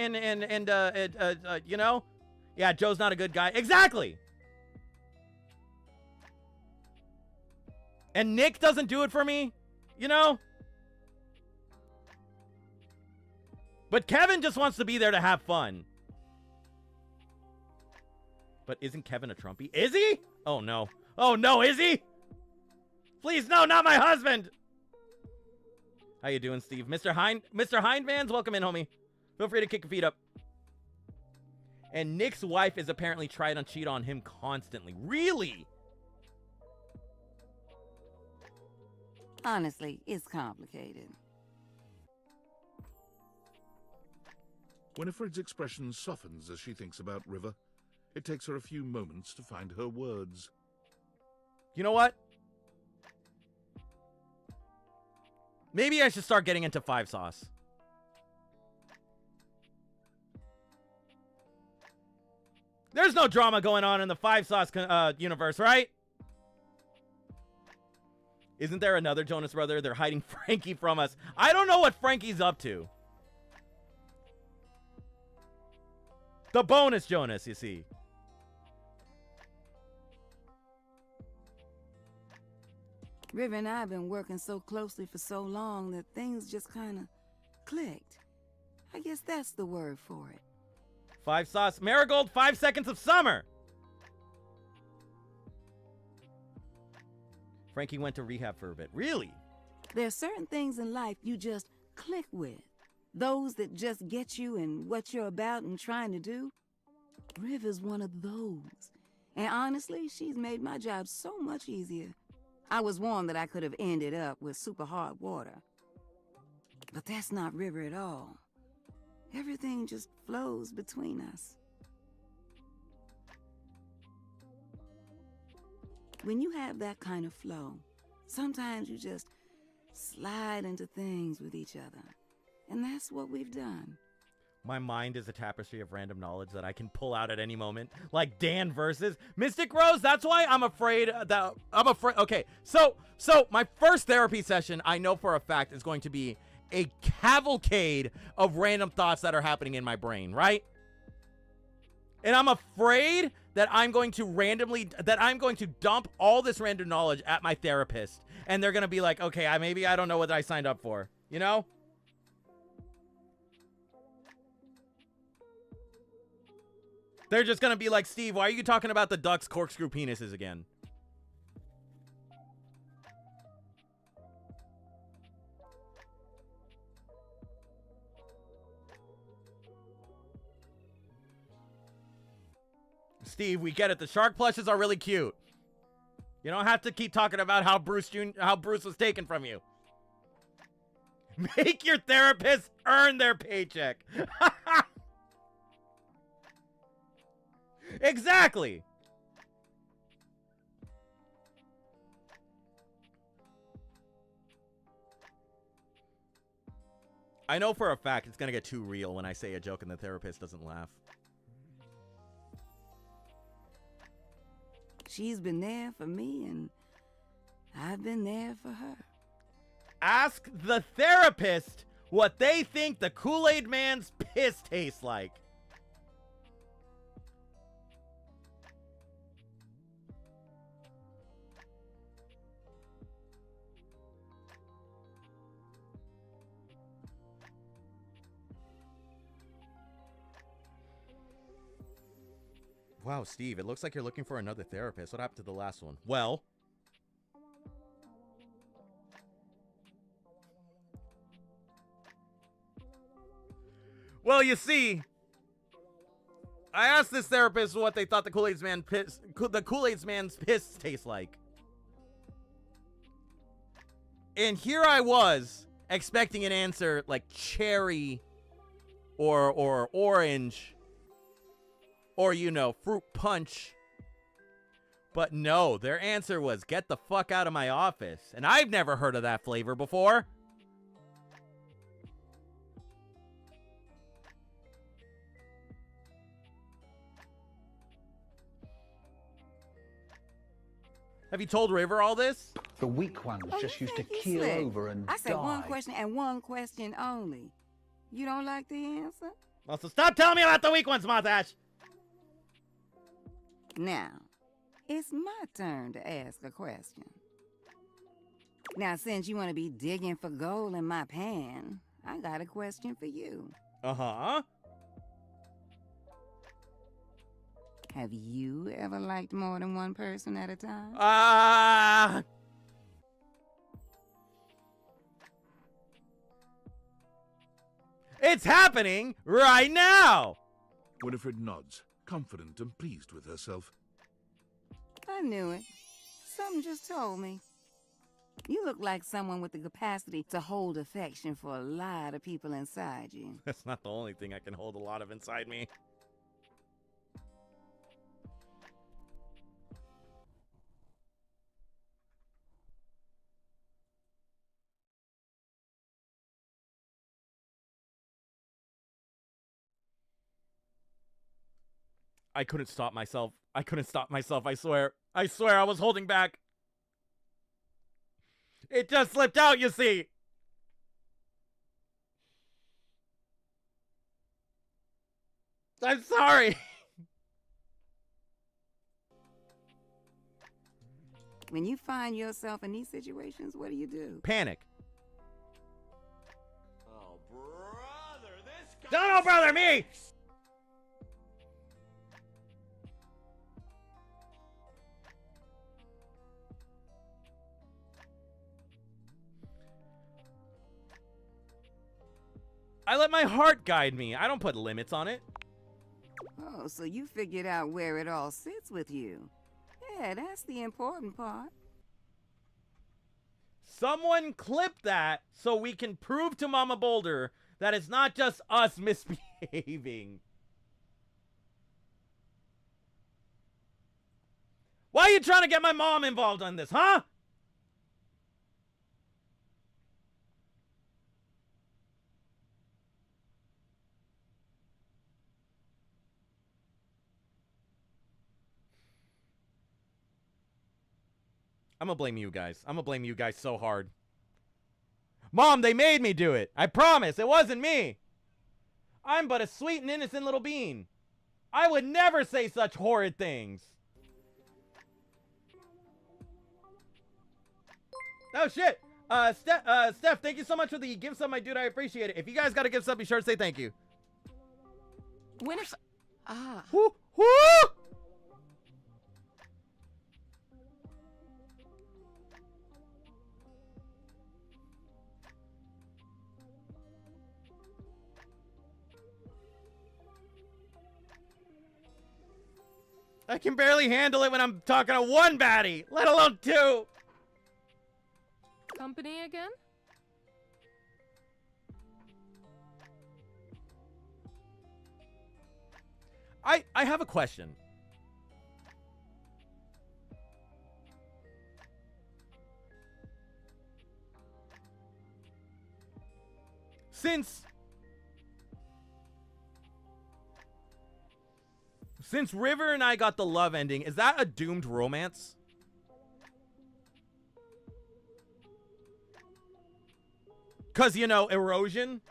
you know, yeah, Joe's not a good guy. Exactly. And Nick doesn't do it for me, you know. But Kevin just wants to be there to have fun. But isn't Kevin a Trumpy? Is he? Oh no. Oh no, is he? Please, no, not my husband. How you doing, Steve? Mr. Hindvans, welcome in, homie. Feel free to kick your feet up. And Nick's wife is apparently trying to cheat on him constantly. Really? Honestly, it's complicated. Winifred's expression softens as she thinks about River. It takes her a few moments to find her words. You know what? Maybe I should start getting into 5 Sauce. There's no drama going on in the 5 Sauce universe, right? Isn't there another Jonas brother? They're hiding Frankie from us. I don't know what Frankie's up to. The bonus Jonas, you see. River and I have been working so closely for so long that things just kind of clicked. I guess that's the word for it. 5 Sauce. Marigold, 5 Seconds of Summer. Frankie went to rehab for a bit. Really? There are certain things in life you just click with. Those that just get you in what you're about and trying to do. River's one of those. And honestly, she's made my job so much easier. I was warned that I could have ended up with super hard water. But that's not River at all. Everything just flows between us. When you have that kind of flow, sometimes you just slide into things with each other. And that's what we've done. My mind is a tapestry of random knowledge that I can pull out at any moment. Like Dan versus Mystic Rose. That's why I'm afraid that... Okay, so my first therapy session, I know for a fact, is going to be a cavalcade of random thoughts that are happening in my brain, right? And I'm afraid that I'm going to dump all this random knowledge at my therapist. And they're going to be like, okay, maybe I don't know what I signed up for. You know? They're just going to be like, Steve, why are you talking about the duck's corkscrew penises again? Steve, we get it. The shark plushes are really cute. You don't have to keep talking about how Bruce was taken from you. Make your therapist earn their paycheck. Exactly. I know for a fact it's going to get too real when I say a joke and the therapist doesn't laugh. She's been there for me, and I've been there for her. Ask the therapist what they think the Kool-Aid Man's piss tastes like. Wow, Steve, it looks like you're looking for another therapist. What happened to the last one? Well, you see, I asked this therapist what they thought the Kool-Aid Man's piss tastes like. And here I was expecting an answer like cherry or orange. Or, you know, fruit punch. But no, their answer was, get the fuck out of my office. And I've never heard of that flavor before. Have you told River all this? The weak ones just used to keel Slick. over and I said die. one question and one question only. You don't like the answer? Well, so stop telling me about the weak ones, Moth-Ash. Now, it's my turn to ask a question. Now, since you want to be digging for gold in my pan, I got a question for you. Uh-huh. Have you ever liked more than one person at a time? It's happening right now! Winifred nods, confident and pleased with herself. I knew it. Something just told me. You look like someone with the capacity to hold affection for a lot of people inside you. That's not the only thing I can hold a lot of inside me. I couldn't stop myself. I swear. I swear I was holding back. It just slipped out, you see. I'm sorry. When you find yourself in these situations, what do? Panic. Oh, brother, this guy... Don't oh, brother me! I let my heart guide me. I don't put limits on it. Oh, so you figured out where it all sits with you. Yeah, that's the important part. Someone clip that so we can prove to Mama Boulder that it's not just us misbehaving. Why are you trying to get my mom involved on this, huh? I'm gonna blame you guys. I'm gonna blame you guys so hard. Mom, they made me do it. I promise, it wasn't me. I'm but a sweet and innocent little bean. I would never say such horrid things. Oh, shit. Steph, thank you so much for the gift sub, my dude. I appreciate it. If you guys got a gift sub, be sure to say thank you. Winifred. Ah. Woo! Woo! I can barely handle it when I'm talking to one baddie, let alone two. Company again? I have a question. Since River and I got the love ending, is that a doomed romance? Cause, you know, erosion.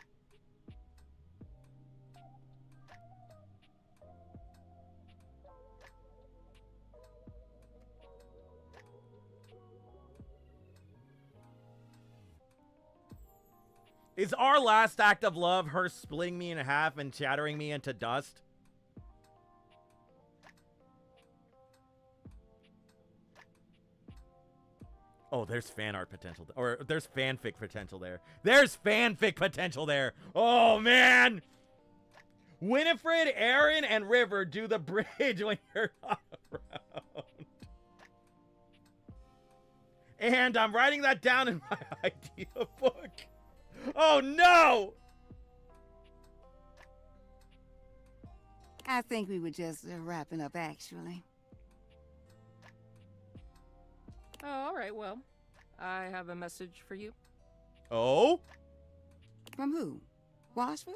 Is our last act of love her splitting me in half and shattering me into dust? Oh, there's fan art potential. Or there's fanfic potential there. There's fanfic potential there. Oh, man. Winifred, Aaron, and River do the bridge when you're not around. And I'm writing that down in my idea book. Oh, no. I think we were just wrapping up, actually. Oh, all right, well, I have a message for you. Oh? From who? Washford?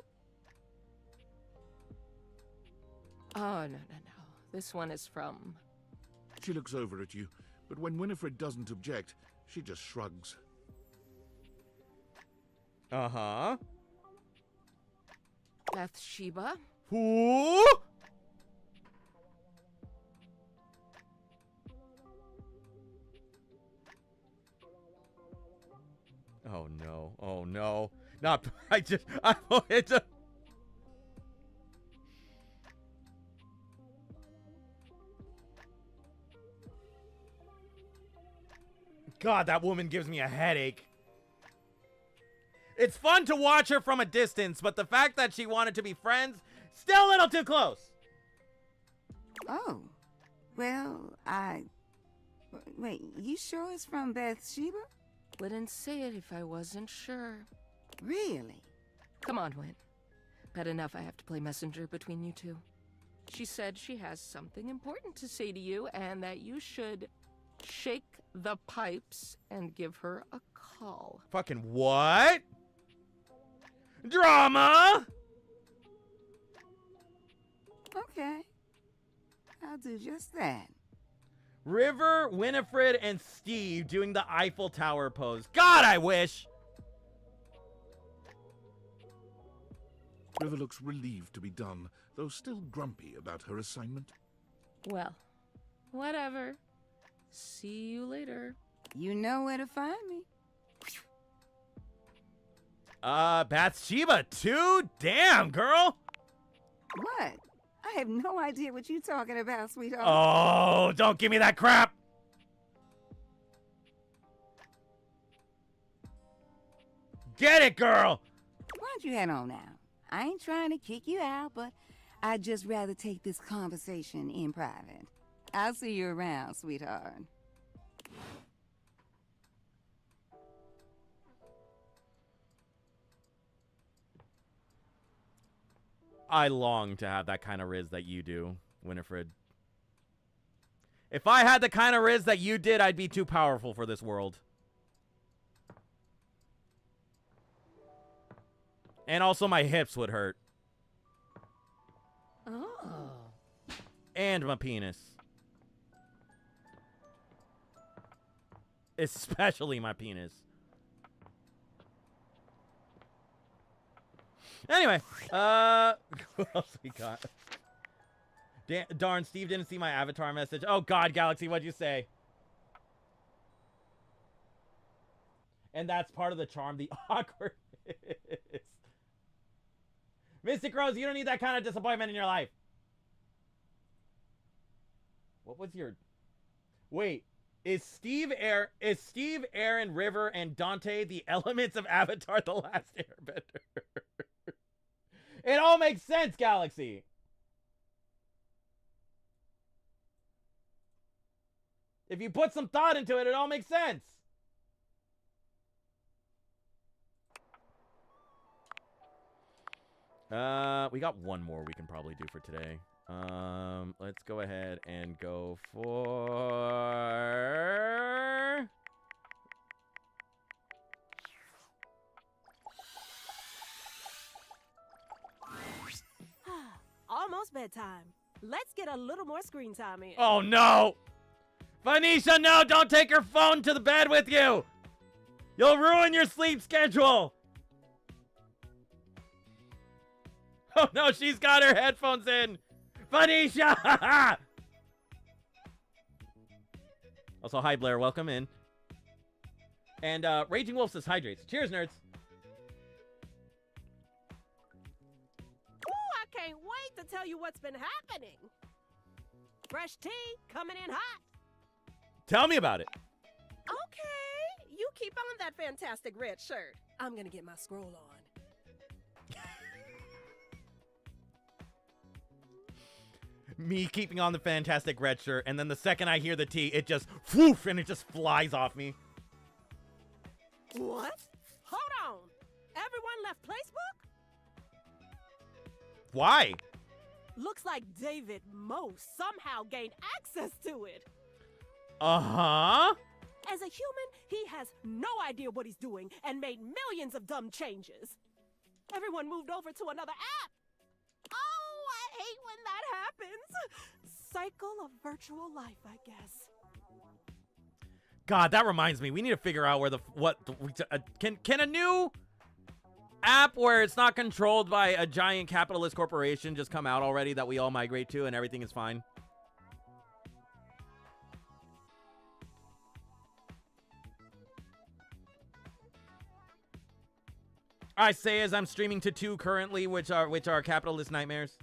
Oh, no. This one is from... She looks over at you, but when Winifred doesn't object, she just shrugs. Uh-huh. Bathsheba? Who? Oh no. Oh no. Not it's a God, that woman gives me a headache. It's fun to watch her from a distance, but the fact that she wanted to be friends, still a little too close. Oh. Well, Wait, you sure it's from Bathsheba? Wouldn't say it if I wasn't sure. Really? Come on, Win. Bad enough I have to play messenger between you two. She said she has something important to say to you and that you should shake the pipes and give her a call. Fucking what? Drama! Okay. I'll do just that. River, Winifred, and Steve doing the Eiffel Tower pose. God, I wish! River looks relieved to be done, though still grumpy about her assignment. Well, whatever. See you later. You know where to find me. Bathsheba too? Damn, girl! What? I have no idea what you're talking about, sweetheart. Oh, don't give me that crap! Get it, girl! Why don't you head on now? I ain't trying to kick you out, but I'd just rather take this conversation in private. I'll see you around, sweetheart. I long to have that kind of riz that you do, Winifred. If I had the kind of riz that you did, I'd be too powerful for this world. And also my hips would hurt. Oh. And my penis. Especially my penis. Anyway, what else we got? Darn, Steve didn't see my avatar message. Oh, God, Galaxy, what'd you say? And that's part of the charm, the awkwardness. Mystic Rose, you don't need that kind of disappointment in your life. What was your... Wait, is Steve, Aaron, River, and Dante the elements of Avatar The Last Airbender? It all makes sense, Galaxy. If you put some thought into it, it all makes sense. We got one more we can probably do for today. Let's go ahead and go for... Almost bedtime. Let's get a little more screen time in. Oh, no! Phoenicia, no! Don't take your phone to the bed with you! You'll ruin your sleep schedule! Oh, no, she's got her headphones in! Phoenicia! Also, hi, Blair. Welcome in. And, Raging Wolf says hydrates. Cheers, nerds. Ooh, I can't wait to tell you what's been happening. Fresh tea coming in hot. Tell me about it. Okay, you keep on that fantastic red shirt. I'm gonna get my scroll on. Me keeping on the fantastic red shirt, and then the second I hear the tea, it just whoof, and it just flies off me. What? Hold on. Everyone left Placebook? Why? Looks like David Moe somehow gained access to it. Uh-huh. As a human, he has no idea what he's doing and made millions of dumb changes. Everyone moved over to another app. Oh, I hate when that happens. Cycle of virtual life, I guess. God, that reminds me. We need to figure out where can a new app where it's not controlled by a giant capitalist corporation just come out already that we all migrate to and everything is fine? I say as I'm streaming to 2 currently, which are capitalist nightmares.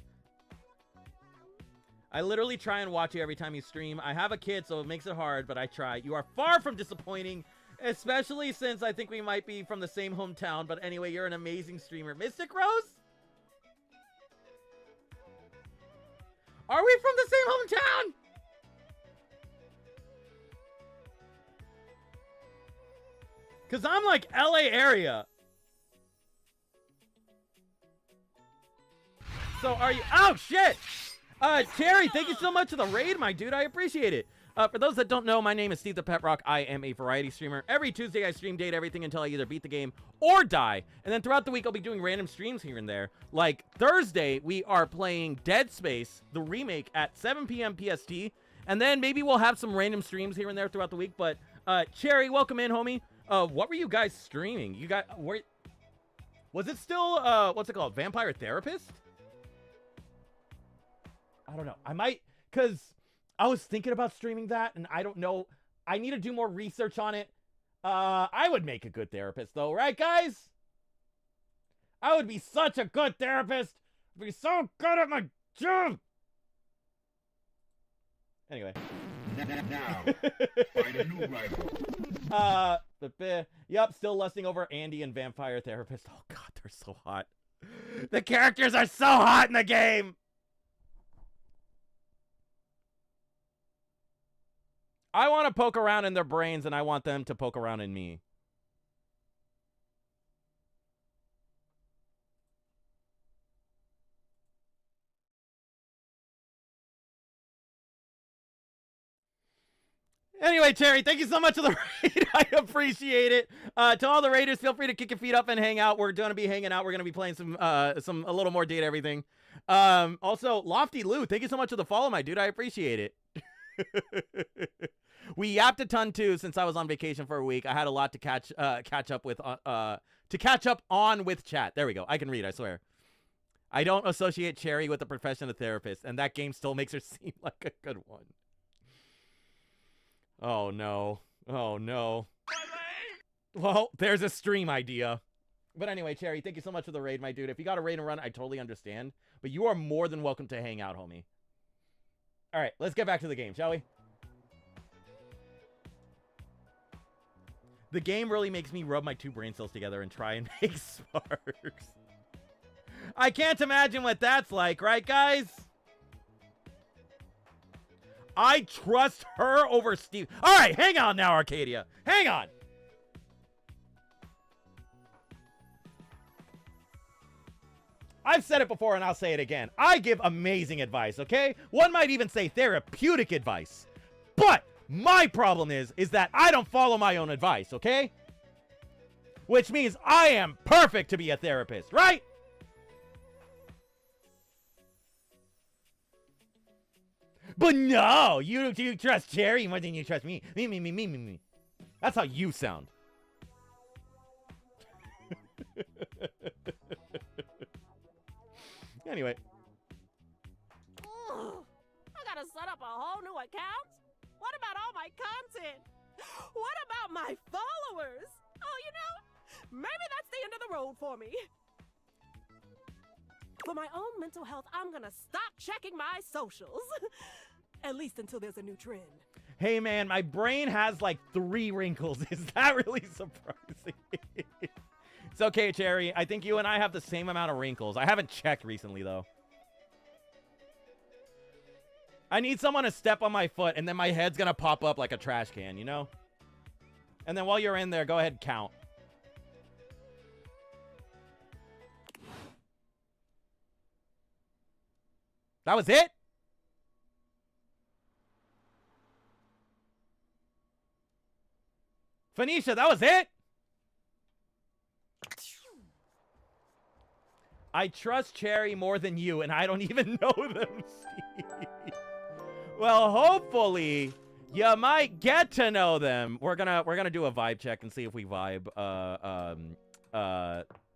I literally try and watch you every time you stream. I have a kid, so it makes it hard, but I try. You are far from disappointing, especially since I think we might be from the same hometown. But anyway, you're an amazing streamer. Mystic Rose? Are we from the same hometown? Because I'm like LA area. So are you... Oh, shit! Terry, thank you so much for the raid, my dude. I appreciate it. For those that don't know, my name is Steve the Pet Rock. I am a variety streamer. Every Tuesday, I stream Date Everything until I either beat the game or die. And then throughout the week, I'll be doing random streams here and there. Like Thursday, we are playing Dead Space, the remake, at 7 p.m. PST. And then maybe we'll have some random streams here and there throughout the week. But, Cherry, welcome in, homie. What were you guys streaming? You got... Was it still, what's it called? Vampire Therapist? I don't know. I might, because I was thinking about streaming that, and I don't know. I need to do more research on it. I would make a good therapist, though, right, guys? I would be such a good therapist. I'd be so good at my job. Anyway. Now, find a new rival. Yep, still lusting over Andy and Vampire Therapist. Oh, God, they're so hot. The characters are so hot in the game. I want to poke around in their brains, and I want them to poke around in me. Anyway, Terry, thank you so much for the raid. I appreciate it. To all the raiders, feel free to kick your feet up and hang out. We're going to be hanging out. We're going to be playing a little more Date Everything. Also, Lofty Lou, thank you so much for the follow, my dude. I appreciate it. We yapped a ton too since I was on vacation for a week. I had a lot to catch up on with chat. There we go. I can read, I swear. I don't associate Cherry with the profession of therapist, and that game still makes her seem like a good one. Oh, no. Oh, no. Well, there's a stream idea. But anyway, Cherry, thank you so much for the raid, my dude. If you got a raid and run, I totally understand. But you are more than welcome to hang out, homie. All right, let's get back to the game, shall we? The game really makes me rub my two brain cells together and try and make sparks. I can't imagine what that's like, right, guys? I trust her over Steve. All right, hang on now, Arcadia. Hang on. I've said it before and I'll say it again. I give amazing advice, okay? One might even say therapeutic advice. But my problem is that I don't follow my own advice, okay? Which means I am perfect to be a therapist, right? But no, you trust Cherry more than you trust me. Me. That's how you sound. Anyway. I gotta set up a whole new account? What about all my content? What about my followers? Oh, you know, maybe that's the end of the road for me. For my own mental health, I'm gonna stop checking my socials. At least until there's a new trend. Hey, man, my brain has like 3 wrinkles. Is that really surprising? It's okay, Cherry. I think you and I have the same amount of wrinkles. I haven't checked recently, though. I need someone to step on my foot, and then my head's gonna pop up like a trash can, you know? And then while you're in there, go ahead and count. That was it? Phoenicia, that was it? I trust Cherry more than you, and I don't even know them, Steve. Well, hopefully, you might get to know them. We're gonna do a vibe check and see if we vibe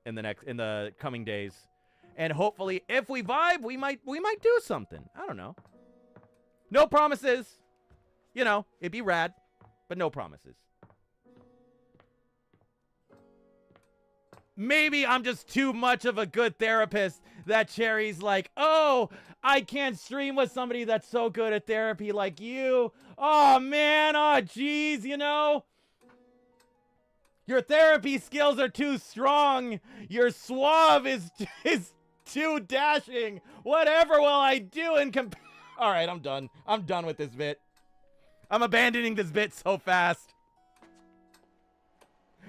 in the coming days. And hopefully, if we vibe, we might do something. I don't know. No promises. You know, it'd be rad, but no promises. Maybe I'm just too much of a good therapist that Cherry's like, oh, I can't stream with somebody that's so good at therapy like you. Oh, man. Oh, geez, you know. Your therapy skills are too strong. Your suave is too dashing. Whatever will I do in All right, I'm done. I'm done with this bit. I'm abandoning this bit so fast.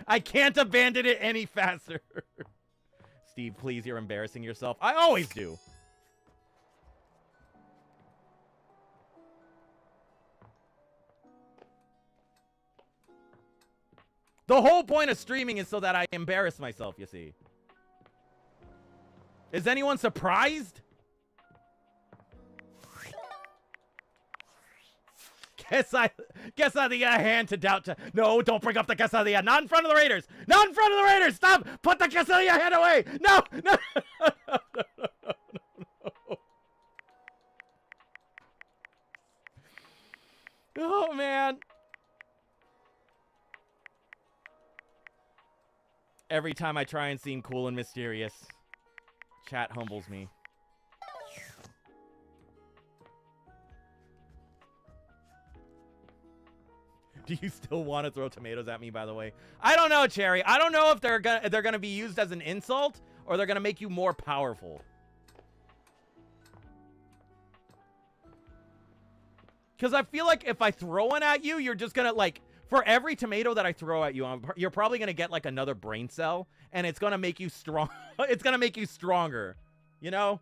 I can't abandon it any faster. Steve, please, you're embarrassing yourself. I always do. The whole point of streaming is so that I embarrass myself, you see. Is anyone surprised? Quesadilla hand to doubt to... No, don't bring up the quesadilla. Not in front of the Raiders. Not in front of the Raiders. Stop. Put the quesadilla hand away. No. Oh, man. Every time I try and seem cool and mysterious, chat humbles me. Do you still want to throw tomatoes at me, by the way? I don't know, Cherry. I don't know if they're gonna be used as an insult or they're gonna make you more powerful. Because I feel like if I throw one at you, you're just gonna, like, for every tomato that I throw at you, you're probably gonna get like another brain cell, and it's gonna make you strong. It's gonna make you stronger, you know?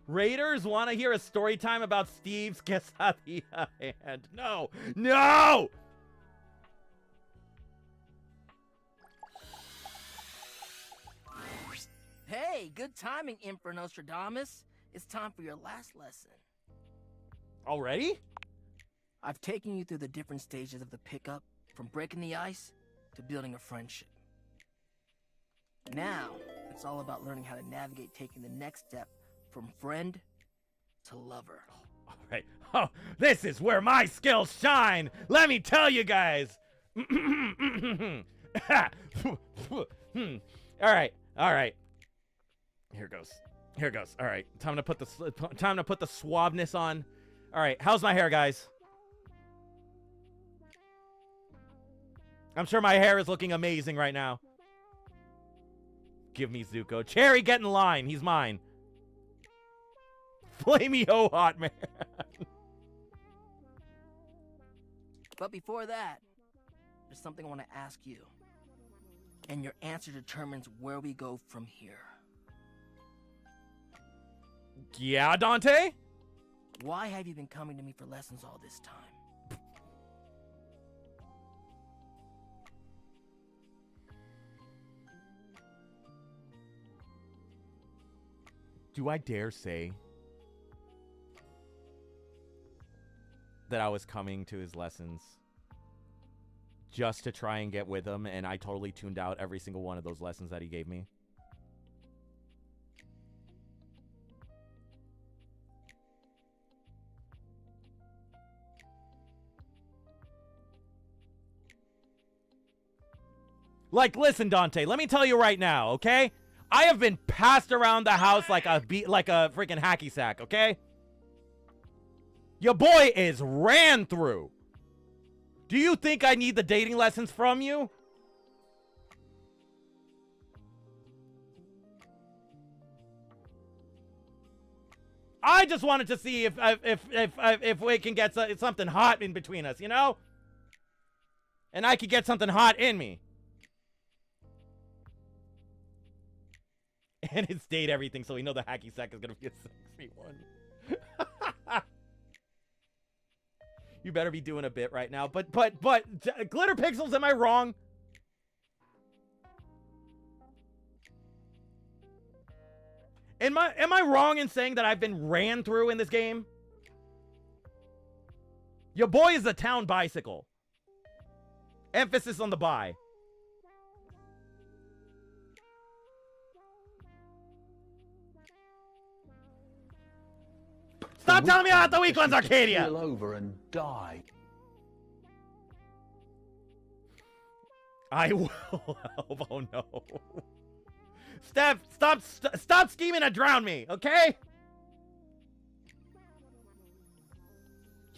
Raiders want to hear a story time about Steve's quesadilla hand. No! No! Hey, good timing, Emperor Nostradamus. It's time for your last lesson. Already? I've taken you through the different stages of the pickup, from breaking the ice to building a friendship. Now, It's all about learning how to navigate taking the next step from friend to lover. All right. Oh, this is where my skills shine. Let me tell you guys. All right. Here goes. All right. Time to put the suaveness on. All right. How's my hair, guys? I'm sure my hair is looking amazing right now. Give me Zuko. Cherry, get in line. He's mine. Flamey-o hot man. But before that, there's something I want to ask you. And your answer determines where we go from here. Yeah, Dante? Why have you been coming to me for lessons all this time? Do I dare say that I was coming to his lessons just to try and get with him, and I totally tuned out every single one of those lessons that he gave me? Like, listen, Dante, let me tell you right now, okay? I have been passed around the house like a freaking hacky sack, okay? Your boy is ran through. Do you think I need the dating lessons from you? I just wanted to see if we can get something hot in between us, you know? And I could get something hot in me. And it's date everything, so we know the hacky sack is gonna be a sexy one. You better be doing a bit right now. But Glitter Pixels, am I wrong? Am I wrong in saying that I've been ran through in this game? Your boy is a town bicycle. Emphasis on the bi. Stop telling me about the weak ones, Arcadia! Keel over and die. I will help. Oh no. Steph, stop scheming to drown me, okay?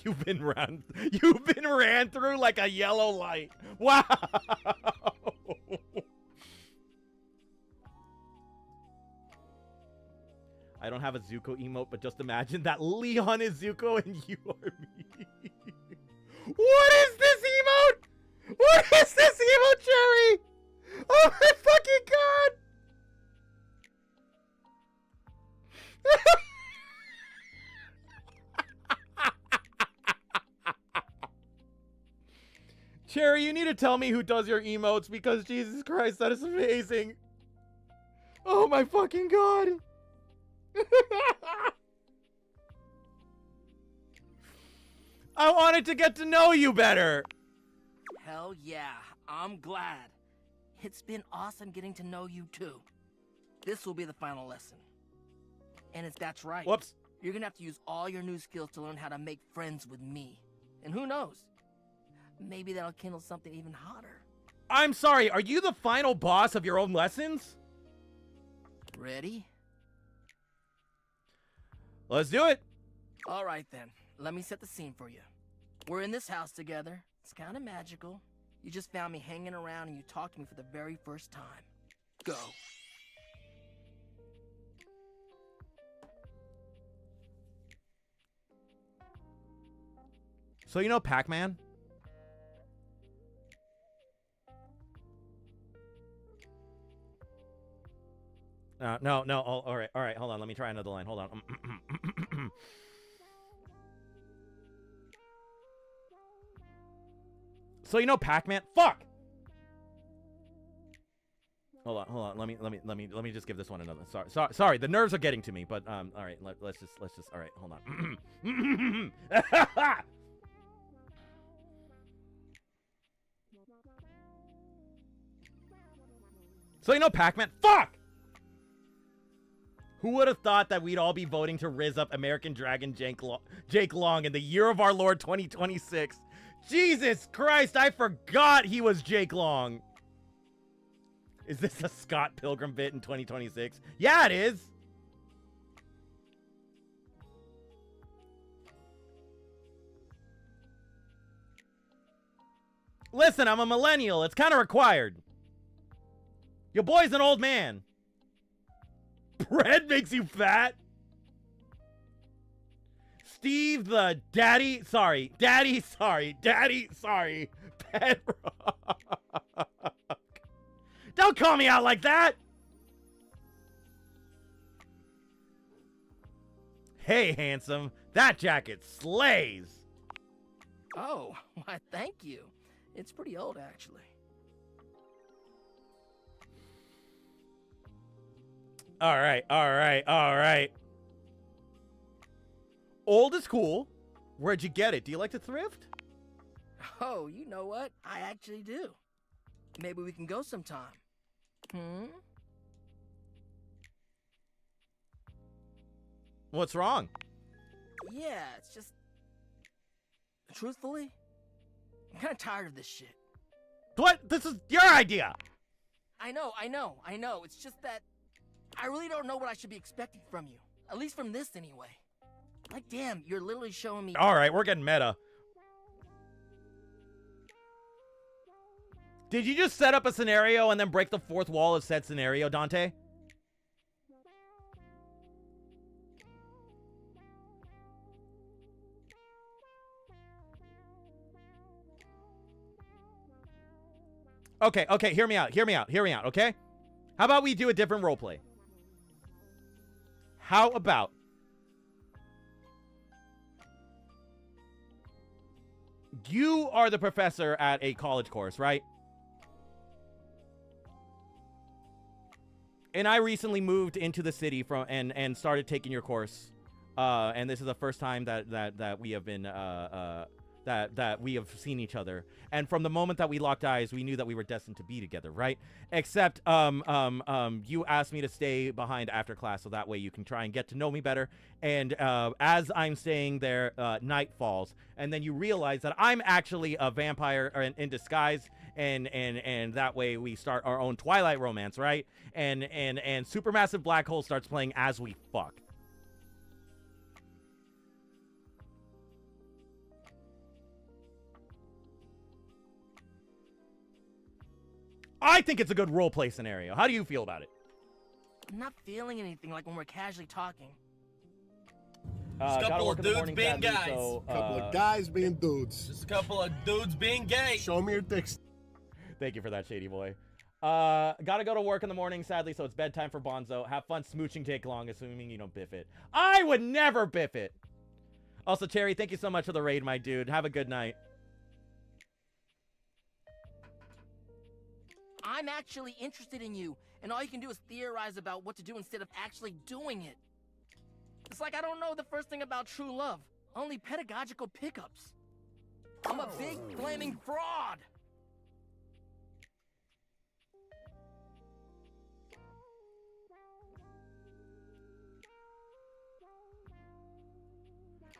You've been ran through like a yellow light. Wow. I don't have a Zuko emote, but just imagine that Leon is Zuko and you are me. What is this emote? What is this emote, Cherry? Oh my fucking god! Cherry, you need to tell me who does your emotes, because Jesus Christ, that is amazing. Oh my fucking god. I wanted to get to know you better. Hell yeah, I'm glad. It's been awesome getting to know you too. This will be the final lesson. And that's right. Whoops. You're gonna have to use all your new skills to learn how to make friends with me. And who knows? Maybe that'll kindle something even hotter. I'm sorry, are you the final boss of your own lessons? Ready? Let's do it. All right then, let me set the scene for you. We're in this house together. It's kind of magical. You just found me hanging around and you talked to me for the very first time. Go. So you know Pac-Man? No. Oh, all right. Hold on. Let me try another line. Hold on. So you know Pac-Man? Fuck. Hold on. Let me just give this one another. Sorry. The nerves are getting to me. But all right. Let's just. All right. Hold on. So you know Pac-Man? Fuck. Who would have thought that we'd all be voting to rizz up American Dragon Jake Long in the year of our Lord 2026? Jesus Christ, I forgot he was Jake Long. Is this a Scott Pilgrim bit in 2026? Yeah, it is. Listen, I'm a millennial. It's kind of required. Your boy's an old man. Bread makes you fat? Steve the daddy, sorry. Pet rock. Don't call me out like that. Hey, handsome. That jacket slays. Oh, why, thank you. It's pretty old, actually. All right. Old is cool. Where'd you get it? Do you like to thrift? Oh, you know what? I actually do. Maybe we can go sometime. What's wrong? Yeah, it's just... Truthfully, I'm kind of tired of this shit. What? This is your idea. I know. It's just that I really don't know what I should be expecting from you. At least from this, anyway. Like, damn, you're literally showing me... All right, we're getting meta. Did you just set up a scenario and then break the fourth wall of said scenario, Dante? Okay, hear me out, okay? How about we do a different roleplay? How about you are the professor at a college course, right? And I recently moved into the city and started taking your course. And this is the first time that we have been that we have seen each other. And from the moment that we locked eyes, we knew that we were destined to be together, right? Except you asked me to stay behind after class so that way you can try and get to know me better. And as I'm staying there, night falls, and then you realize that I'm actually a vampire in disguise, and that way we start our own Twilight romance, right? And Supermassive Black Hole starts playing as we fuck. I think it's a good roleplay scenario. How do you feel about it? I'm not feeling anything like when we're casually talking. Just a couple of dudes being guys. Couple of guys being dudes. Just a couple of dudes being gay. Show me your dicks. Thank you for that, shady boy. Gotta go to work in the morning, sadly, so it's bedtime for Bonzo. Have fun smooching Jake Long, assuming you don't biff it. I would never biff it. Also, Terry, thank you so much for the raid, my dude. Have a good night. I'm actually interested in you, and all you can do is theorize about what to do instead of actually doing it. It's like I don't know the first thing about true love, only pedagogical pickups. I'm a big flaming fraud!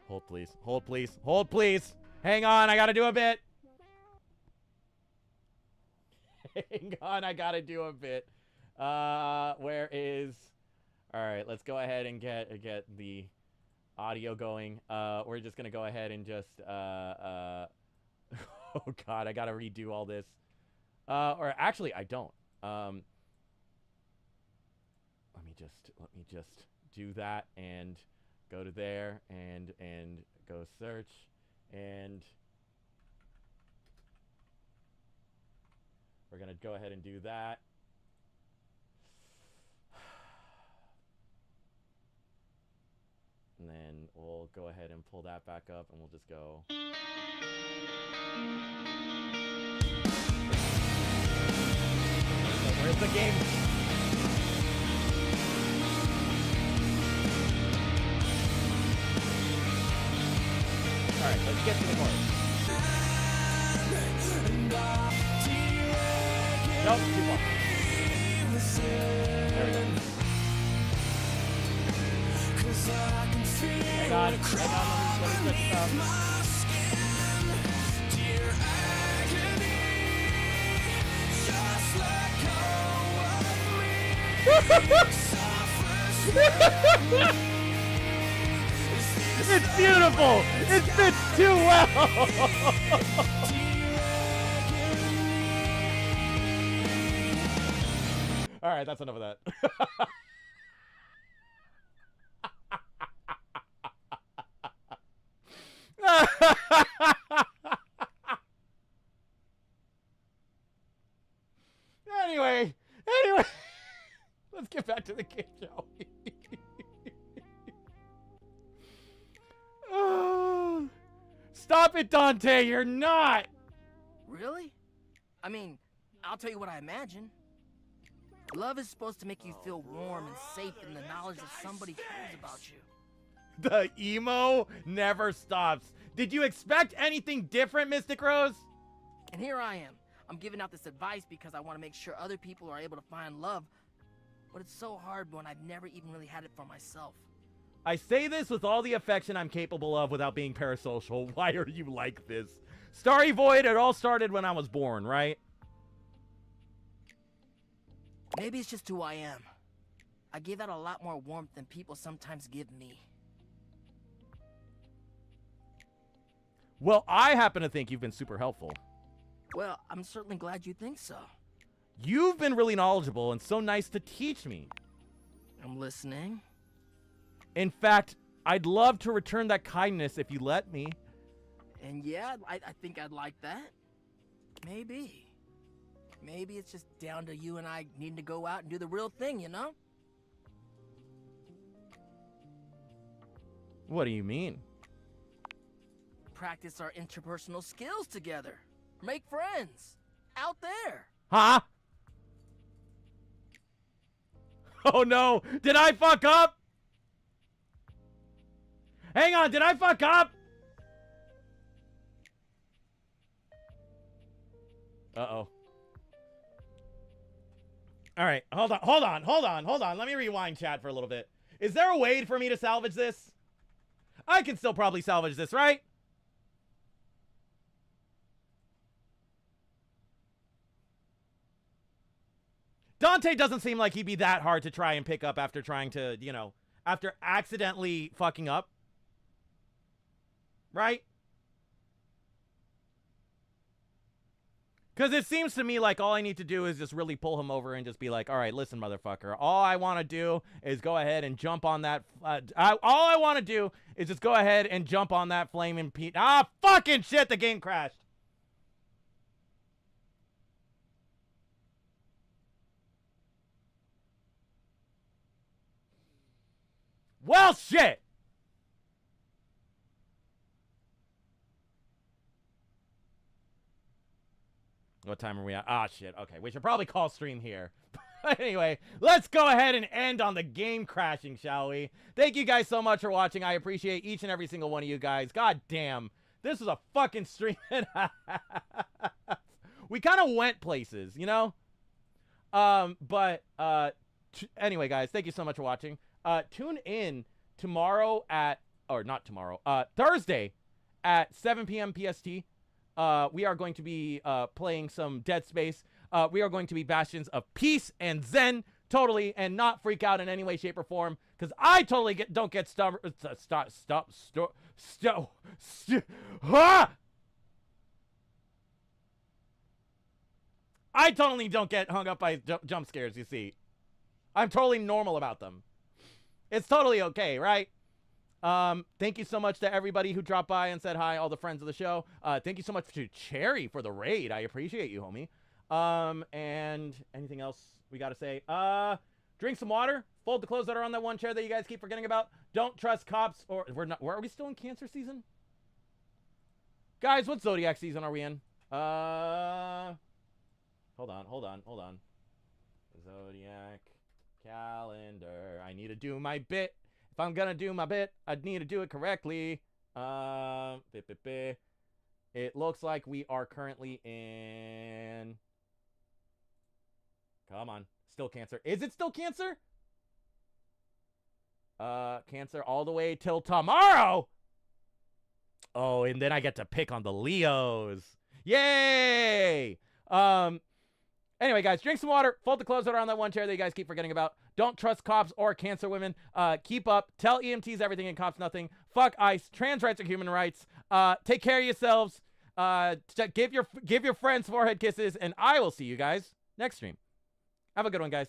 Hold, please. Hold, please. Hold, please. Hang on, I gotta do a bit. Hang on, I gotta do a bit. Where is... Alright, let's go ahead and get the audio going. We're just gonna go ahead and just, oh god, I gotta redo all this. Or actually, I don't. Let me just do that and go to there and go search and... We're going to go ahead and do that. And then we'll go ahead and pull that back up and we'll just go. So where's the game? Alright, let's get to the part. Nope, too far. There we go. Hang on, let me switch stuff. It's beautiful! It fits too well! Alright, that's enough of that. Anyway, let's get back to the game, shall we? Stop it, Dante, you're not! Really? I mean, I'll tell you what I imagine. Love is supposed to make you feel warm and safe in the knowledge that somebody cares about you. The emo never stops. Did you expect anything different, Mystic Rose? And here I am. I'm giving out this advice because I want to make sure other people are able to find love. But it's so hard when I've never even really had it for myself. I say this with all the affection I'm capable of without being parasocial. Why are you like this? Starry Void, it all started when I was born, right? Maybe it's just who I am. I give out a lot more warmth than people sometimes give me. Well, I happen to think you've been super helpful. Well, I'm certainly glad you think so. You've been really knowledgeable and so nice to teach me. I'm listening. In fact, I'd love to return that kindness if you let me. And yeah, I think I'd like that. Maybe. Maybe it's just down to you and I needing to go out and do the real thing, you know? What do you mean? Practice our interpersonal skills together. Make friends. Out there. Huh? Oh no! Did I fuck up? Hang on, did I fuck up? Uh-oh. Alright, hold on. Let me rewind chat for a little bit. Is there a way for me to salvage this? I can still probably salvage this, right? Dante doesn't seem like he'd be that hard to try and pick up after trying to, you know, after accidentally fucking up. Right? Because it seems to me like all I need to do is just really pull him over and just be like, all right, listen, motherfucker. All I want to do is go ahead and jump on that. All I want to do is just go ahead and jump on that flaming fucking shit, the game crashed. Well, shit. What time are we at? Ah, shit. Okay, we should probably call stream here. Anyway, let's go ahead and end on the game crashing, shall we? Thank you guys so much for watching. I appreciate each and every single one of you guys. God damn. This is a fucking stream. We kind of went places, you know? Anyway, guys, thank you so much for watching. Tune in tomorrow at, or not tomorrow, Thursday at 7 p.m. PST. We are going to be playing some Dead Space. We are going to be bastions of peace and zen, totally, and not freak out in any way, shape, or form, because I totally don't get I totally don't get hung up by jump scares, you see. I'm totally normal about them. It's totally okay, right? Thank you so much to everybody who dropped by and said hi, all the friends of the show. Thank you so much to Cherry for the raid. I appreciate you, homie. And anything else we gotta say? Drink some water. Fold the clothes that are on that one chair that you guys keep forgetting about. Don't trust cops or are we still in Cancer season? Guys, what Zodiac season are we in? Hold on. Zodiac calendar. I need to do my bit. If I'm gonna do my bit, I need to do it correctly. It looks like we are currently in... Come on. Still Cancer. Is it still Cancer? Cancer all the way till tomorrow. Oh, and then I get to pick on the Leos. Yay! Anyway, guys, drink some water. Fold the clothes that are on that one chair that you guys keep forgetting about. Don't trust cops or cancer women. Keep up. Tell EMTs everything and cops nothing. Fuck ICE. Trans rights are human rights. Take care of yourselves. Give your friends forehead kisses, and I will see you guys next stream. Have a good one, guys.